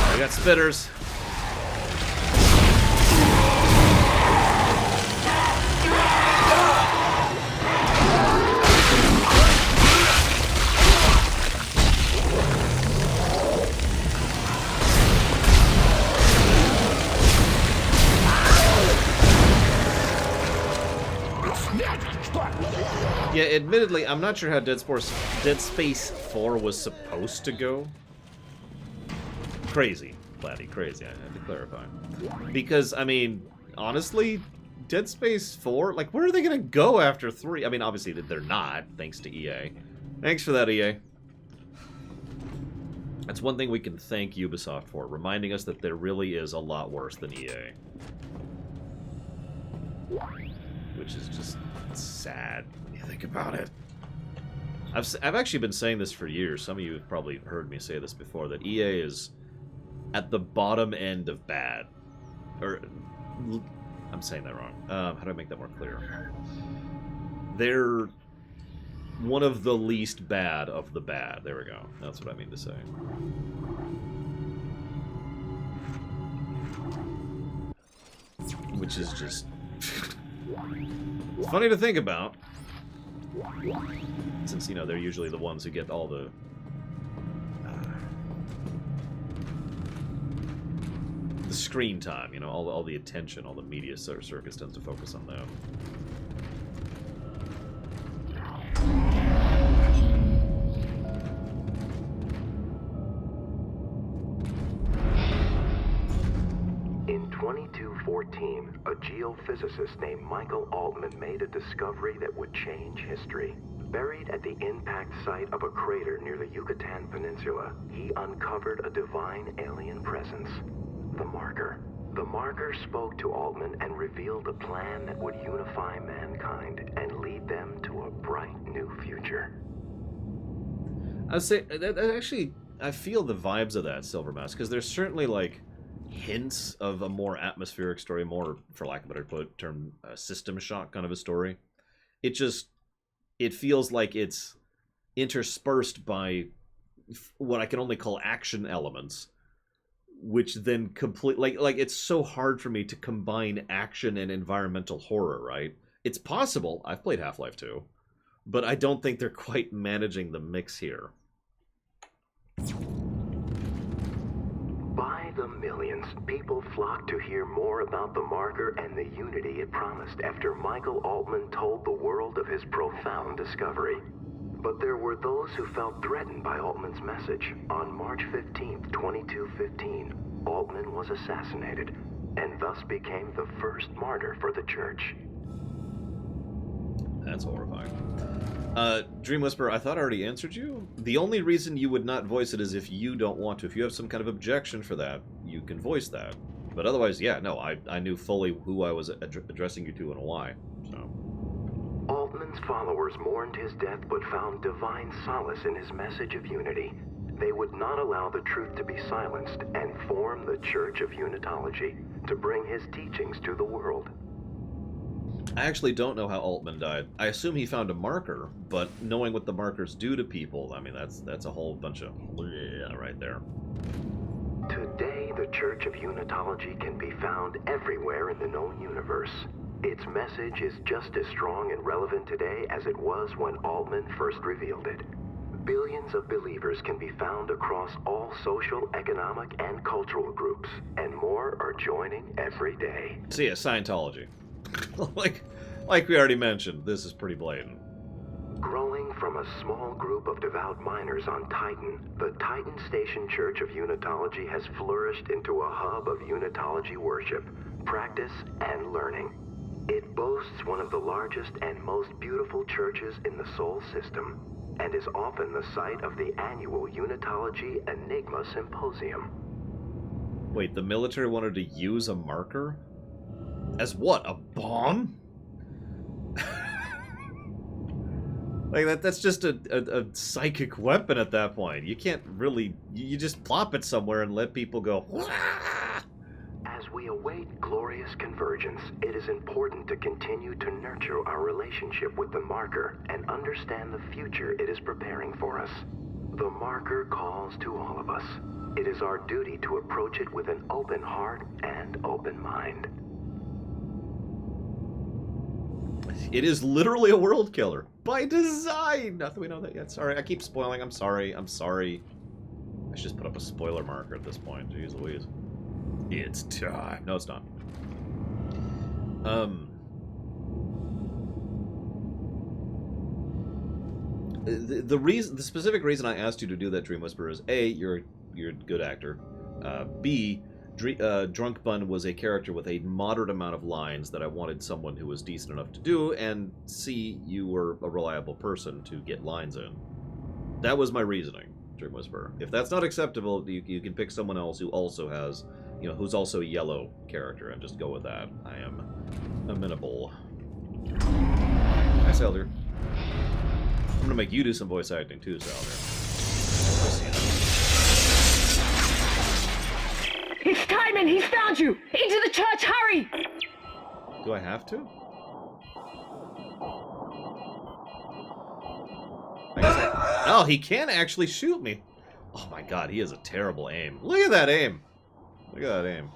I got spitters. Yeah, admittedly, I'm not sure how Dead Space 4 was supposed to go. Crazy, Platy, crazy, I had to clarify. Because, I mean, honestly, Dead Space 4, like, where are they gonna go after 3? I mean, obviously they're not, thanks to EA. Thanks for that, EA. That's one thing we can thank Ubisoft for, reminding us that there really is a lot worse than EA. Which is just sad when you think about it. I've actually been saying this for years. Some of you have probably heard me say this before, that EA is at the bottom end of bad. Or, I'm saying that wrong. How do I make that more clear? They're one of the least bad of the bad. There we go. That's what I mean to say. Which is just... funny to think about. Since, you know, they're usually the ones who get all the... the screen time, you know, all the attention, all the media circus tends to focus on them. In 2214, a geophysicist named Michael Altman made a discovery that would change history. Buried at the impact site of a crater near the Yucatan Peninsula, he uncovered a divine alien presence. The Marker. The Marker spoke to Altman and revealed a plan that would unify mankind and lead them to a bright new future. I'd say, that actually, I feel the vibes of that, Silver Mask, because there's certainly, like, hints of a more atmospheric story, more, for lack of a better term, System Shock kind of a story. It feels like it's interspersed by what I can only call action elements, which then like it's so hard for me to combine action and environmental horror, right? It's possible. I've played Half-Life 2, but I don't think they're quite managing the mix here. By the millions, people flocked to hear more about the Marker and the unity it promised after Michael Altman told the world of his profound discovery. But there were those who felt threatened by Altman's message. On March 15th, 2215, Altman was assassinated, and thus became the first martyr for the church. That's horrifying. Dream Whisperer, I thought I already answered you. The only reason you would not voice it is if you don't want to. If you have some kind of objection for that, you can voice that. But otherwise, yeah, no, I knew fully who I was addressing you to and why. So. Altman's followers mourned his death but found divine solace in his message of unity. They would not allow the truth to be silenced and form the Church of Unitology to bring his teachings to the world. I actually don't know how Altman died. I assume he found a marker, but knowing what the markers do to people, I mean, that's a whole bunch of right there. Today, the Church of Unitology can be found everywhere in the known universe. Its message is just as strong and relevant today as it was when Altman first revealed it. Billions of believers can be found across all social, economic, and cultural groups, and more are joining every day. So yeah, Scientology. like we already mentioned, this is pretty blatant. Growing from a small group of devout miners on Titan, the Titan Station Church of Unitology has flourished into a hub of Unitology worship, practice, and learning. It boasts one of the largest and most beautiful churches in the Sol system, and is often the site of the annual Unitology Enigma Symposium. Wait, the military wanted to use a marker? As what? A bomb? Like, that's just a psychic weapon at that point. You can't really... You just plop it somewhere and let people go... As we await glorious convergence, it is important to continue to nurture our relationship with the marker and understand the future it is preparing for us. The marker calls to all of us. It is our duty to approach it with an open heart and open mind. It is literally a world killer. By design! Not that we know that yet. Sorry, I keep spoiling. I'm sorry. I should just put up a spoiler marker at this point. Jeez Louise. It's time. No, it's not. The specific reason I asked you to do that, Dream Whisperer, is A, you're a good actor. B, Drunk Bun was a character with a moderate amount of lines that I wanted someone who was decent enough to do, and C, you were a reliable person to get lines in. That was my reasoning, Dream Whisperer. If that's not acceptable, you can pick someone else who also has, who's also a yellow character, and just go with that. I am amenable. Hi, Selder. I'm gonna make you do some voice acting too, Selder. It's Timon! He's found you! Into the church, hurry! Do I have to? Oh, he can actually shoot me. Oh my god, he has a terrible aim. Look at that aim. Look at that aim.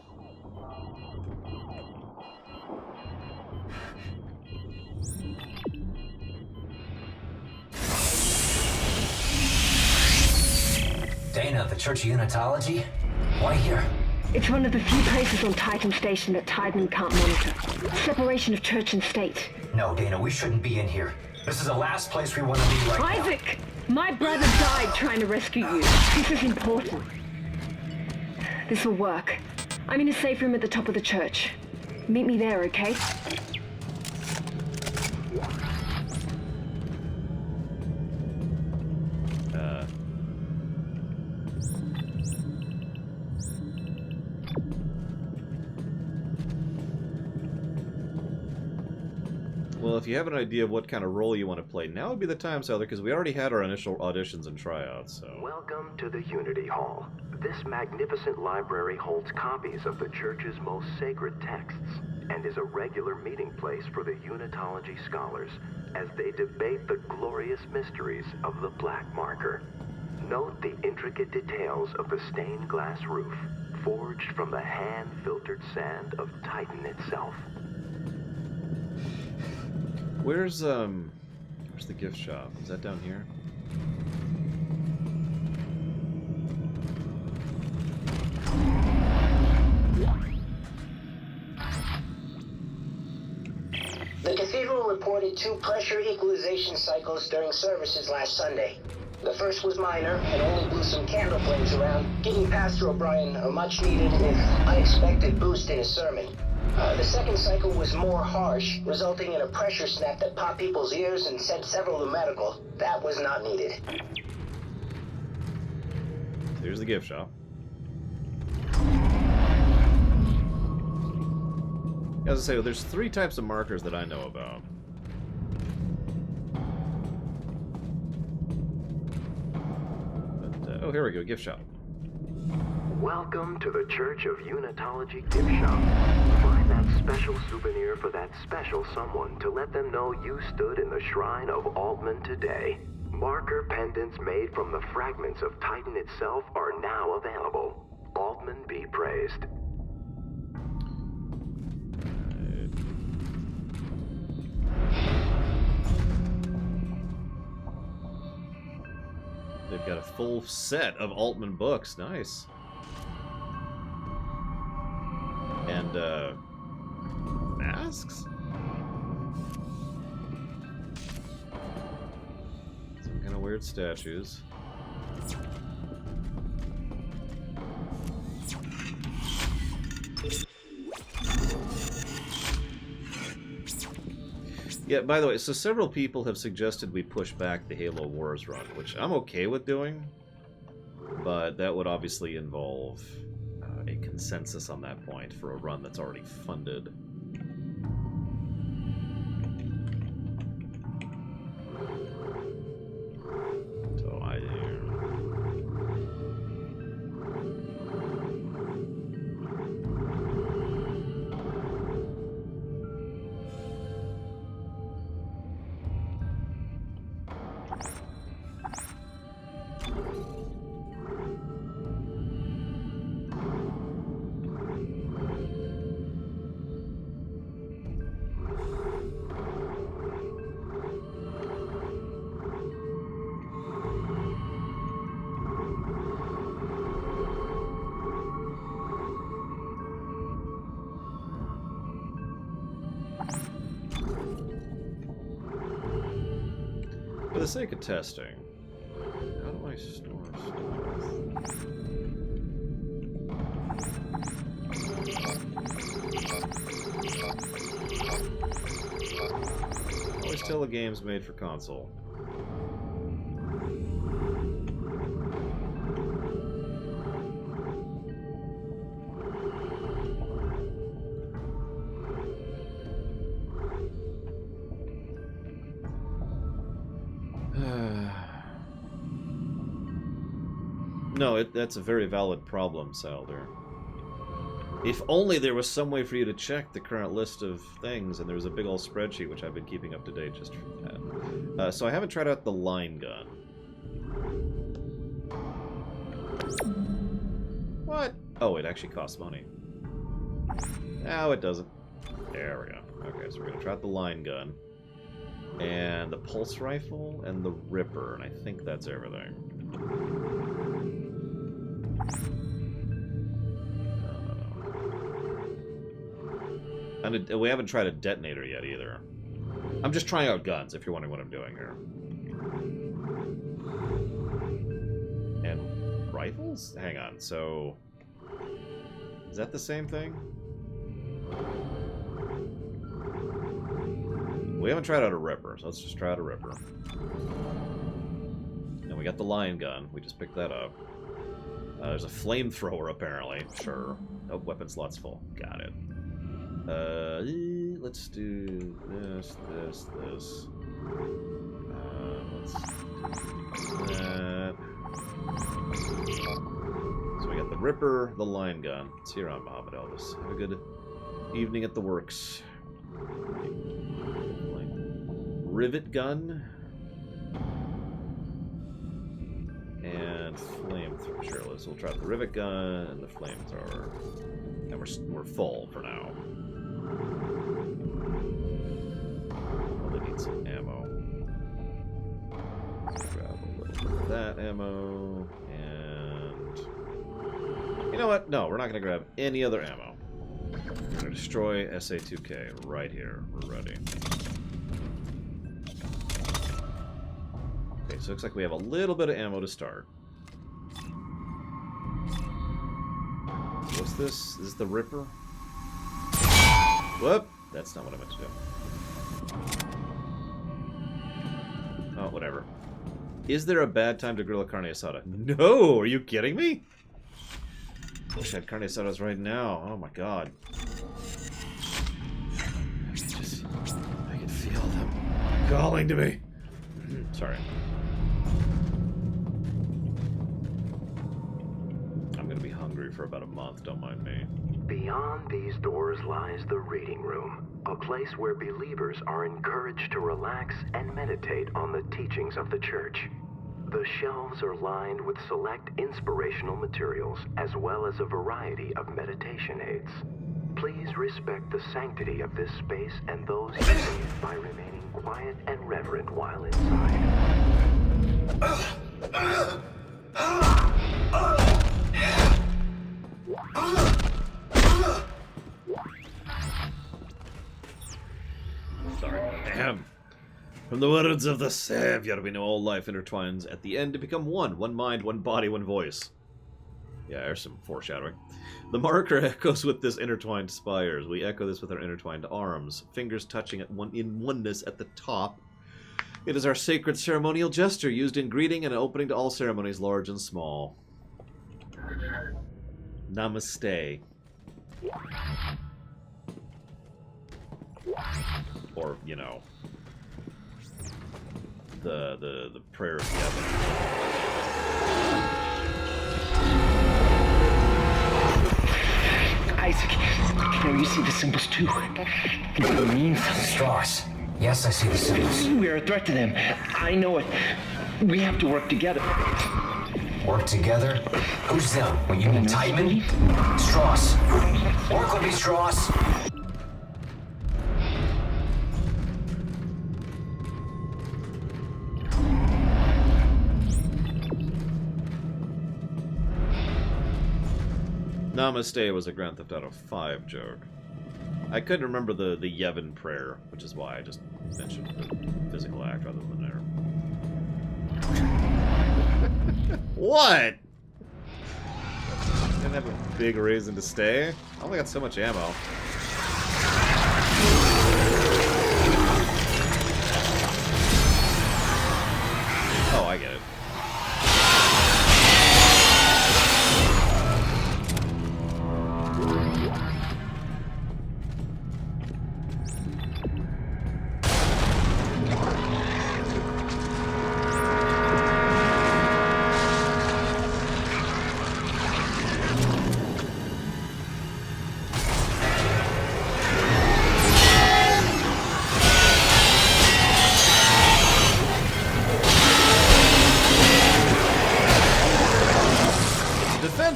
Dana, the Church of Unitology? Why here? It's one of the few places on Titan Station that Tideman can't monitor. Separation of church and state. No, Dana, we shouldn't be in here. This is the last place we want to be right now. Isaac! My brother died trying to rescue you. This is important. This will work. I'm in a safe room at the top of the church. Meet me there, okay? Well, if you have an idea of what kind of role you want to play, now would be the time, Selder, because we already had our initial auditions and tryouts, so... Welcome to the Unity Hall. This magnificent library holds copies of the Church's most sacred texts and is a regular meeting place for the Unitology scholars as they debate the glorious mysteries of the Black Marker. Note the intricate details of the stained glass roof, forged from the hand-filtered sand of Titan itself. Where's the gift shop? Is that down here? The cathedral reported 2 pressure equalization cycles during services last Sunday. The first was minor and only blew some candle flames around, giving Pastor O'Brien a much-needed and unexpected boost in his sermon. The second cycle was more harsh, resulting in a pressure snap that popped people's ears and sent several to medical. That was not needed. Here's the gift shop. As I say, there's 3 types of markers that I know about. But, oh, here we go, gift shop. Welcome to the Church of Unitology Gift Shop. Find that special souvenir for that special someone to let them know you stood in the shrine of Altman today. Marker pendants made from the fragments of Titan itself are now available. Altman be praised. They've got a full set of Altman books. Nice. And, masks? Some kind of weird statues. Yeah, by the way, so several people have suggested we push back the Halo Wars run, which I'm okay with doing, but that would obviously involve a consensus on that point for a run that's already funded. So for the sake of testing, how do I store stuff? Always tell the game's made for console. No, that's a very valid problem, Salder. If only there was some way for you to check the current list of things, and there was a big old spreadsheet, which I've been keeping up to date just for that. So I haven't tried out the line gun. What? Oh, it actually costs money. No, it doesn't. There we go. Okay, so we're going to try out the line gun, and the pulse rifle, and the Ripper, and I think that's everything. And we haven't tried a detonator yet either. I'm just trying out guns, if you're wondering what I'm doing here. And rifles? Hang on, so... is that the same thing? We haven't tried out a Ripper, so let's just try out a Ripper. And we got the line gun. We just picked that up. There's a flamethrower, apparently. Sure. Oh, weapon slot's full. Got it. Let's do this. Let's do that. So we got the Ripper, the line gun. Let's see you around, Muhammad Elvis. Have a good evening at the works. Rivet gun. And flamethrower. Sure, we'll try the rivet gun and the flamethrower. And we're full for now. Probably need some ammo. Grab a little bit of that ammo. And... you know what? No, we're not going to grab any other ammo. We're going to destroy SA-2K right here. We're ready. Okay, so it looks like we have a little bit of ammo to start. What's this? Is this the Ripper? Whoop! That's not what I meant to do. Oh, whatever. Is there a bad time to grill a carne asada? No! Are you kidding me? Wish I had carne asadas right now. Oh my god. I can feel them calling to me. Sorry. for about a month, don't mind me. Beyond these doors lies the reading room, a place where believers are encouraged to relax and meditate on the teachings of the church. The shelves are lined with select inspirational materials, as well as a variety of meditation aids. Please respect the sanctity of this space and those using it by remaining quiet and reverent while inside. Sorry. Ahem. From the words of the Savior, we know all life intertwines at the end to become one. One mind, one body, one voice. Yeah, there's some foreshadowing. The marker echoes with this intertwined spires. We echo this with our intertwined arms. Fingers touching in oneness at the top. It is our sacred ceremonial gesture used in greeting and opening to all ceremonies, large and small. Namaste. Or, you know, the prayer of heaven. Isaac, can you see the symbols too? It means Straws. Yes, I see the symbols. we are a threat to them. I know it. We have to work together. Work together? Who's them? What, you mean Titan? Strauss. Work with me, Strauss. Namaste was a Grand Theft Auto 5 joke. I couldn't remember the Yevon prayer, which is why I just mentioned the physical act rather than there. What? Didn't have a big reason to stay. I only got so much ammo. Oh, I get it.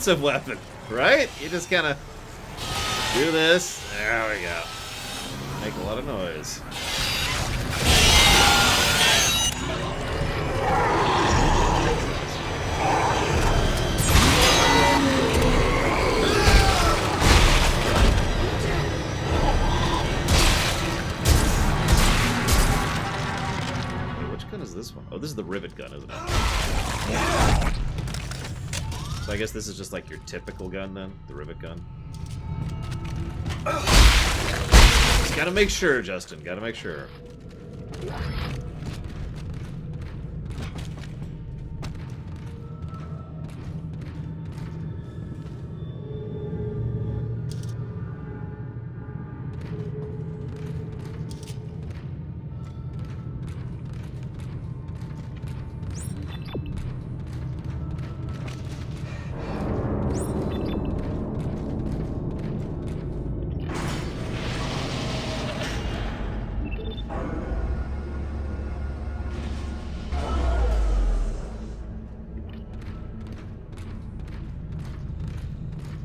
Weapon, right? You just kind of do this. There we go. Make a lot of noise. Which gun is this one? Oh, this is the rivet gun, isn't it? Yeah. So I guess this is just like your typical gun then, the rivet gun. Just gotta make sure, Justin, gotta make sure.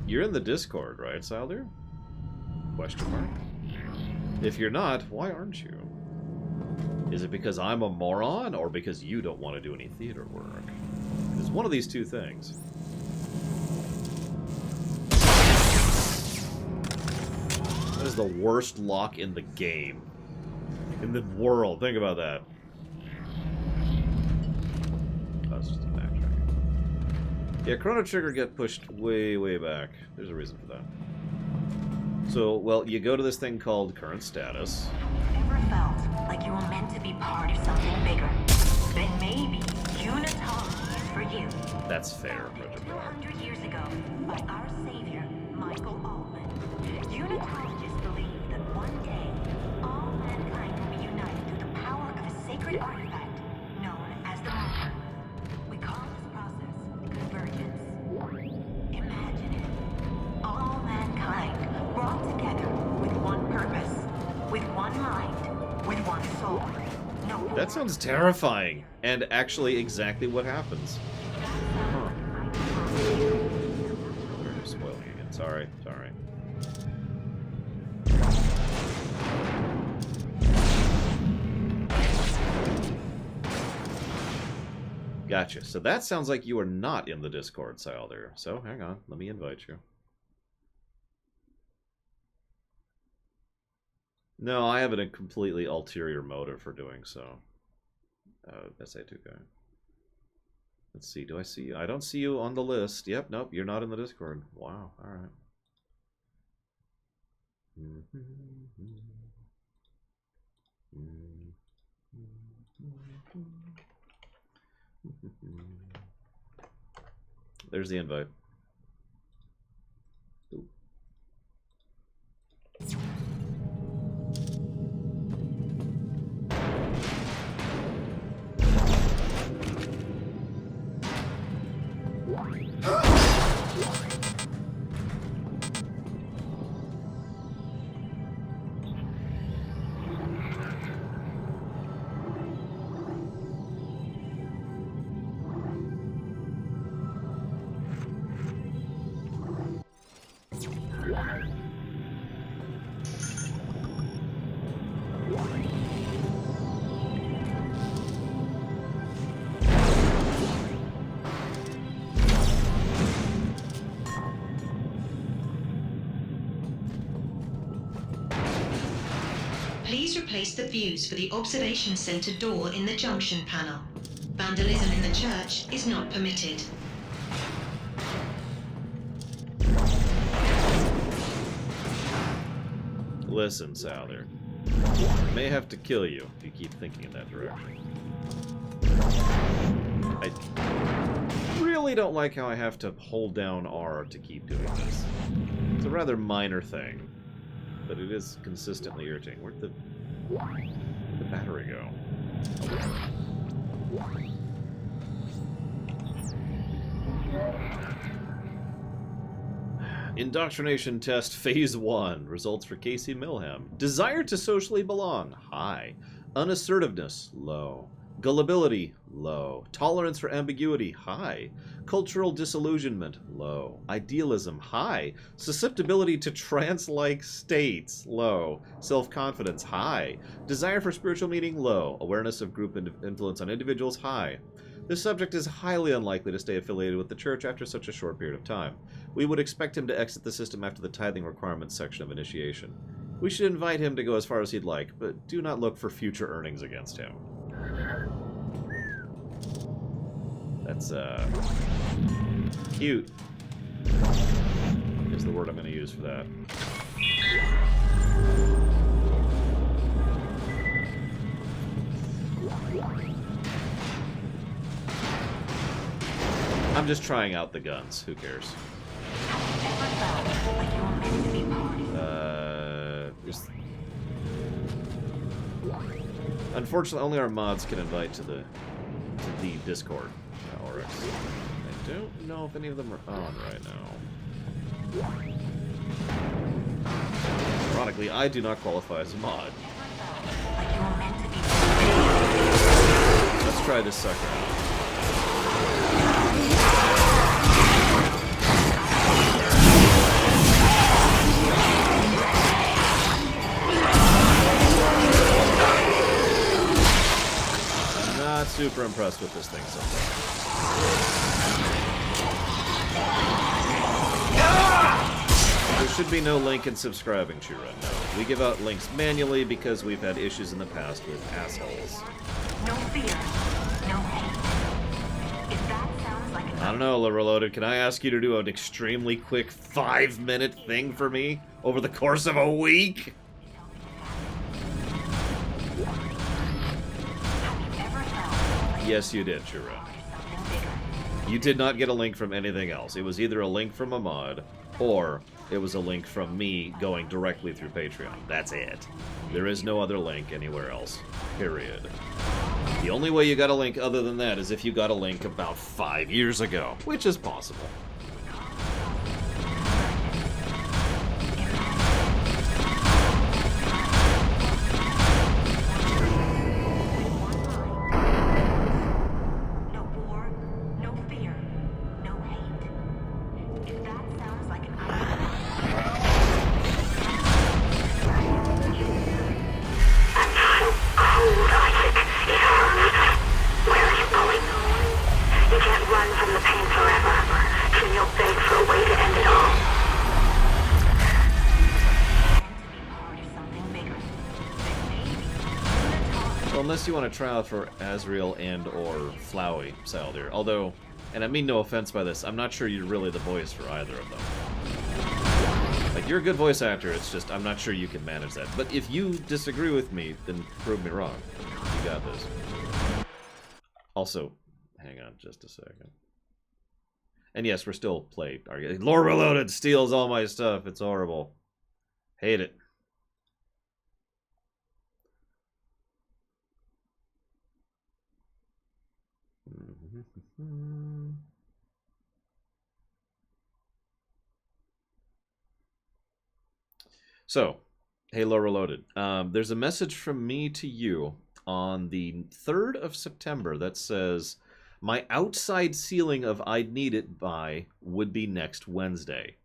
You're in the Discord, right, Salder? Question mark. If you're not, why aren't you? Is it because I'm a moron, or because you don't want to do any theater work? It's one of these two things. That is the worst lock in the game. In the world. Think about that. That's just a backtrack. Yeah, Chrono Trigger get pushed way, way back. There's a reason for that. So, well, you go to this thing called Current Status. Ever felt like you were meant to be part of something bigger? Then maybe Unitology is for you. That's fair, Bridget. 200 years ago, by our savior, Michael Altman, Unitologists believe that one day, all mankind will be united through the power of a sacred artifact known as the marker. We call this process convergence. Imagine it. with one mind, with one soul. No. That sounds terrifying, and actually exactly what happens. Huh. We're spoiling again. Sorry. Gotcha. So that sounds like you are not in the Discord, Silder. So hang on, let me invite you. No, I have a completely ulterior motive for doing so. SA2K. Let's see, do I see you? I don't see you on the list. Yep, nope, you're not in the Discord. Wow, alright. There's the invite. Ooh. Please replace the fuse for the observation center door in the junction panel. Vandalism in the church is not permitted. Listen, Souther. I may have to kill you if you keep thinking in that direction. I really don't like how I have to hold down R to keep doing this. It's a rather minor thing, but it is consistently irritating. Where'd the battery go? Indoctrination test phase 1. Results for Casey Milham. Desire to socially belong. High. Unassertiveness. Low. Gullibility. Low. Tolerance for ambiguity. High. Cultural disillusionment. Low. Idealism. High. Susceptibility to trance-like states. Low. Self-confidence. High. Desire for spiritual meaning. Low. Awareness of group influence on individuals. High. This subject is highly unlikely to stay affiliated with the church after such a short period of time. We would expect him to exit the system after the tithing requirements section of initiation. We should invite him to go as far as he'd like, but do not look for future earnings against him. That's, cute. Is the word I'm going to use for that. I'm just trying out the guns. Who cares? Unfortunately, only our mods can invite to the Discord. Oryx. I don't know if any of them are on right now. Ironically, I do not qualify as a mod. Let's try this sucker out. Not super impressed with this thing so far. There should be no link in subscribing, Chira. No. We give out links manually because we've had issues in the past with assholes. No fear, no hate. If that sounds like I don't know, Reloaded. Can I ask you to do an extremely quick 5-minute thing for me over the course of a week? Yes, you did, Chiro. You did not get a link from anything else. It was either a link from a mod, or it was a link from me going directly through Patreon. That's it. There is no other link anywhere else. Period. The only way you got a link other than that is if you got a link about 5 years ago, which is possible. Well, unless you want to try out for Azrael and or Flowey, Saldir. Although, and I mean no offense by this, I'm not sure you're really the voice for either of them. Like, you're a good voice actor, it's just I'm not sure you can manage that. But if you disagree with me, then prove me wrong. You got this. Also, hang on just a second. And yes, we're still arguing. Lore Reloaded steals all my stuff. It's horrible. Hate it. So, hey, Lore Reloaded. There's a message from me to you on the 3rd of September that says, my outside ceiling of I'd need it by would be next Wednesday.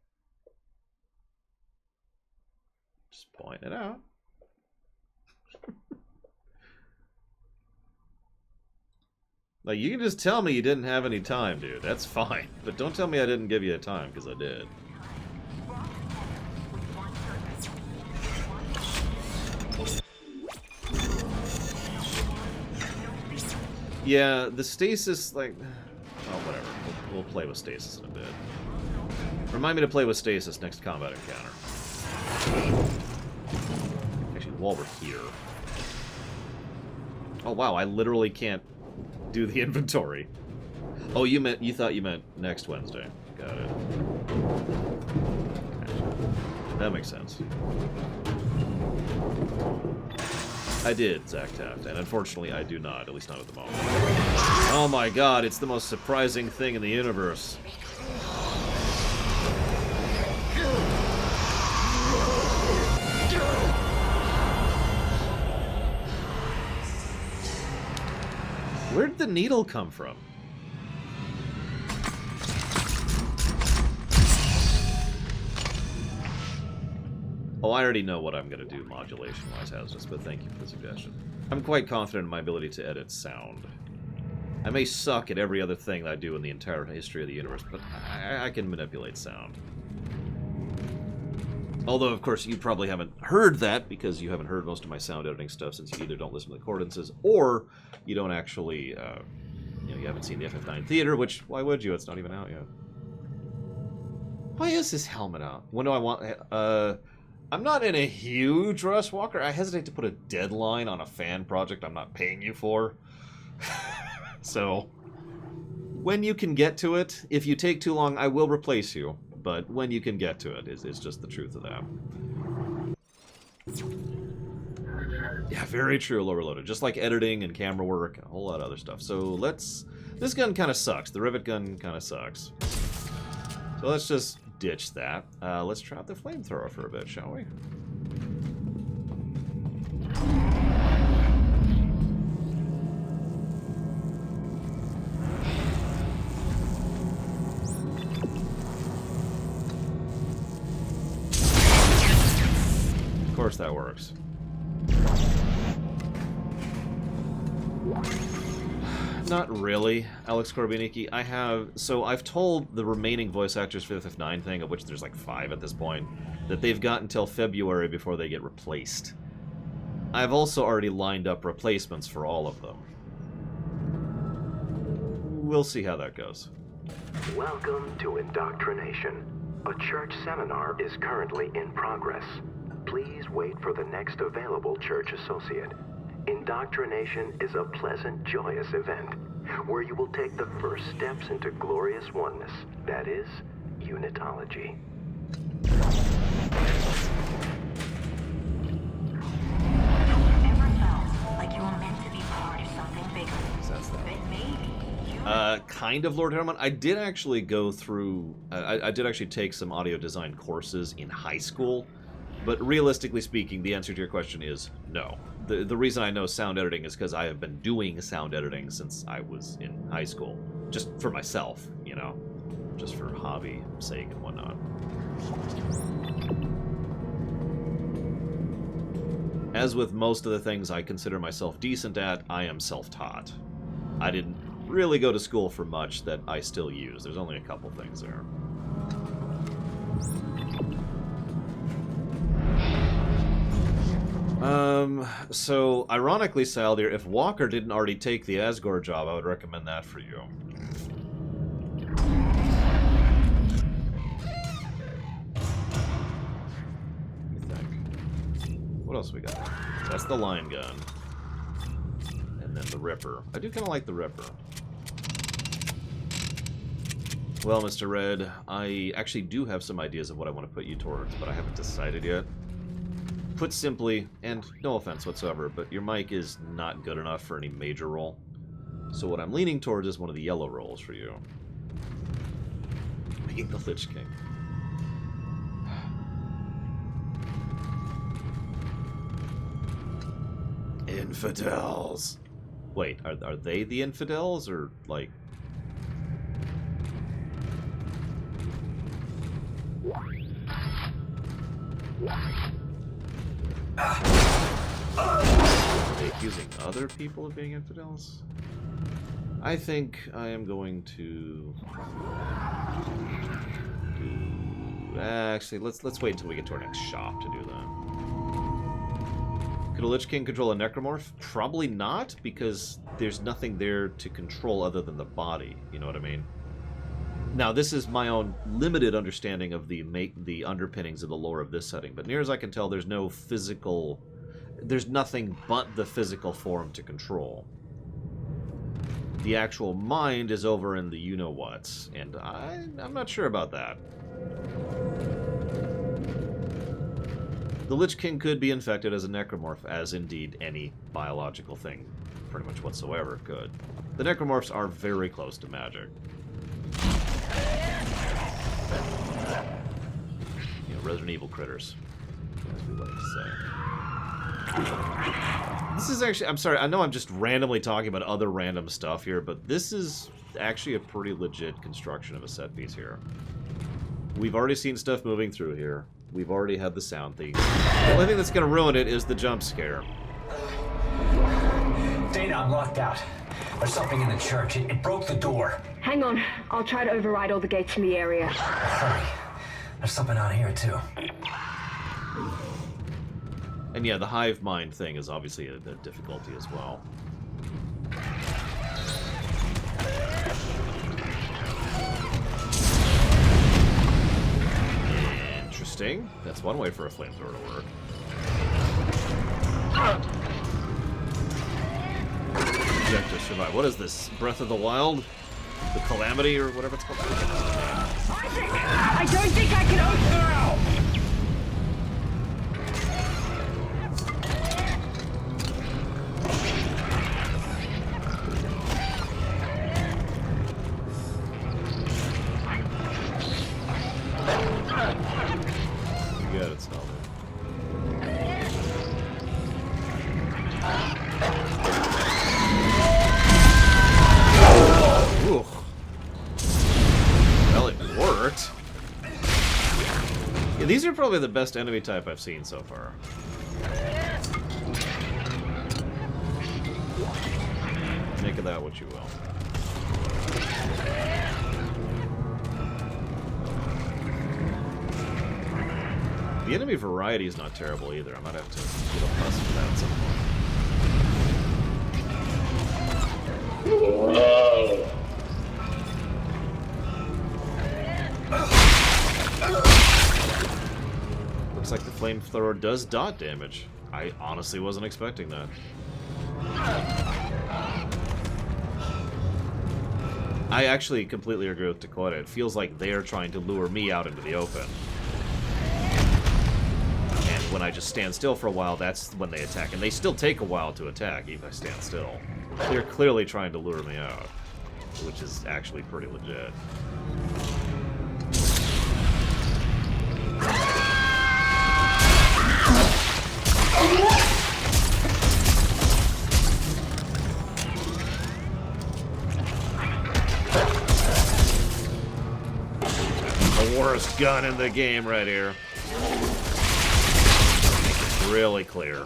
Just point it out. Like, you can just tell me you didn't have any time, dude. That's fine. But don't tell me I didn't give you a time, because I did. Yeah, the stasis, like... Oh, whatever. We'll play with stasis in a bit. Remind me to play with stasis next combat encounter. Actually, while we're here... Oh, wow, I literally can't do the inventory. Oh, you thought you meant next Wednesday. Got it. That makes sense. I did, Zach Taft, and unfortunately I do not, at least not at the moment. Oh my god, it's the most surprising thing in the universe. Where'd the needle come from? Oh, I already know what I'm going to do modulation-wise, Hazardous, but thank you for the suggestion. I'm quite confident in my ability to edit sound. I may suck at every other thing that I do in the entire history of the universe, but I can manipulate sound. Although, of course, you probably haven't heard that, because you haven't heard most of my sound editing stuff, since you either don't listen to the accordances, or you don't actually, you haven't seen the FF9 Theater, which, why would you? It's not even out yet. Why is this helmet out? When do I want... I'm not in a huge rush, Walker. I hesitate to put a deadline on a fan project I'm not paying you for. So, when you can get to it, if you take too long, I will replace you. But when you can get to it is just the truth of that. Yeah, very true, Lore Reloaded. Just like editing and camera work and a whole lot of other stuff. So let's... This gun kind of sucks. The rivet gun kind of sucks. So let's just ditch that. Let's try out the flamethrower for a bit, shall we? Of course that works. Not really, Alex Korbiniki. I've told the remaining voice actors for the FF9 thing, of which there's like 5 at this point, that they've got until February before they get replaced. I've also already lined up replacements for all of them. We'll see how that goes. Welcome to Indoctrination. A church seminar is currently in progress. Please wait for the next available church associate. Indoctrination is a pleasant, joyous event where you will take the first steps into glorious oneness, that is, unitology. Ever felt like you were meant to be part of something bigger? Then maybe Kind of, Lord Herman. I did actually go through... I did actually take some audio design courses in high school, but realistically speaking, the answer to your question is no. The reason I know sound editing is because I have been doing sound editing since I was in high school. Just for myself, you know. Just for hobby sake and whatnot. As with most of the things I consider myself decent at, I am self-taught. I didn't really go to school for much that I still use. There's only a couple things there. So, ironically, Saldir, if Walker didn't already take the Asgore job, I would recommend that for you. What else we got? So that's the line gun. And then the Ripper. I do kind of like the Ripper. Well, Mr. Red, I actually do have some ideas of what I want to put you towards, but I haven't decided yet. Put simply, and no offense whatsoever, but your mic is not good enough for any major role. So what I'm leaning towards is one of the yellow roles for you. Being the Lich King. Infidels. Wait, are they the infidels, or, like... Are they accusing other people of being infidels? I think I am going to do... Actually, let's wait until we get to our next shop to do that. Could a Lich King control a necromorph? Probably not, because there's nothing there to control other than the body. You know what I mean? Now, this is my own limited understanding of the underpinnings of the lore of this setting, but near as I can tell, there's no physical... There's nothing but the physical form to control. The actual mind is over in the you-know-whats, and I'm not sure about that. The Lich King could be infected as a necromorph, as indeed any biological thing, pretty much whatsoever, could. The necromorphs are very close to magic. You know, Resident Evil critters, as we like to say. This is actually, I'm sorry, I know I'm just randomly talking about other random stuff here, but this is actually a pretty legit construction of a set piece here. We've already seen stuff moving through here. We've already had the sound thing. The only thing that's going to ruin it is the jump scare. Dana, I'm locked out. There's something in the church. It broke the door. Hang on. I'll try to override all the gates in the area. Hurry. There's something out here, too. And yeah, the hive mind thing is obviously a difficulty as well. Interesting. That's one way for a flamethrower to work. Objective survive. What is this? Breath of the Wild? The Calamity, or whatever it's called? I don't think I can open her out! You got it, Stalin. Ooh. Well, it worked. Yeah, these are probably the best enemy type I've seen so far. Make of that what you will. The enemy variety is not terrible either. I might have to get a plus for that at some point. Looks like the flamethrower does dot damage. I honestly wasn't expecting that. I actually completely agree with Dakota. It feels like they're trying to lure me out into the open. And when I just stand still for a while, that's when they attack. And they still take a while to attack, even if I stand still. They're clearly trying to lure me out, which is actually pretty legit. The worst gun in the game right here. It's really clear.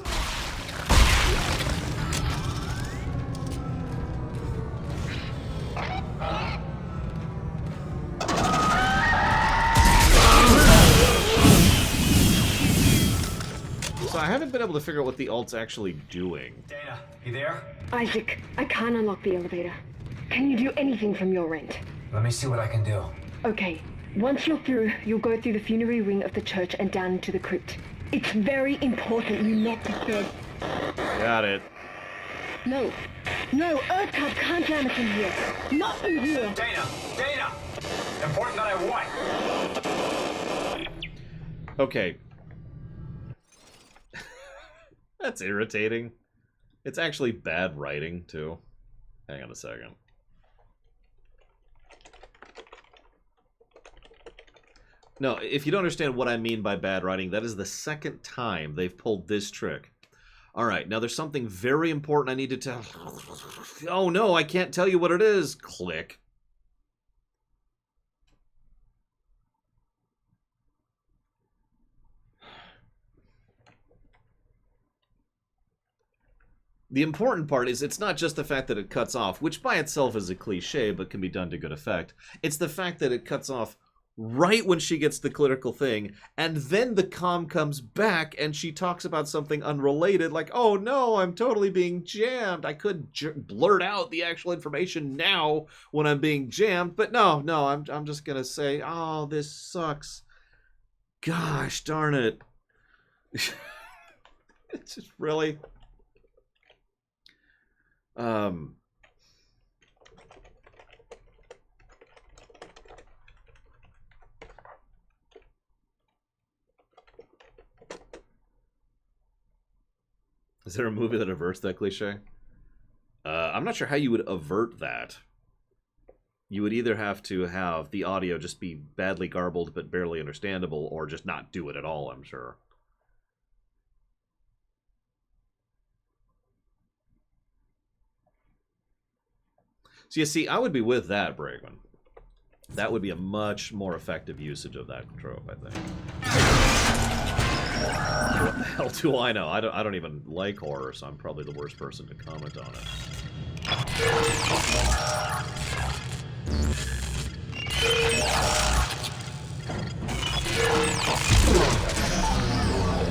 I haven't been able to figure out what the alt's actually doing. Dana, you there? Isaac, I can't unlock the elevator. Can you do anything from your end? Let me see what I can do. Okay. Once you're through, you'll go through the funerary wing of the church and down into the crypt. It's very important you not disturb. Got it. No. No, Earthcub can't jam us in here. Not in here. Dana! Dana! Important that I want. Okay. That's irritating. It's actually bad writing, too. Hang on a second. No, if you don't understand what I mean by bad writing, that is the second time they've pulled this trick. Alright, now there's something very important I need to tell. Oh no, I can't tell you what it is. Click. The important part is it's not just the fact that it cuts off, which by itself is a cliche, but can be done to good effect. It's the fact that it cuts off right when she gets the critical thing, and then the comm comes back and she talks about something unrelated, like, oh no, I'm totally being jammed. I could blurt out the actual information now when I'm being jammed, but no, I'm just gonna say, oh, this sucks. Gosh darn it. It's just really... Is there a movie that averts that cliche? I'm not sure how you would avert that. You would either have to have the audio just be badly garbled but barely understandable, or just not do it at all, I'm sure. So you see, I would be with that, Bregman. That would be a much more effective usage of that trope, I think. What the hell do I know? I don't even like horror, so I'm probably the worst person to comment on it.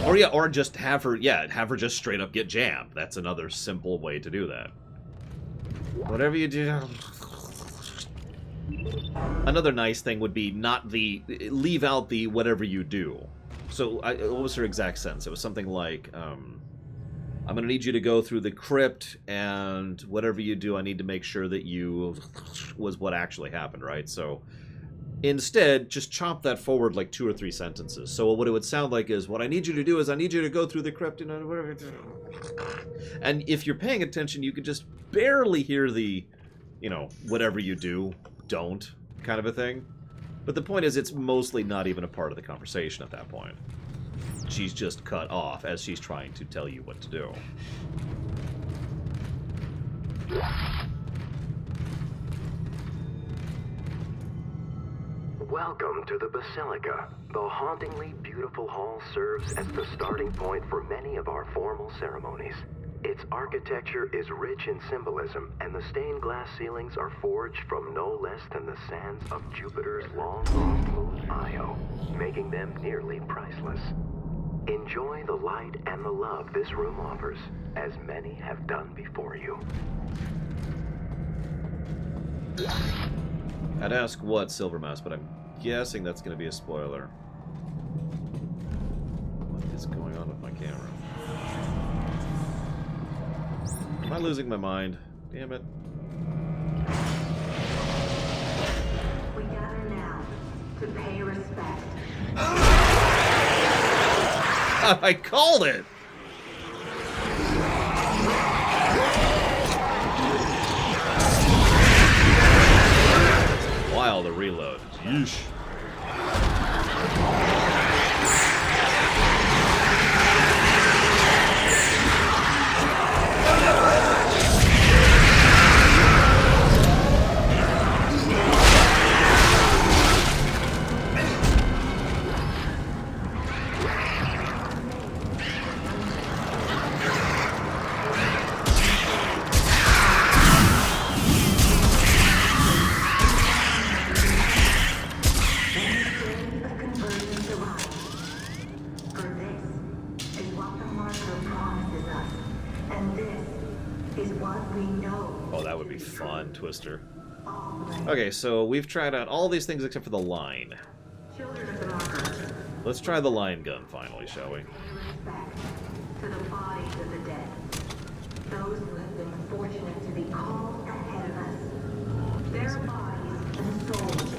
Or yeah, or just have her just straight up get jammed. That's another simple way to do that. Whatever you do. Another nice thing would be leave out the whatever you do. So what was her exact sentence? It was something like, I'm going to need you to go through the crypt, and whatever you do, I need to make sure that you was what actually happened, right? So instead, just chop that forward like 2 or 3 sentences. So what it would sound like is, what I need you to do is I need you to go through the crypt and whatever. And if you're paying attention, you could just barely hear the, whatever you do, don't kind of a thing. But the point is, it's mostly not even a part of the conversation at that point. She's just cut off as she's trying to tell you what to do. Welcome to the Basilica. The hauntingly beautiful hall serves as the starting point for many of our formal ceremonies. Its architecture is rich in symbolism, and the stained glass ceilings are forged from no less than the sands of Jupiter's long-lost moon Io, making them nearly priceless. Enjoy the light and the love this room offers, as many have done before you. I'd ask what, Silvermouse, but I'm guessing that's going to be a spoiler. What is going on with my camera? Am I losing my mind? Damn it. We gather now to pay respect. I called it! It's wild to reload. Yeesh. is what we know. Oh, that would be fun, Twister. Okay, so we've tried out all these things except for the line. Children of the marker, Let's try the line gun finally, shall we? respect to the bodies of the dead. Those who have been fortunate to be called ahead of us. Their bodies and souls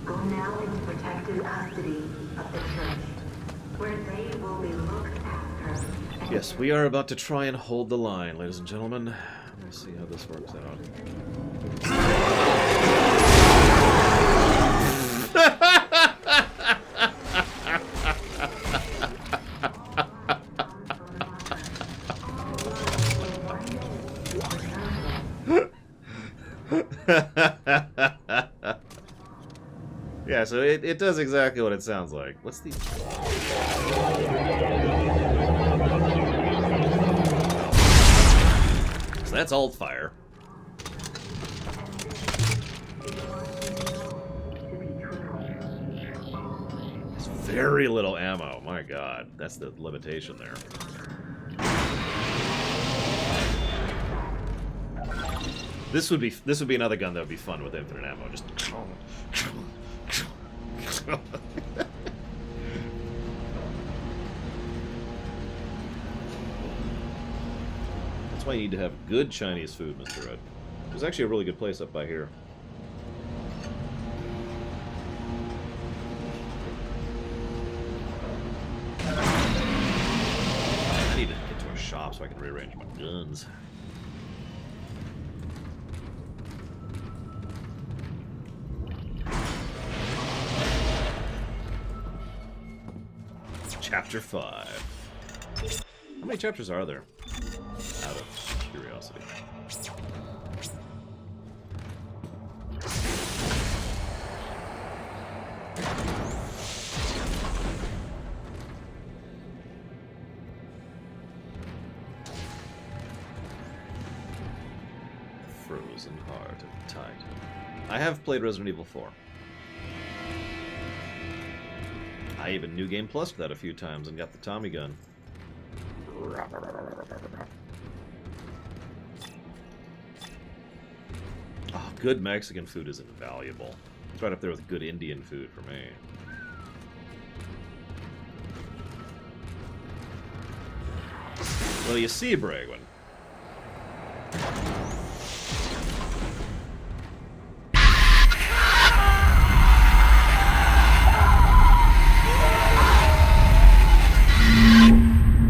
go now into protected custody of the church, where they will be looked after. Yes, we are about to try and hold the line, ladies and gentlemen. Let's see how this works out. Yeah, so it does exactly what it sounds like. What's the... So that's alt fire. It's very little ammo. My God, that's the limitation there. This would be another gun that would be fun with infinite ammo. Just. That's why you need to have good Chinese food, Mr. Red. There's actually a really good place up by here. I need to get to a shop so I can rearrange my guns. Chapter 5. How many chapters are there? Out of curiosity. Frozen Heart of Titan. I have played Resident Evil 4. I even New Game Plus that a few times and got the Tommy gun. Oh, good Mexican food is invaluable. It's right up there with good Indian food for me. Well, you see, Bragwin.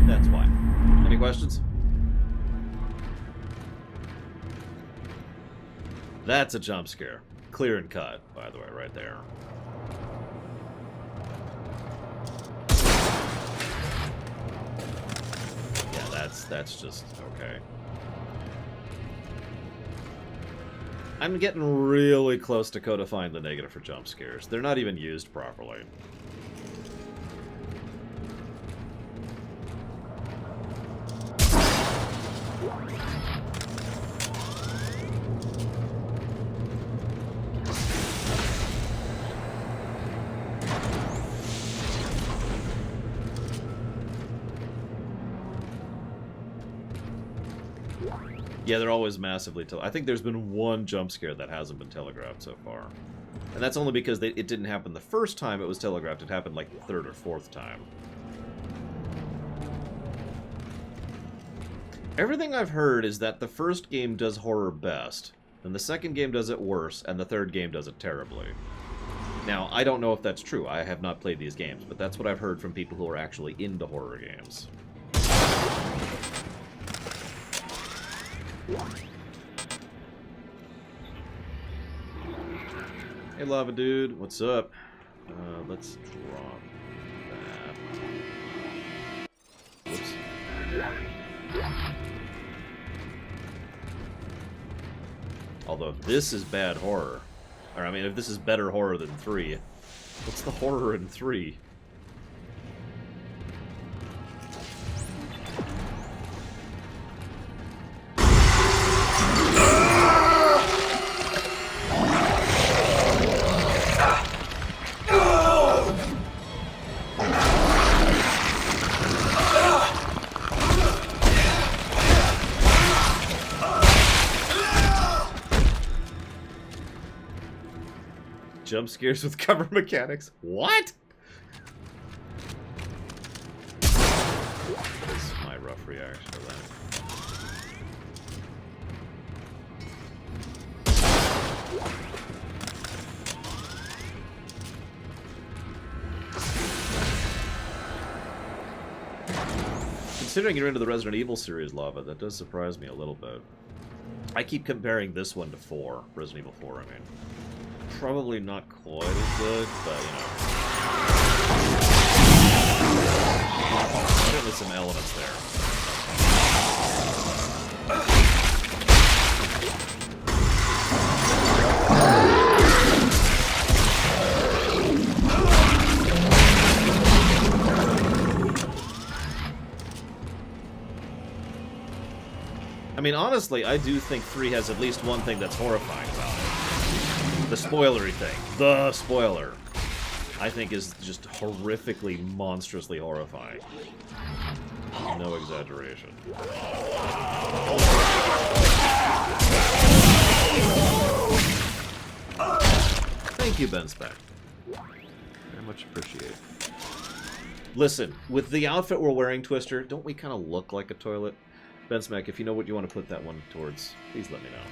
That's why. Any questions? That's a jump scare. Clear and cut, by the way, right there. Yeah, that's just okay. I'm getting really close to codifying the negative for jump scares. They're not even used properly. Yeah, they're always massively I think there's been one jump scare that hasn't been telegraphed so far. And that's only because it didn't happen the first time it was telegraphed. It happened like the third or fourth time. Everything I've heard is that the first game does horror best, then the second game does it worse, and the third game does it terribly. Now, I don't know if that's true. I have not played these games, but that's what I've heard from people who are actually into horror games. Hey, Lava Dude, what's up? Let's drop that. Whoops. Although, if this is bad horror, or I mean, if this is better horror than 3, what's the horror in 3? Jump scares with cover mechanics. What? That's my rough reaction to that. Considering you're into the Resident Evil series, Lava, that does surprise me a little bit. I keep comparing this one to 4, Resident Evil 4, I mean. Probably not quite as good, but, you know. Certainly some elements there. I mean, honestly, I do think 3 has at least one thing that's horrifying about it. The spoilery thing. The spoiler. I think is just horrifically, monstrously horrifying. No exaggeration. Thank you, Ben Speck. Very much appreciated. Listen, with the outfit we're wearing, Twister, don't we kind of look like a toilet? Ben Smack, if you know what you want to put that one towards, please let me know.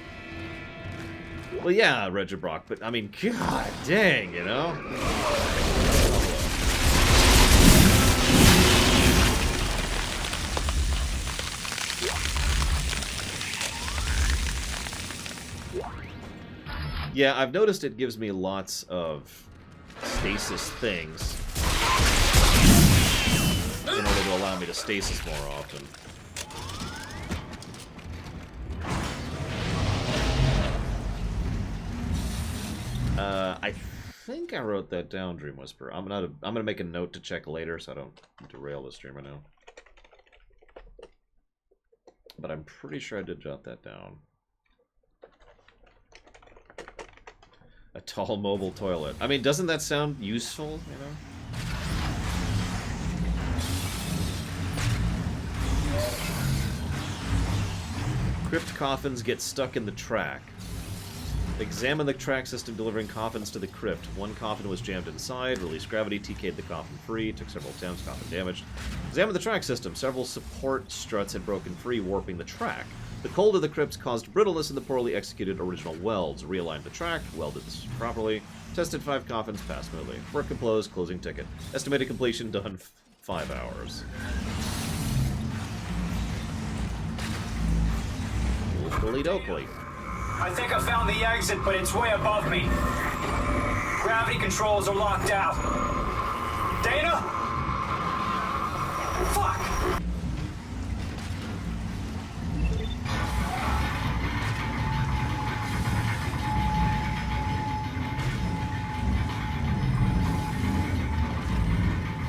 Well, yeah, Regibrock, but I mean, god dang, you know? Yeah, I've noticed it gives me lots of stasis things in order to allow me to stasis more often. I think I wrote that down, Dream Whisperer. I'm gonna make a note to check later so I don't derail the stream right now. But I'm pretty sure I did jot that down. A tall mobile toilet. I mean, doesn't that sound useful, you know? Crypt coffins get stuck in the track. Examine the track system delivering coffins to the crypt. One coffin was jammed inside. Released gravity, TK'd the coffin free. Took several attempts, coffin damaged. Examine the track system. Several support struts had broken free, warping the track. The cold of the crypts caused brittleness in the poorly executed original welds. Realigned the track, welded this properly. Tested 5 coffins, passed smoothly. Work closed, closing ticket. Estimated completion done 5 hours. Oakley dokley. I think I found the exit, but it's way above me. Gravity controls are locked out. Dana? Fuck!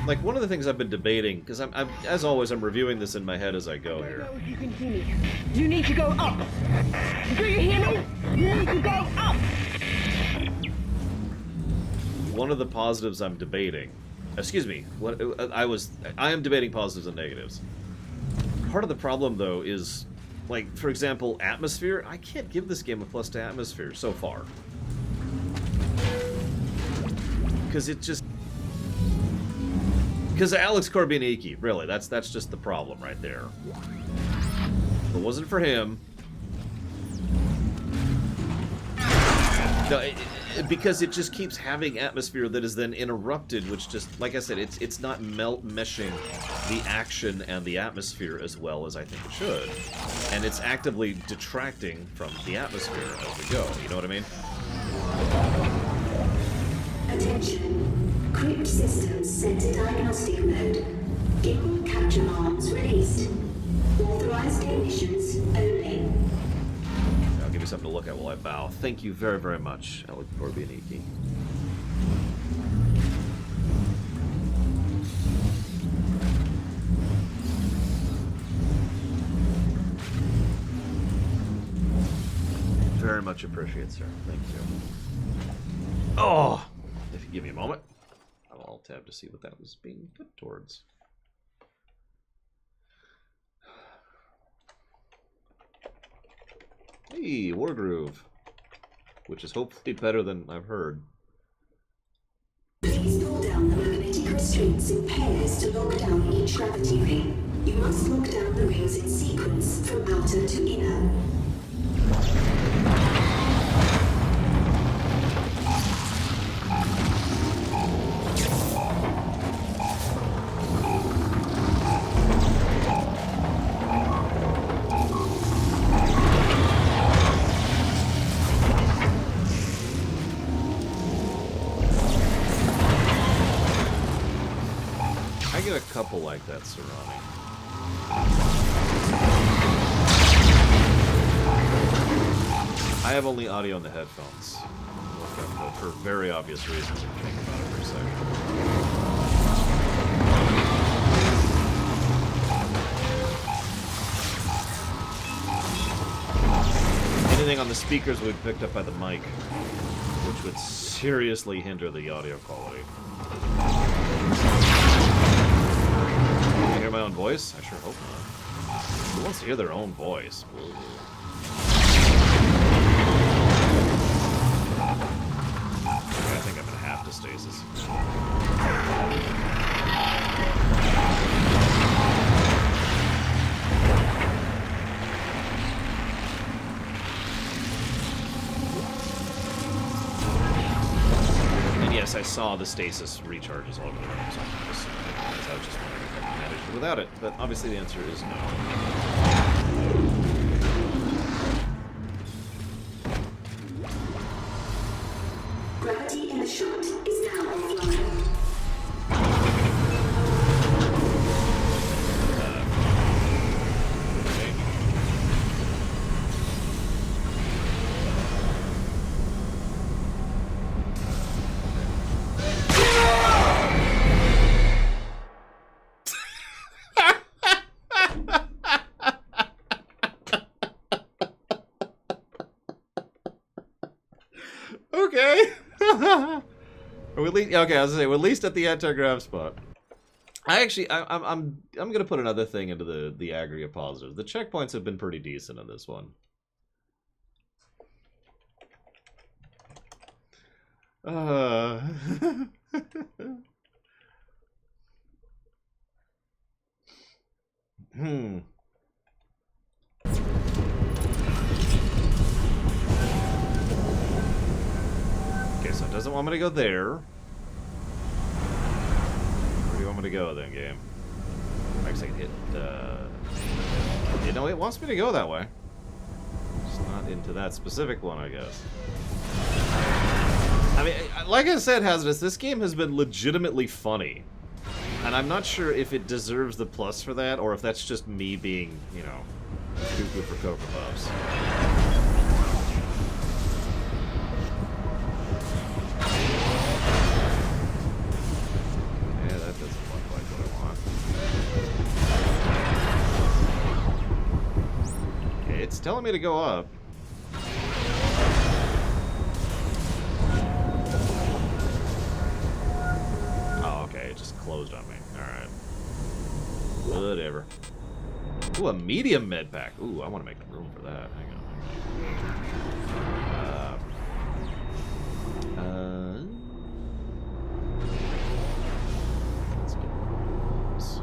Like, one of the things I've been debating, because I'm as always, I'm reviewing this in my head as I go here. You can hear me. You need to go up. Do you hear me? You need to go up. One of the positives I'm debating, excuse me, I am debating positives and negatives. Part of the problem, though, is, like, for example, atmosphere. I can't give this game a plus to atmosphere so far. Because it just... Because Alex Korbianiki, really, that's just the problem right there. If it wasn't for him... No, because it just keeps having atmosphere that is then interrupted, which just, like I said, it's not meshing the action and the atmosphere as well as I think it should. And it's actively detracting from the atmosphere as we go, you know what I mean? Attention. Crypt systems set to diagnostic mode. Gimbal capture arms released. Authorized ignitions only. I'll give you something to look at while I bow. Thank you very, very much, Alex Korbianiki. Very much appreciate, sir. Thank you. Oh! If you give me a moment, I'll alt-tab to see what that was being put towards. Hey, Wargroove. Which is hopefully better than I've heard. restraints in pairs to lock down each gravity ring. You must lock down the rings in sequence from outer to inner. A couple like that surrounding. I have only audio in the headphones. For very obvious reasons. If you think about it for a second. Anything on the speakers would be picked up by the mic, which would seriously hinder the audio quality. Hear my own voice? I sure hope not. Who wants to hear their own voice? I think I'm gonna have to stasis. And yes, I saw the stasis recharges all over the room, so I was just wondering if I could manage it without it, but obviously the answer is no. Gravity in the shot is now offline. Okay. Or at least, okay, I was gonna say, well, at least at the anti-grav spot. I'm gonna put another thing into the aggregate positives. The checkpoints have been pretty decent in this one. Okay, so it doesn't want me to go there. Where do you want me to go then, game? Actually, I can hit, you know, it wants me to go that way. Just not into that specific one, I guess. I mean, like I said, Hazardous, this game has been legitimately funny. And I'm not sure if it deserves the plus for that, or if that's just me being, you know, cuckoo for Cocoa Puffs. Yeah, that doesn't look like what I want. Okay, it's telling me to go up. Oh, okay, it just closed on me. Alright. Whatever. Ooh, a medium med pack. Ooh, I want to make room for that. Hang on. Let's get this.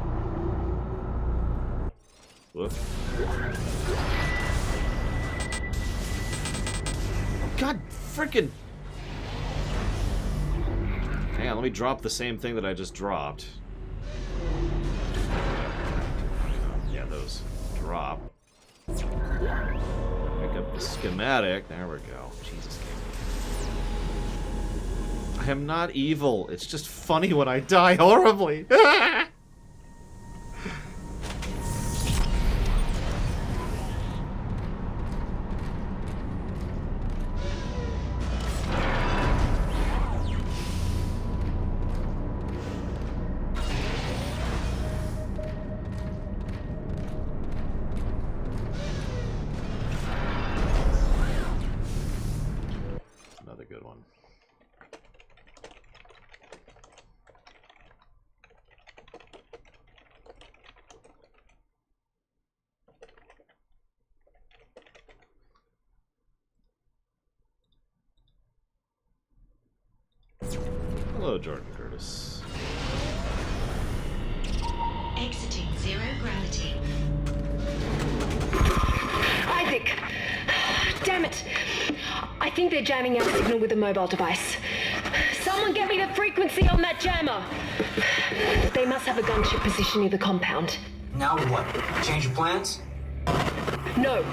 Whoop. God frickin'. Hang on, let me drop the same thing that I just dropped. Yeah, those drop. Pick up the schematic. There we go. Jesus, game. I am not evil. It's just funny when I die horribly. Another good one. Hello, Jordan Curtis. think they're jamming our signal with a mobile device. Someone get me the frequency on that jammer! They must have a gunship position near the compound. Now what? Change your plans? No.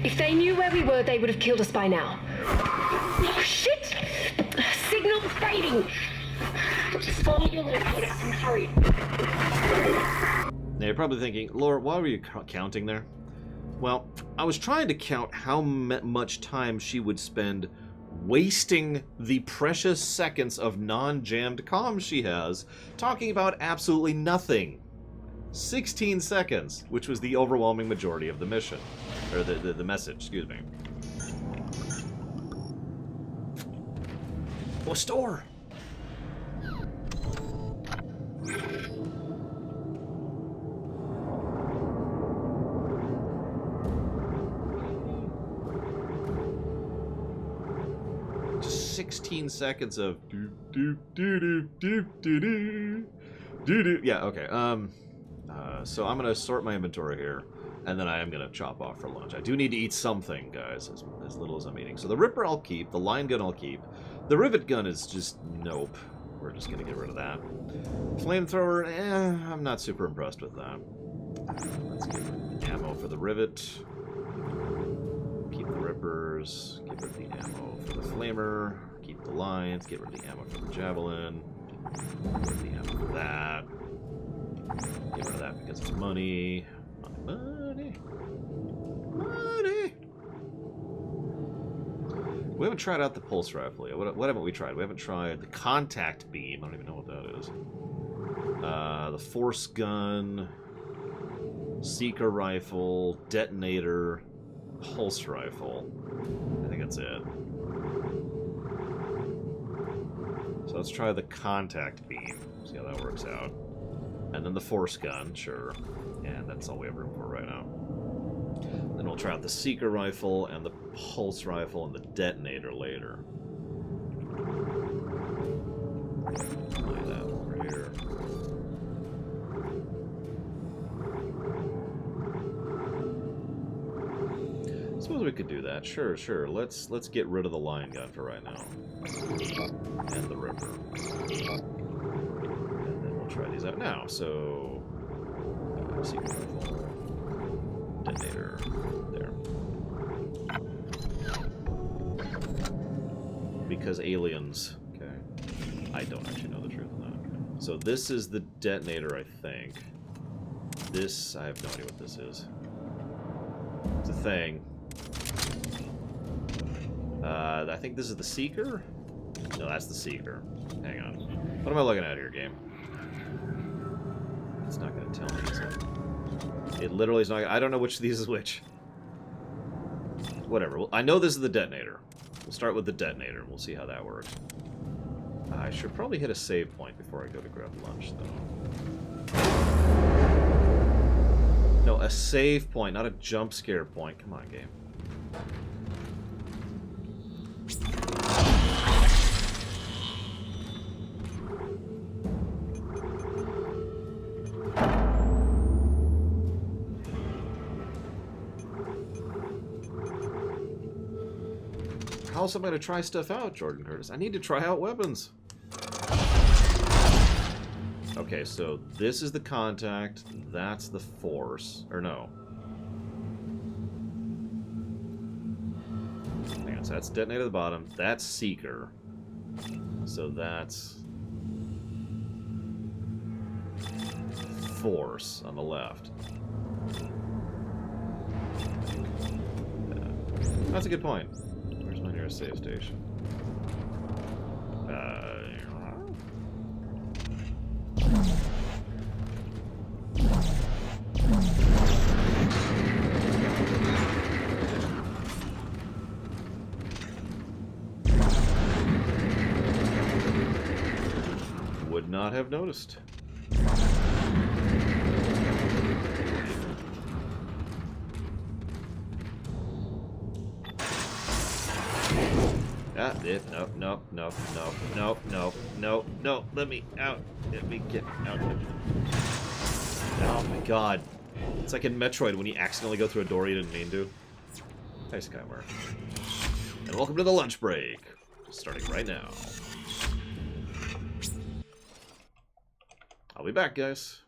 If they knew where we were, they would have killed us by now. Oh, shit! Signal fading! Just follow your locator and hurry. Now you're probably thinking, Laura, why were you counting there? Well, I was trying to count how much time she would spend wasting the precious seconds of non-jammed comms she has talking about absolutely nothing. 16 seconds, which was the overwhelming majority of the mission. Or the message, excuse me. Oh, a store! Just 16 seconds of yeah, okay. So I'm gonna sort my inventory here, and then I am gonna chop off for lunch. I do need to eat something, guys, as little as I'm eating. So the Ripper I'll keep, the line gun I'll keep. The rivet gun is just nope. We're just gonna get rid of that. Flamethrower, I'm not super impressed with that. Let's get ammo for the rivet. Keep the rippers. Get rid of the ammo for the flamer. Keep the lines. Get rid of the ammo for the javelin. Get rid of the ammo for that. Get rid of that because it's money. Money. Money. We haven't tried out the pulse rifle yet. What haven't we tried? We haven't tried the contact beam. I don't even know what that is. The force gun, seeker rifle, detonator, pulse rifle. I think that's it. So let's try the contact beam. See how that works out. And then the force gun, sure. And that's all we have room for right now. Then we'll try out the seeker rifle and the pulse rifle and the detonator later. Lay that over here. Suppose we could do that. Sure, sure. Let's get rid of the line gun for right now. And the ripper. And then we'll try these out now. So seeker rifle. Detonator. There. Because aliens. Okay. I don't actually know the truth of that. So this is the detonator, I think. This, I have no idea what this is. It's a thing. I think this is the seeker? No, that's the seeker. Hang on. What am I looking at here, game? It's not going to tell me, is it? It literally is not. I don't know which of these is which. Whatever. Well, I know this is the detonator. We'll start with the detonator. We'll see how that works. I should probably hit a save point before I go to grab lunch, though. No, a save point, not a jump scare point. Come on, game. How else am I going to try stuff out, Jordan Curtis? I need to try out weapons. Okay, so this is the contact. That's the force. Or no. Hang on, so that's detonator at the bottom. That's seeker. So that's force on the left. That's a good point. Where's my nearest save station? Would not have noticed. No, let me out. Let me get out. Oh my god. It's like in Metroid when you accidentally go through a door you didn't mean to. Hi, Skyward. And welcome to the lunch break. Starting right now. I'll be back, guys.